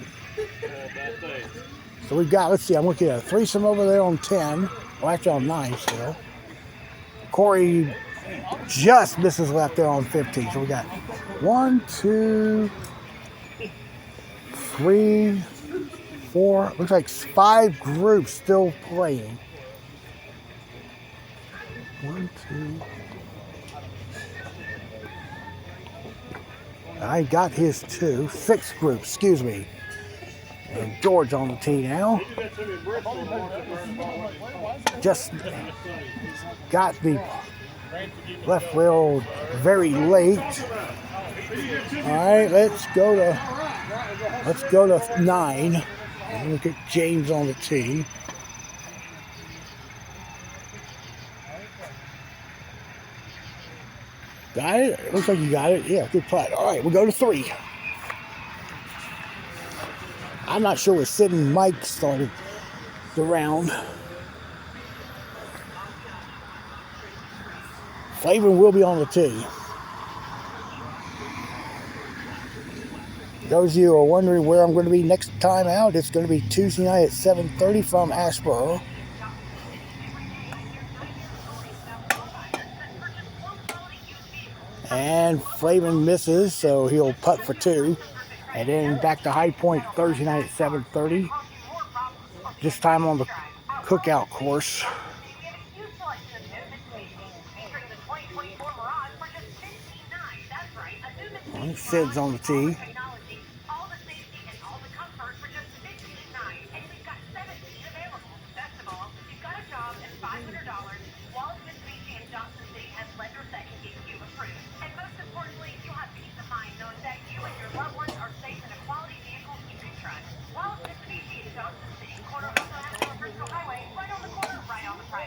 So we've got, let's see, I'm looking at a threesome over there on 10. Well, actually on 9 still. Corey just misses left there on 15. So we got 1, 2, 3, 4. Looks like 5 groups still playing. 1, 2. I got his 2. 6 groups, excuse me. And George on the tee now. Just got the left wheel very late. All right, let's go to 9. And look at James on the tee. Got it? Looks like you got it. Yeah, good putt. All right, we'll go to 3. I'm not sure where Sid and Mike started the round. Flavin will be on the tee. Those of you who are wondering where I'm going to be next time out, it's going to be Tuesday night at 7:30 from Asheboro. And Flavin misses, so he'll putt for 2. And then back to High Point Thursday night at 7:30. This time on the cookout course. Sid's on the tee.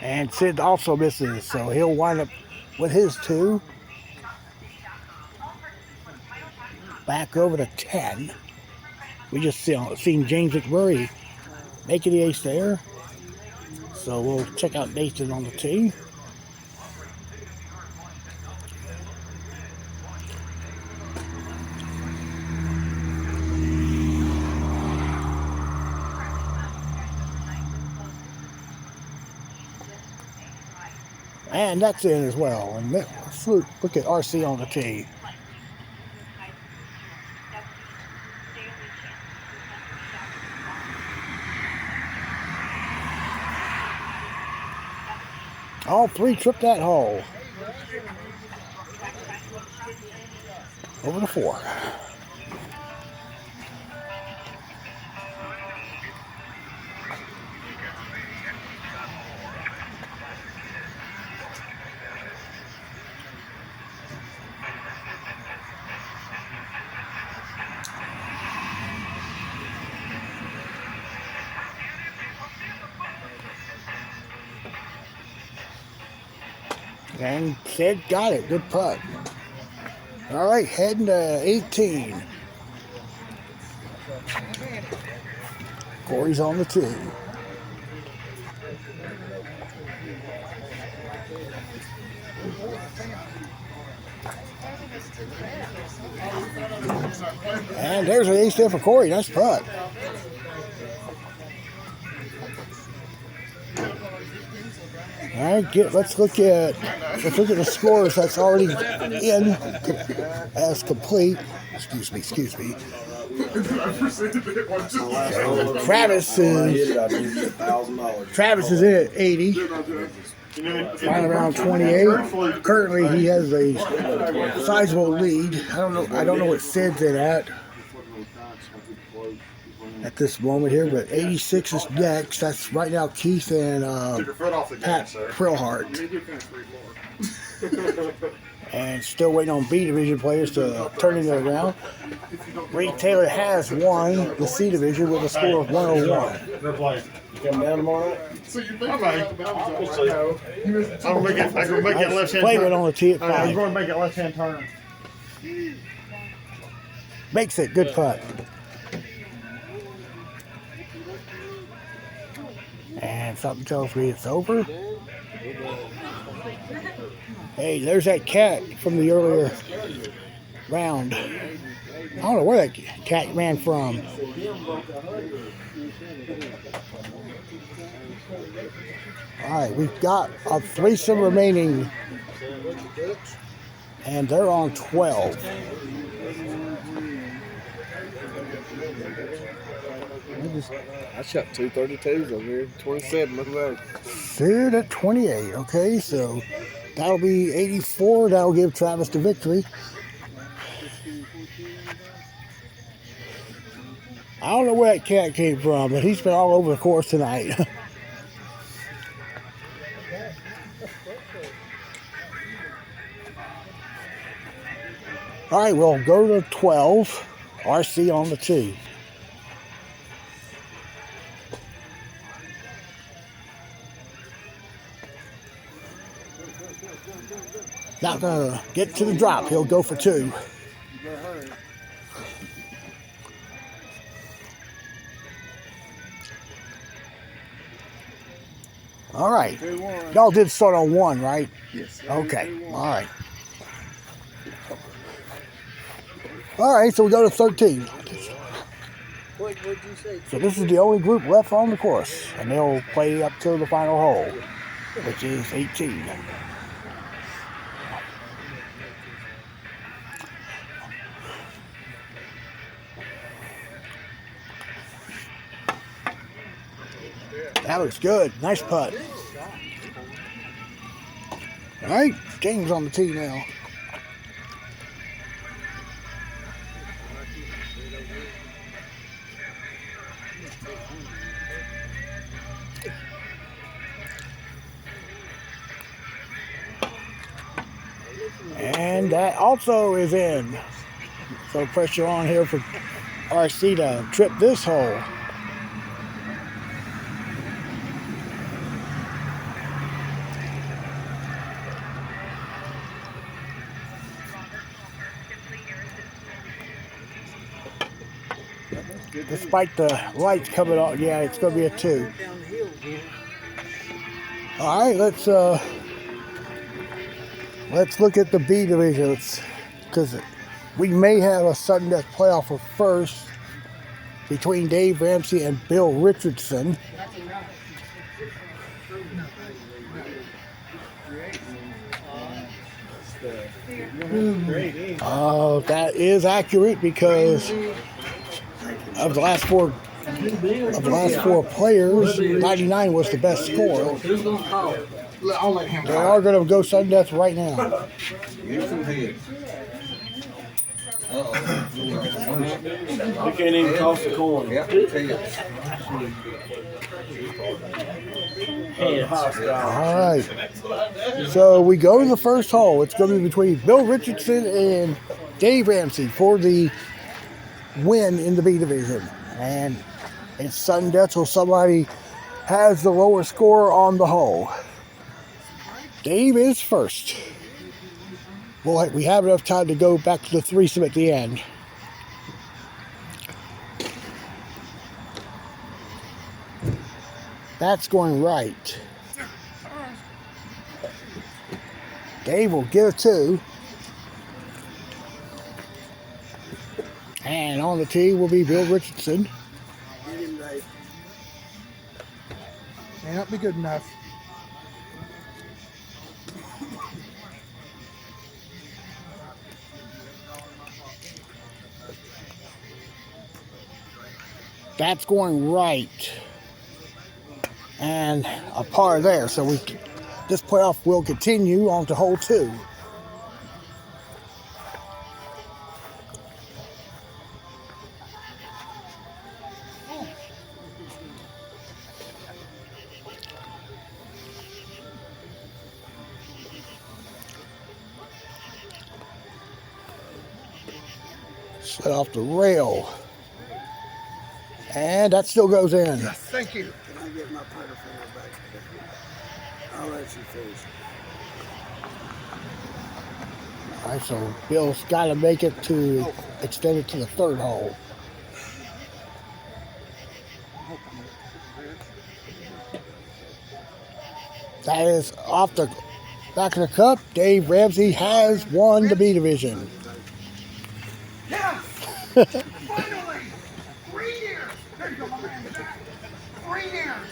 And Sid also misses, so he'll wind up with his 2. Back over to 10. We just seen James McMurray making the ace there. So we'll check out Nathan on the tee. And that's in as well. And let's look at RC on the tee. All 3 tripped that hole. Over to 4. And Sid got it. Good putt. All right, heading to 18. Corey's on the tee. And there's an ace there for Corey. Nice putt. All right, let's look at the scores that's already in as complete. Excuse me. So Travis is in at 80. Flying around 28. Currently, he has a sizable lead. I don't know what Sid's at this moment here, but 86 is next. That's right now Keith and Pat Prillhart. And still waiting on B division players to turn it around. Ray Taylor has won the C division with a score of 101. You come down tomorrow? I can make it left hand Flavin turn. on the tee at 5. I'm going to make it left hand turn. Makes it. Good putt. And something tells me it's over. Hey, there's that cat from the earlier round. I don't know where that cat ran from. All right, we've got a threesome remaining, and they're on 12. I shot 232s over here, 27. Look at that. Third at 28. Okay, so that'll be 84. That'll give Travis the victory. I don't know where that cat came from, but he's been all over the course tonight. All right, we'll go to 12. RC on the tee. Not gonna get to the drop. He'll go for 2. All right. Y'all did start on 1, right? Yes. Okay. All right. All right, so we go to 13. What would you say? So this is the only group left on the course, and they'll play up to the final hole, which is 18. That looks good. Nice putt. All right, James on the tee now. And that also is in. So pressure on here for RC to trip this hole. Despite the lights coming on, yeah, it's going to be a 2. All right, let's look at the B division, because we may have a sudden death playoff for first between Dave Ramsey and Bill Richardson. That is accurate because of the last four players, 99 was the best score. They are going to go sudden death right now. You can't even toss the coin. All right. So we go to the first hole. It's going to be between Bill Richardson and Dave Ramsey for the win in the B division. And it's sudden death, so somebody has the lower score on the hole. Dave is first. Well, we have enough time to go back to the threesome at the end. That's going right. Dave will get a 2. And on the tee will be Bill Richardson. May not be good enough. That's going right. And a par there. So this playoff will continue on to hole 2. Slid off the rail. And that still goes in. Thank you. Can I get my putter finger back? I'll let you finish. All right, so Bill's got to make it to extend it to the 3rd hole. That is off the back of the cup. Dave Ramsey has won the B division. Yeah. Finally. 3 years. There you go, my man. 3 years.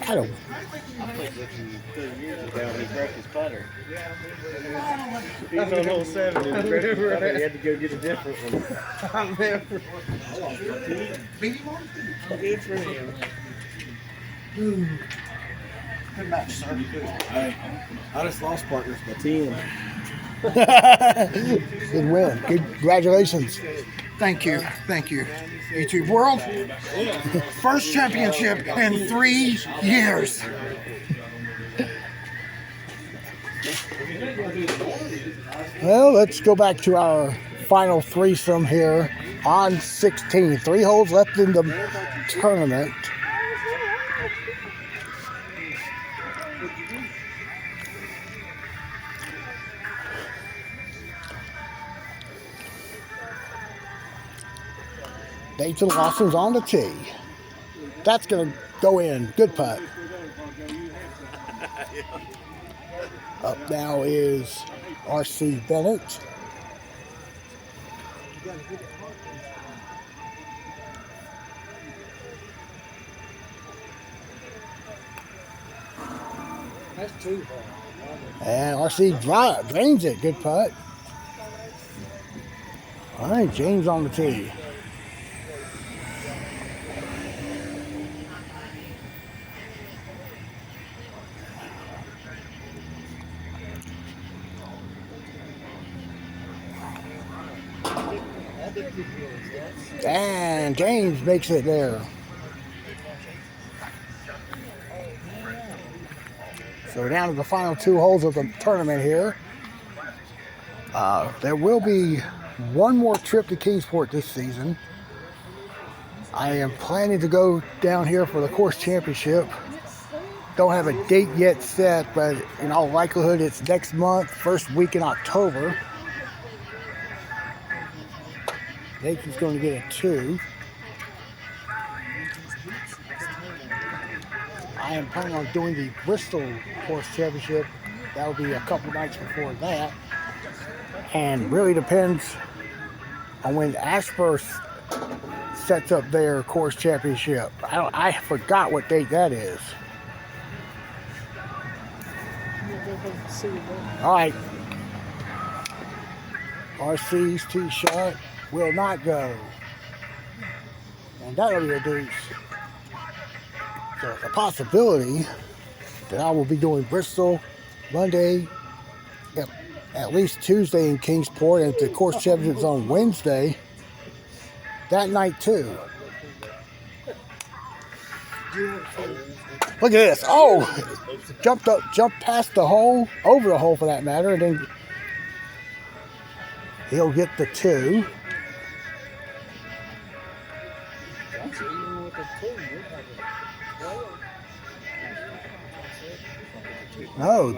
I don't. I played with him 2 years ago. He broke his putter. He was on hole 7 and he broke his putter. He had to go get a different one. I remember. Beat him on? Good for him. Good match, sir. Hey, I just lost partners by 10. Good win. Congratulations. Thank you. Thank you. YouTube World, first championship in 3 years. Well, let's go back to our final threesome here on 16. 3 holes left in the tournament. Nathan Lawson's on the tee. That's going to go in. Good putt. Up now is R.C. Bennett. That's too hard. And R.C. drains it. Good putt. All right, James on the tee. And James makes it there. So we're down to the final 2 holes of the tournament here. There will be one more trip to KINGSPORT this season. I am planning to go down here for the course championship. Don't have a date yet set, but in all likelihood it's next month, first week in October. Nathan's going to get a 2. I am planning on doing the Bristol Course Championship. That will be a couple nights before that. And really depends on when Ashburst sets up their course championship. I forgot what date that is. All right. RC's tee shot will not go. And that'll be a deuce. So it's a possibility that I will be doing Bristol Monday, at least Tuesday in KINGSPORT, and the course championship's on Wednesday. That night too. Look at this. Oh, jumped past the hole, over the hole for that matter, and then he'll get the 2. No,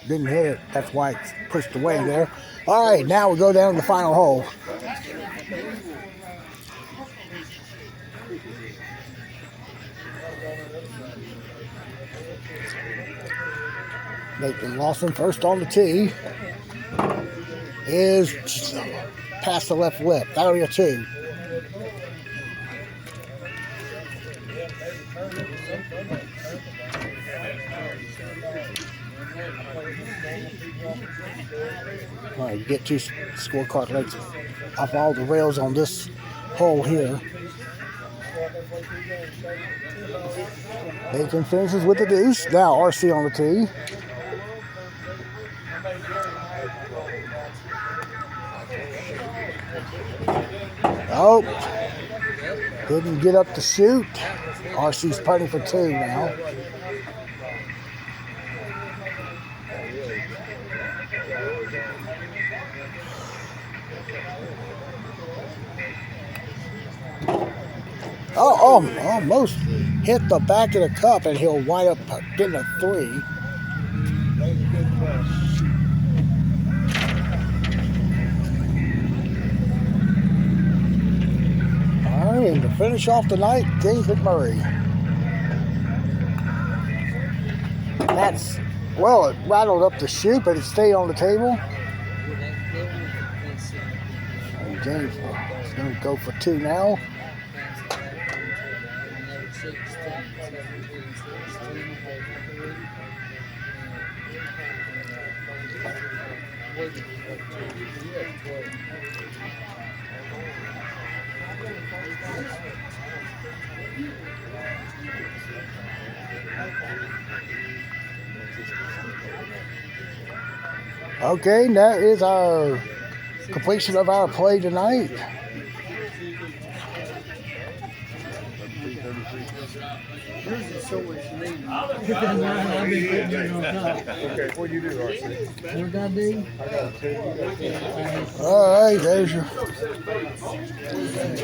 didn't hit it. That's why it's pushed away there. All right, now we go down to the final hole. Nathan Lawson first on the tee is past the left lip. That'll be a 2. All right, you get 2 scorecard lengths off all the rails on this hole here. Nathan finishes with the deuce. Now RC on the tee. Oh, didn't get up to shoot. RC's putting for 2 now. Oh, almost hit the back of the cup, and he'll wind up getting a 3. All right, and to finish off the night, James McMurray. That's, well, it rattled up the chute, but it stayed on the table. And James is going to go for 2 now. Okay, that is our completion of our play tonight. Yours is so much neat. Okay, what do you do, RC? What I do? All right, there's your.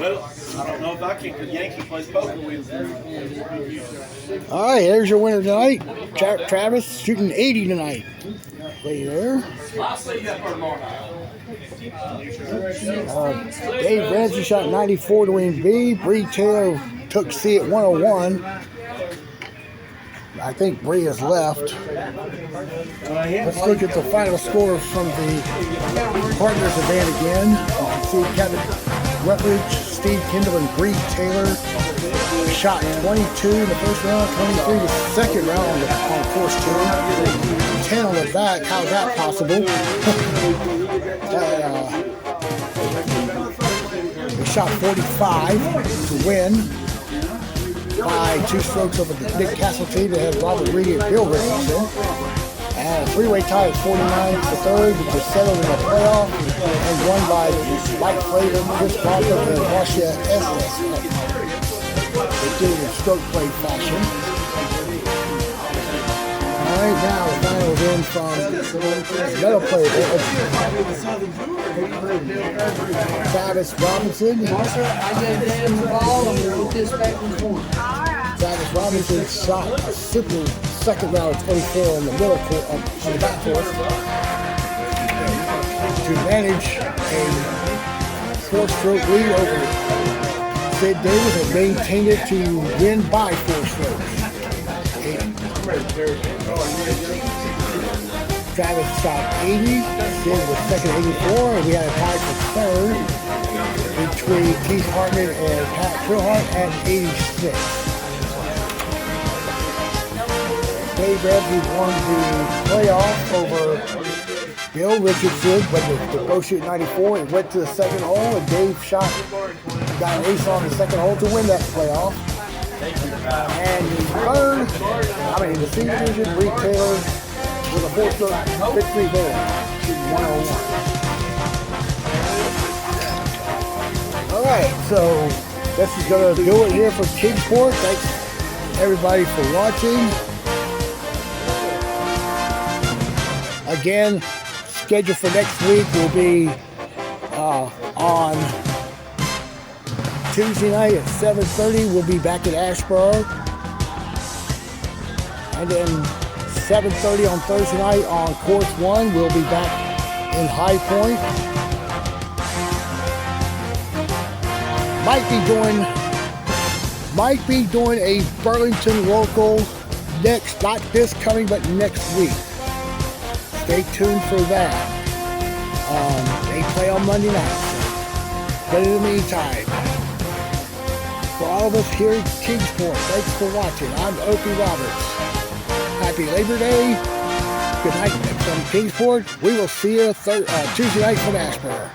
Well, I don't know if I can, because Yankee plays poker with All right, there's your winner tonight. Travis shooting 80 tonight. Right there. I'll see you up there tomorrow. Dave Ramsey shot 94 to win B. Bree Taylor took C at 101. I think Bree has left. Let's look at the final scores from the partners event again. You can see Kevin Rutledge, Steve Kendall, and Bree Taylor shot 22 in the first round, 23 the second round on course 2, 10 on the back. How's that possible? They shot 45 to win by 2 strokes over the Nick Castleton that had Robert Reed and Bill Richardson. And a three-way tie at 49 for third, which was settled in the playoff and won by Mike Flavin, Chris Barker, and Marcia Estes. They did it in stroke play fashion. All right, now the finals in from medal play. Travis Robinson. Travis Robinson shot a super second round of 24 on the middle court, on the back course, to manage a 4-stroke lead over Sid Davis and maintained it to win by 4 strokes. Travis shot 80, Sid was second 84, and we had a tie for third between Keith Hartman and Pat Krillhart at 86. Dave Ramsey won the playoff over Bill Richardson, but they both shoot 94. It went to the second hole, and Dave got an ace on the second hole to win that playoff. And the C division, Bree Taylor with a 4-stroke victory there, shooting 101. All right, so this is going to do it here from KINGSPORT. Thanks everybody for watching. Again, schedule for next week will be on Tuesday night at 7:30. We'll be back at Asheboro. And then 7:30 on Thursday night on course 1. We'll be back in High Point. Might be doing a Burlington local next, not this coming, but next week. Stay tuned for that. They play on Monday night. But in the meantime, for all of us here at KINGSPORT, thanks for watching. I'm Opie Roberts. Happy Labor Day. Good night from KINGSPORT. We will see you Tuesday night from Asheboro.